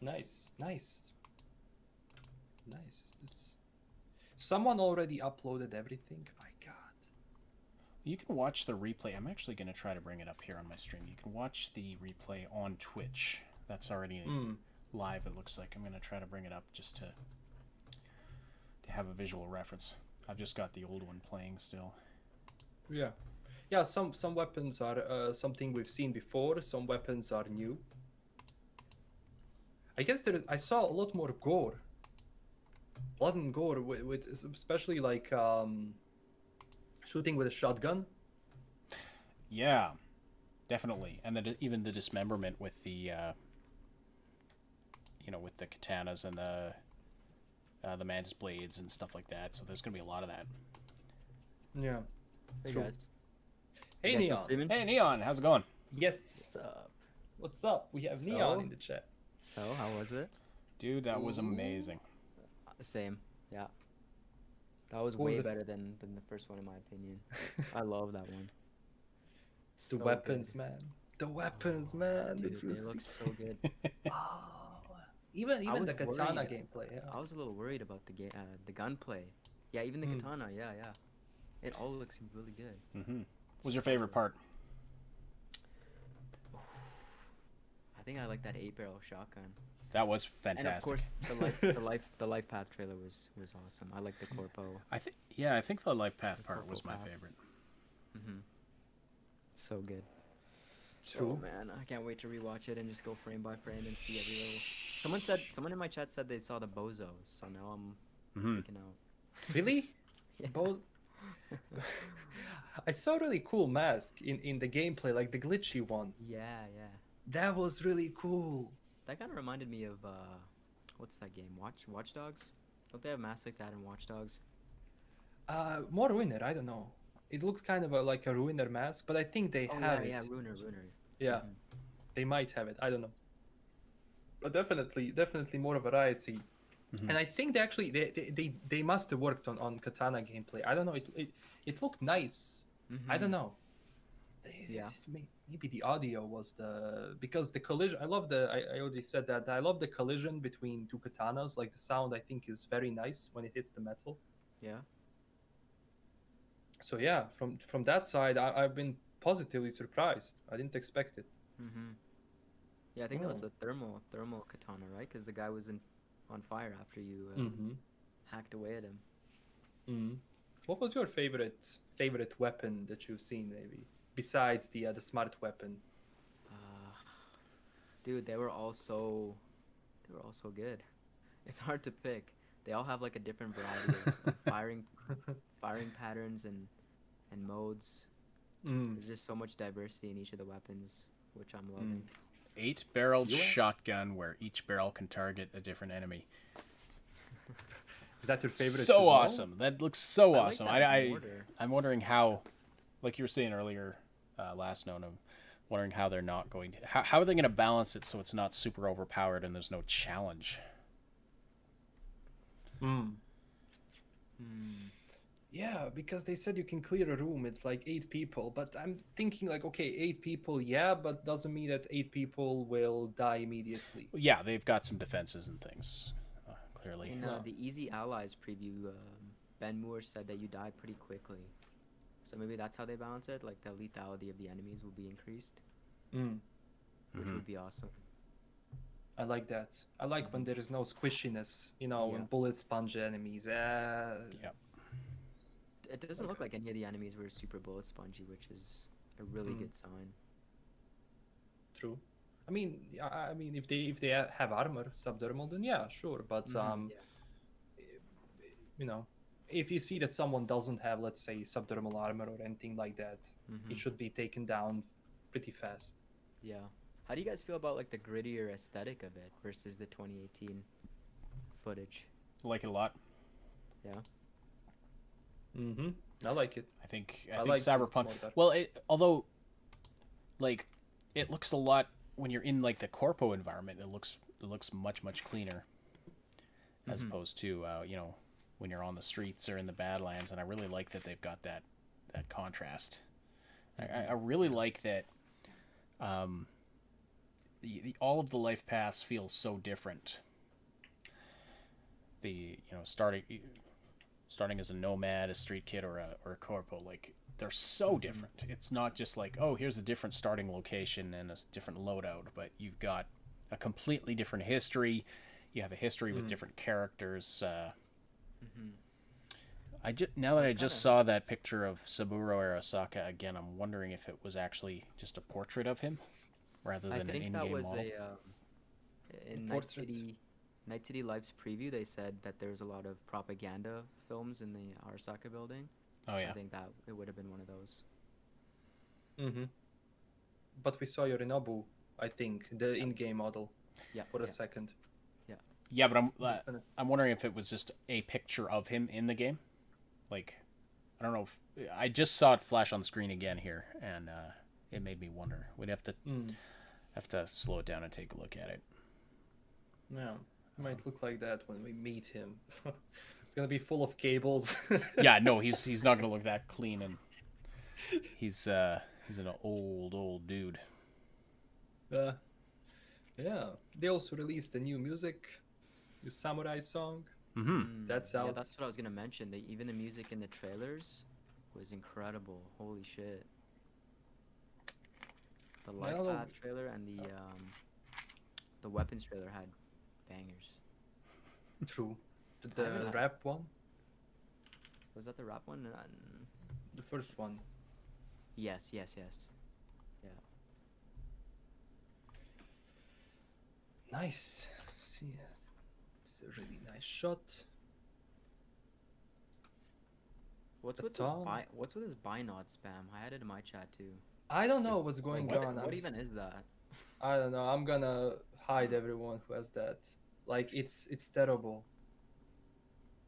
Nice. Is this? Someone already uploaded everything. My God. You can watch the replay. I'm actually going to try to bring it up here on my stream. You can watch the replay on Twitch. That's already live, it looks like. I'm going to try to bring it up just to have a visual reference. I've just got the old one playing still. Yeah, some weapons are something we've seen before. Some weapons are new. I guess I saw a lot more gore. Blood and gore, with especially like shooting with a shotgun. Yeah, definitely. And even the dismemberment with the with the katanas and the mantis blades and stuff like that. So there's gonna be a lot of that. Yeah. Hey guys. Hey Neon. Hey Neon, how's it going? Yes. What's up? We have Neon in the chat. So how was it? Dude, that was amazing. Same. Yeah. That was way better than the first one, in my opinion. I love that one. The weapons, man. The weapons, man. Dude, they look so good. Even the katana gameplay. Yeah. I was a little worried about the gunplay. Yeah, even the katana. Yeah. It all looks really good. What was your favorite part? I think I like that 8-barrel shotgun. That was fantastic. And of course, the life path trailer was awesome. I like the corpo. I think the life path part was my favorite. So good. True. Oh man, I can't wait to rewatch it and just go frame by frame and see every little. Someone in my chat said they saw the bozos, so now I'm freaking out. Really? Yeah. I saw a really cool mask in the gameplay, like the glitchy one. Yeah, yeah. That was really cool. That kind of reminded me of what's that game? Watch Dogs? Don't they have masks like that in Watch Dogs? More Ruiner, I don't know. It looked kind of like a Ruiner mask, but I think they have it. Yeah, Ruiner. Yeah, they might have it. I don't know. But definitely more variety. And I think they actually they must have worked on katana gameplay. I don't know. It looked nice. I don't know. Yeah. Maybe the audio was because the collision. I already said that. I love the collision between two katanas. Like the sound, I think is very nice when it hits the metal. Yeah. So yeah, from that side, I've been positively surprised. I didn't expect it. Yeah, I think that was the thermal katana, right? Because the guy was on fire after you hacked away at him. What was your favorite weapon that you've seen, maybe besides the smart weapon? Dude, they were all so good. It's hard to pick. They all have like a different variety of firing patterns and modes. There's just so much diversity in each of the weapons, which I'm loving. 8-barreled shotgun where each barrel can target a different enemy. Is that your favorite? So awesome! That looks so awesome. Mortar. I'm wondering how, like you were saying earlier, last known, I'm wondering how they're not going to how are they going to balance it so it's not super overpowered and there's no challenge. Yeah, because they said you can clear a room with like 8 people, but I'm thinking like, okay, 8 people, yeah, but doesn't mean that 8 people will die immediately. Yeah, they've got some defenses and things, clearly. In the Easy Allies preview, Ben Moore said that you die pretty quickly. So maybe that's how they balance it, like the lethality of the enemies will be increased. Which would be awesome. I like that. I like when there is no squishiness, when bullets sponge enemies. Yeah. It doesn't look like any of the enemies were super bullet spongy, which is a really good sign. True. I mean, if they have armor, subdermal, then yeah, sure. But if you see that someone doesn't have, let's say, subdermal armor or anything like that, it should be taken down pretty fast. Yeah. How do you guys feel about like the grittier aesthetic of it versus the 2018 footage? I like it a lot. Yeah. I like it. I think like Cyberpunk. Well, although, like, it looks a lot when you're in like the corpo environment. It looks much cleaner, as opposed to when you're on the streets or in the Badlands. And I really like that they've got that contrast. I really like that. All of the life paths feel so different. Starting as a nomad, a street kid, or a corpo, like they're so different. It's not just like, oh, here's a different starting location and a different loadout, but you've got a completely different history. You have a history with different characters. Now that I just saw that picture of Saburo Arasaka again, I'm wondering if it was actually just a portrait of him rather than an in-game model. I think that was in Night City Live's preview, they said that there's a lot of propaganda films in the Arasaka building. Oh, yeah. I think that it would have been one of those. But we saw Yorinobu, I think, the in-game model. For a second. Yeah, but I'm wondering if it was just a picture of him in the game. Like, I don't know if I just saw it flash on the screen again here, and it made me wonder. We'd have to slow it down and take a look at it. Yeah. It might look like that when we meet him. It's gonna be full of cables. Yeah, no, he's not gonna look that clean, and he's an old dude. Yeah. They also released a new music, new samurai song. That's out. Yeah, that's what I was gonna mention. Even the music in the trailers was incredible. Holy shit. The Life Path trailer and the Weapons trailer had bangers. True. The rap one? Was that the rap one? The first one. Yes. Yeah. Nice. See, it's a really nice shot. What's with this binod spam? I had it in my chat too. I don't know what's going on. What even is that? I don't know. I'm gonna hide everyone who has that. Like it's terrible.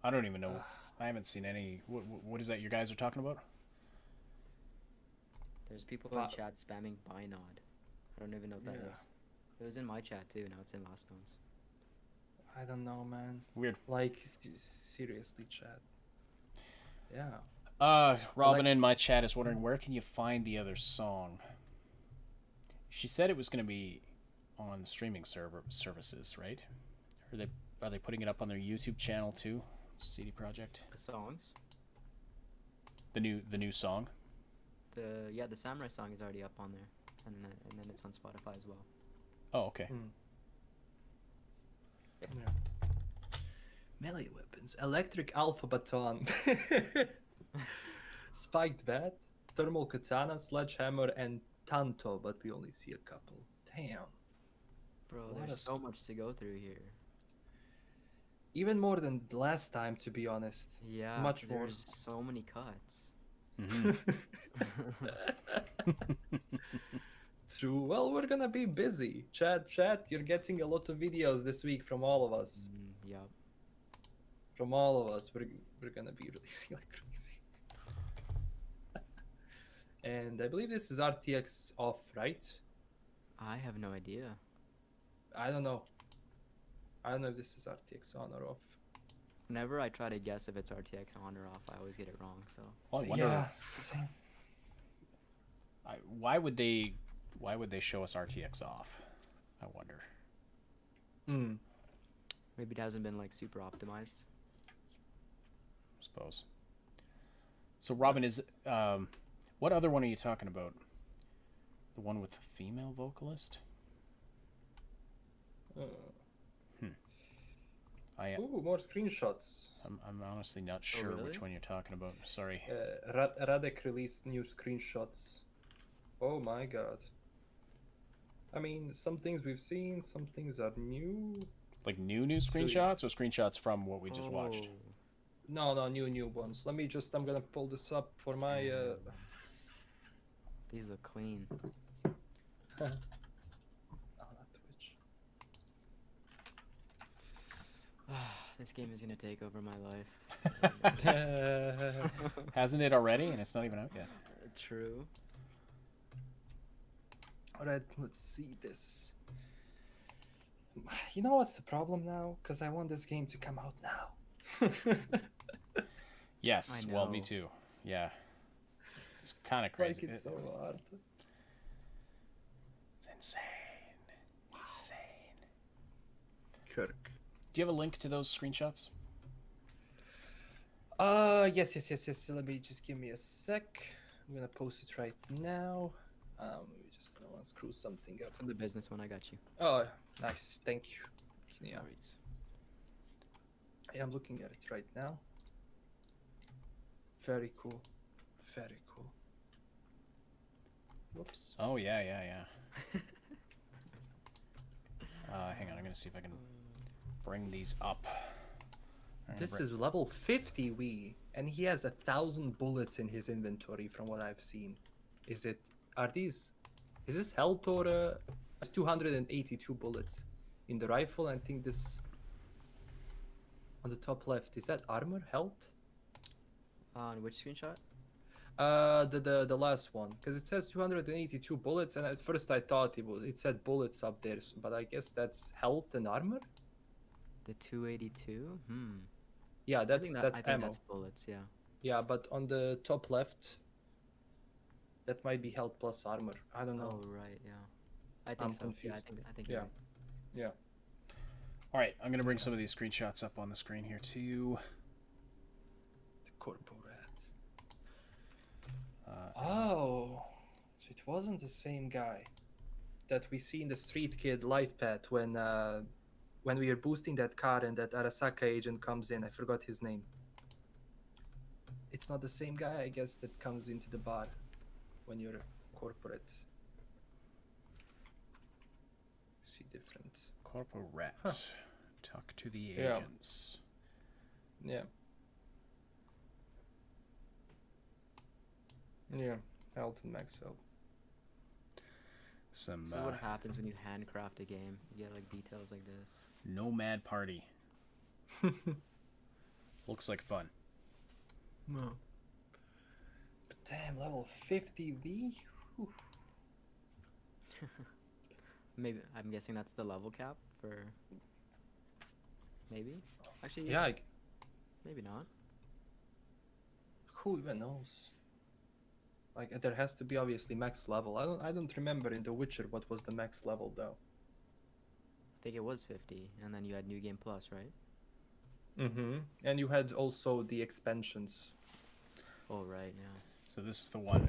I don't even know. I haven't seen any. What is that you guys are talking about? There's people in chat spamming binod. I don't even know what that is. It was in my chat too. Now it's in Laststone's. I don't know, man. Weird. Like seriously, chat. Yeah. Robin in my chat is wondering where can you find the other song. She said it was going to be on streaming services, right? Are they putting it up on their YouTube channel too? CD Projekt. The songs. The new song. The samurai song is already up on there, and then it's on Spotify as well. Oh, okay. Yeah. Melee weapons, electric alpha baton, spiked bat, thermal katana, sledgehammer, and tanto, but we only see a couple. Damn. Bro, there's so much to go through here. Even more than the last time, to be honest. Yeah, much more. There's so many cuts. True. Well, we're gonna be busy. Chat, you're getting a lot of videos this week from all of us. Yeah. From all of us, we're gonna be releasing like crazy. And I believe this is RTX off, right? I have no idea. I don't know. I don't know if this is RTX on or off. Whenever I try to guess if it's RTX on or off, I always get it wrong. So. Well, I wonder. Yeah. Same. Why would they show us RTX off? I wonder. Maybe it hasn't been like super optimized. I suppose. So Robin, is what other one are you talking about? The one with the female vocalist? Ooh, more screenshots. I'm honestly not sure which one you're talking about. Sorry. Radek released new screenshots. Oh my god. I mean, some things we've seen, some things are new. Like new screenshots or screenshots from what we just watched? No, new ones. I'm gonna pull this up for my These look clean. This game is gonna take over my life. Hasn't it already? And it's not even out yet. True. Alright, let's see this. You know what's the problem now? Because I want this game to come out now. Yes, well, me too. Yeah. It's kind of crazy. Like, it's so hard. It's insane. Insane. Kirk. Do you have a link to those screenshots? Yes. Let me just give me a sec. I'm gonna post it right now. Just I want to screw something up. From the business one, I got you. Oh, nice. Thank you. Yeah. No worries. I am looking at it right now. Very cool. Very cool. Whoops. Oh, yeah. Hang on, I'm gonna see if I can bring these up. This is level 50 and he has 1,000 bullets in his inventory from what I've seen. Is this health or it's 282 bullets in the rifle? I think this on the top left, is that armor, health? On which screenshot? The last one, because it says 282 bullets, and at first I thought it said bullets up there, but I guess that's health and armor. The 282. Yeah, that's I think ammo. That's bullets. Yeah. Yeah, but on the top left, that might be health plus armor. I don't know. Oh right, yeah. I think I'm so. confused. Yeah, I think Yeah. you're right. Yeah. All right, I'm gonna bring some of these screenshots up on the screen here too. The corporal rat. Oh, so it wasn't the same guy that we see in the Street Kid life path when we are boosting that car and that Arasaka agent comes in. I forgot his name. It's not the same guy, I guess, that comes into the bar when you're corporate. different. Corporal Rat. Huh. Talk to the Yeah. agents. Yeah. Yeah. Elton Maxwell. Some So what happens when you handcraft a game? You get like details like this. Nomad Party. Looks like fun. No. But damn, level 50V? Maybe I'm guessing that's the level cap for. Maybe. Actually. Yeah. Maybe not. Who even knows? Like there has to be obviously max level. I don't remember in The Witcher what was the max level though. I think it was 50, and then you had New Game Plus, right? Mm-hmm. And you had also the expansions. Oh right, yeah. So this is the one.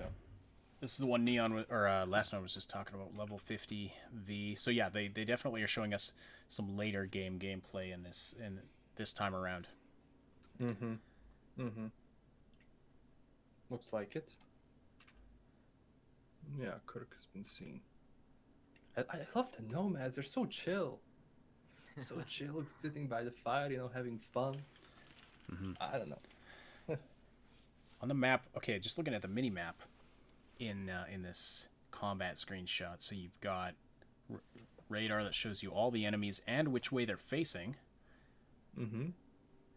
This is the one Neon or last one was just talking about, level 50V. So yeah, they definitely are showing us some later gameplay in this time around. Mm-hmm. Mm-hmm. Looks like it. Yeah, Kirk has been seen. I love the nomads. They're so chill. So chill, sitting by the fire, having fun. Mm-hmm. I don't know. On the map, okay, just looking at the mini map in this combat screenshot. So you've got radar that shows you all the enemies and which way they're facing. Mm-hmm.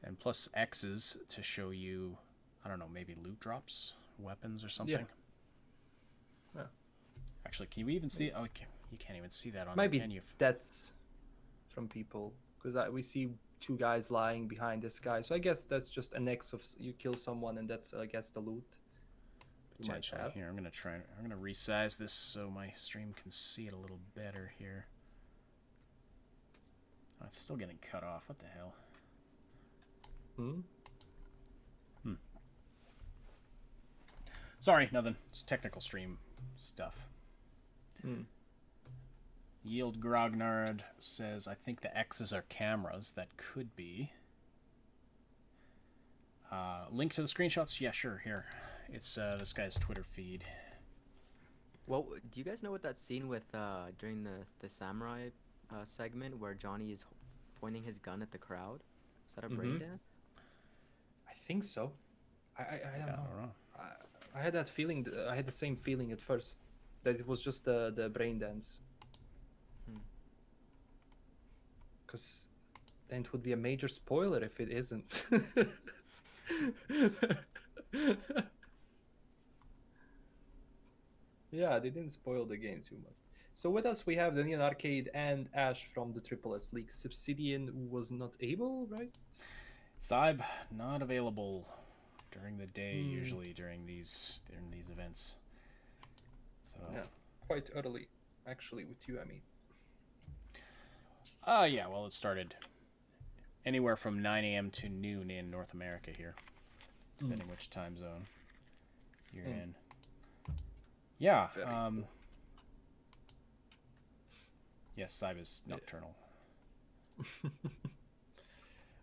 And plus X's to show you, I don't know, maybe loot drops, weapons or something. Yeah. Actually, can you even see? Oh, you can't even see that on Maybe the menu. that's from people, because we see two guys lying behind this guy. So I guess that's just an X of you kill someone, and that's I guess the loot. Potentially. Here, I'm gonna resize this so my stream can see it a little better here. Oh, it's still getting cut off. What the hell? Sorry, nothing. It's technical stream stuff. Yield Grognard says, I think the X's are cameras. That could be. Link to the screenshots? Yeah, sure. Here. It's this guy's Twitter feed. Well, do you guys know what that scene with during the samurai segment where Johnny is pointing his gun at the crowd? Is that a brain dance? I think so. I don't know. I had that feeling. I had the same feeling at first that it was just the brain dance. Because then it would be a major spoiler if it isn't. Yeah, they didn't spoil the game too much. So with us we have the Neon Arcade and Ash from the Triple S League. Obsidian was not able, right? Cyb not available during the day, usually during these events. So yeah, quite early, actually, with you, I mean. Yeah, well, it started anywhere from 9 a.m. to noon in North America here, depending which time zone you're in. Yeah. Cool. Yes, Cyb is nocturnal.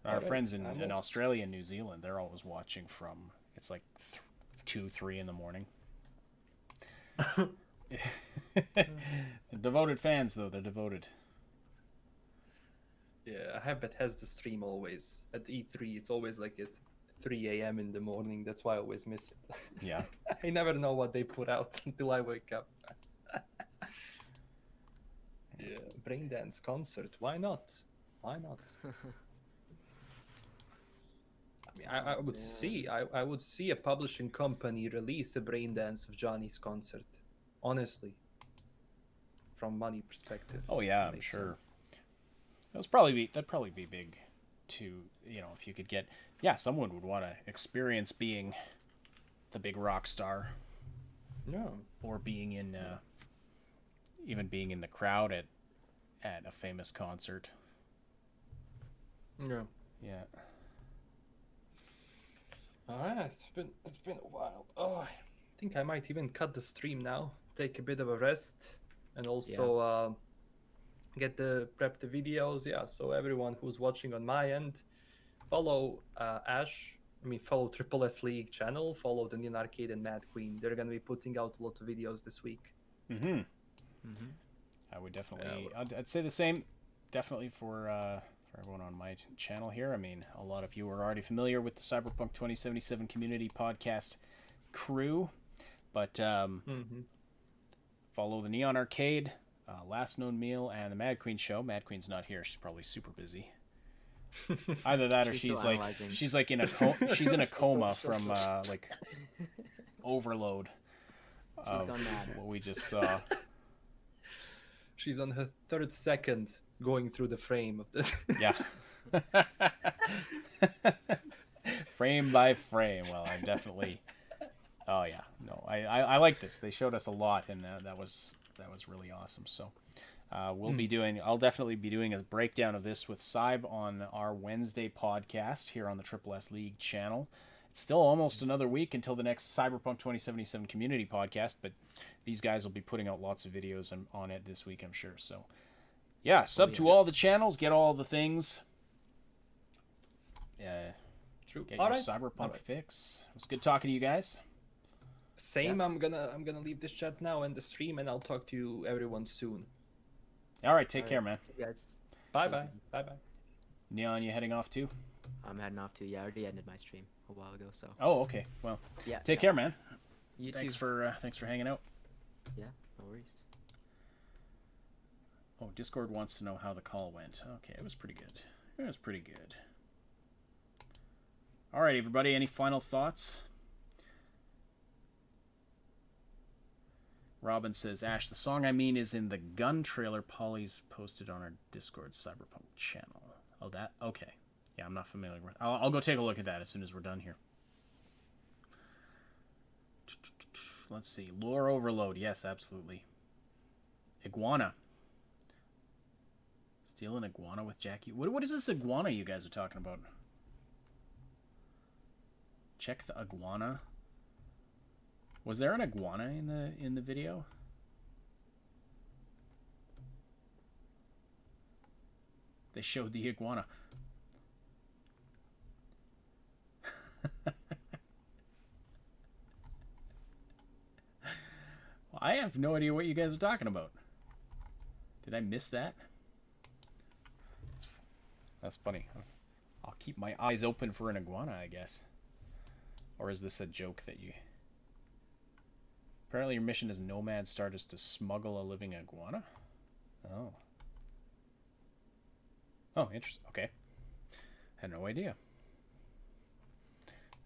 Our friends in Australia and New Zealand, they're always watching from, it's like 2, 3 in the morning. They're devoted fans, though. They're devoted. Yeah, I have Bethesda stream always. At E3, it's always like at 3 a.m. in the morning. That's why I always miss it. Yeah. I never know what they put out until I wake up. Yeah, Braindance concert. Why not? Why not? I mean, I would see. I would see a publishing company release a Braindance of Johnny's concert. Honestly, from money perspective. Oh yeah, I'm sure. That'd probably be big, to if you could get someone would want to experience being the big rock star. Yeah. Or being in even being in the crowd at a famous concert. Yeah. Yeah. Alright, it's been a while. Oh, I think I might even cut the stream now. Take a bit of a rest, and also get prep the videos. Yeah. So everyone who's watching on my end, follow Ash. Follow Triple S League channel. Follow the Neon Arcade and Mad Queen. They're gonna be putting out a lot of videos this week. I would definitely. I'd say the same. Definitely for everyone on my channel here. I mean, a lot of you are already familiar with the Cyberpunk 2077 community podcast crew, but follow the Neon Arcade, Last Known Meal, and the Mad Queen Show. Mad Queen's not here; she's probably super busy. Either that, or she's like in a she's in a coma from like overload of what we just saw. She's on her 3rd second going through the frame of this. Yeah. Frame by frame. Well, I'm definitely. Oh yeah, no, I like this. They showed us a lot, and that was really awesome. So, I'll definitely be doing a breakdown of this with Cyb on our Wednesday podcast here on the Triple S League channel. It's still almost another week until the next Cyberpunk 2077 community podcast, but these guys will be putting out lots of videos on it this week, I'm sure. So, yeah, sub to all the channels, get all the things. True. Get your Cyberpunk fix. It was good talking to you guys. Same. Yeah. I'm gonna leave this chat now and the stream, and I'll talk to you everyone soon. All right, take care, man. See you guys. Bye. Neon, you heading off too? I'm heading off too. Yeah, I already ended my stream a while ago. So. Oh, okay. Well, yeah. Take care, man. You thanks too. Thanks for hanging out. Yeah, no worries. Oh, Discord wants to know how the call went. Okay, it was pretty good. All right, everybody. Any final thoughts? Robin says, Ash, the song I mean is in the gun trailer Polly's posted on our Discord Cyberpunk channel. Oh, that? Okay. Yeah, I'm not familiar with it. I'll go take a look at that as soon as we're done here. Let's see. Lore overload. Yes, absolutely. Iguana. Steal an iguana with Jackie. What is this iguana you guys are talking about? Check the iguana. Was there an iguana in the video? They showed the iguana. Well, I have no idea what you guys are talking about. Did I miss that? That's funny. I'll keep my eyes open for an iguana, I guess. Or is this a joke that you... Apparently your mission as Nomad Start is to smuggle a living iguana? Oh. Oh, interesting. Okay. Had no idea.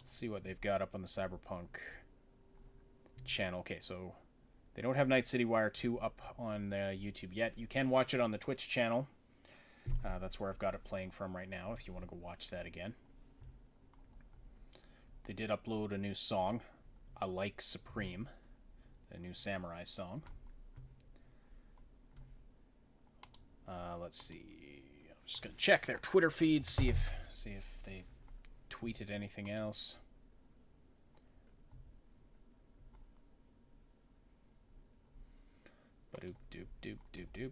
Let's see what they've got up on the Cyberpunk channel. Okay, so they don't have Night City Wire 2 up on YouTube yet. You can watch it on the Twitch channel. That's where I've got it playing from right now, if you want to go watch that again. They did upload a new song, I Like Supreme, a new Samurai song. Let's see. I'm just gonna check their Twitter feed, see if they tweeted anything else. Ba-doop doop doop doop doop.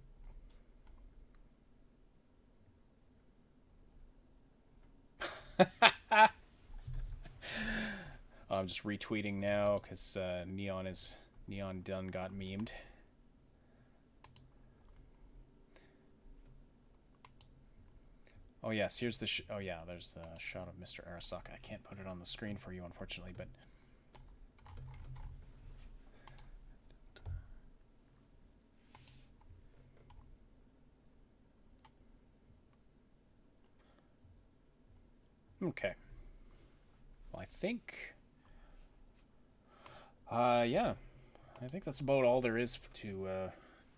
I'm just retweeting now because Neon done got memed. Oh yes, here's the oh yeah, there's a shot of Mr. Arasaka. I can't put it on the screen for you, unfortunately, but okay. Well, I think yeah, I think that's about all there is to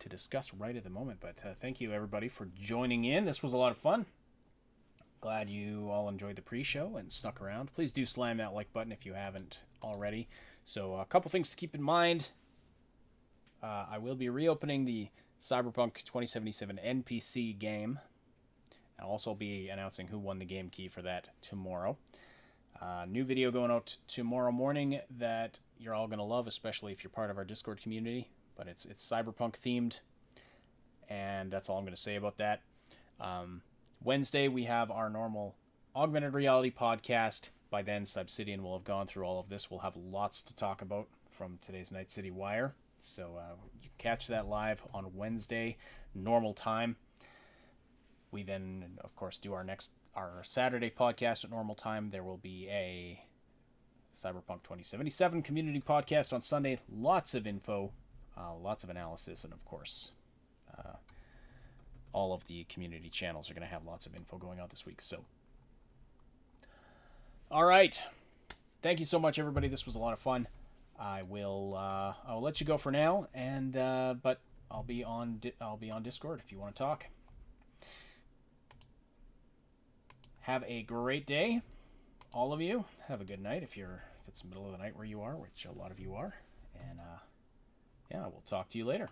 discuss right at the moment, but thank you everybody for joining in. This was a lot of fun. Glad you all enjoyed the pre-show and stuck around. Please do slam that like button if you haven't already. So a couple things to keep in mind. I will be reopening the Cyberpunk 2077 NPC game. I'll also be announcing who won the game key for that tomorrow. New video going out tomorrow morning that you're all going to love, especially if you're part of our Discord community. But it's Cyberpunk themed, and that's all I'm going to say about that. Wednesday, we have our normal Augmented Reality podcast. By then, Subsidian will have gone through all of this. We'll have lots to talk about from today's Night City Wire. So you can catch that live on Wednesday, normal time. We then, of course, do our Saturday podcast at normal time. There will be a Cyberpunk 2077 community podcast on Sunday. Lots of info, lots of analysis, and of course, all of the community channels are going to have lots of info going on this week. So, all right. Thank you so much, everybody. This was a lot of fun. I'll let you go for now, and but I'll be on Discord if you want to talk. Have a great day, all of you. Have a good night if it's the middle of the night where you are, which a lot of you are. And yeah, we'll talk to you later.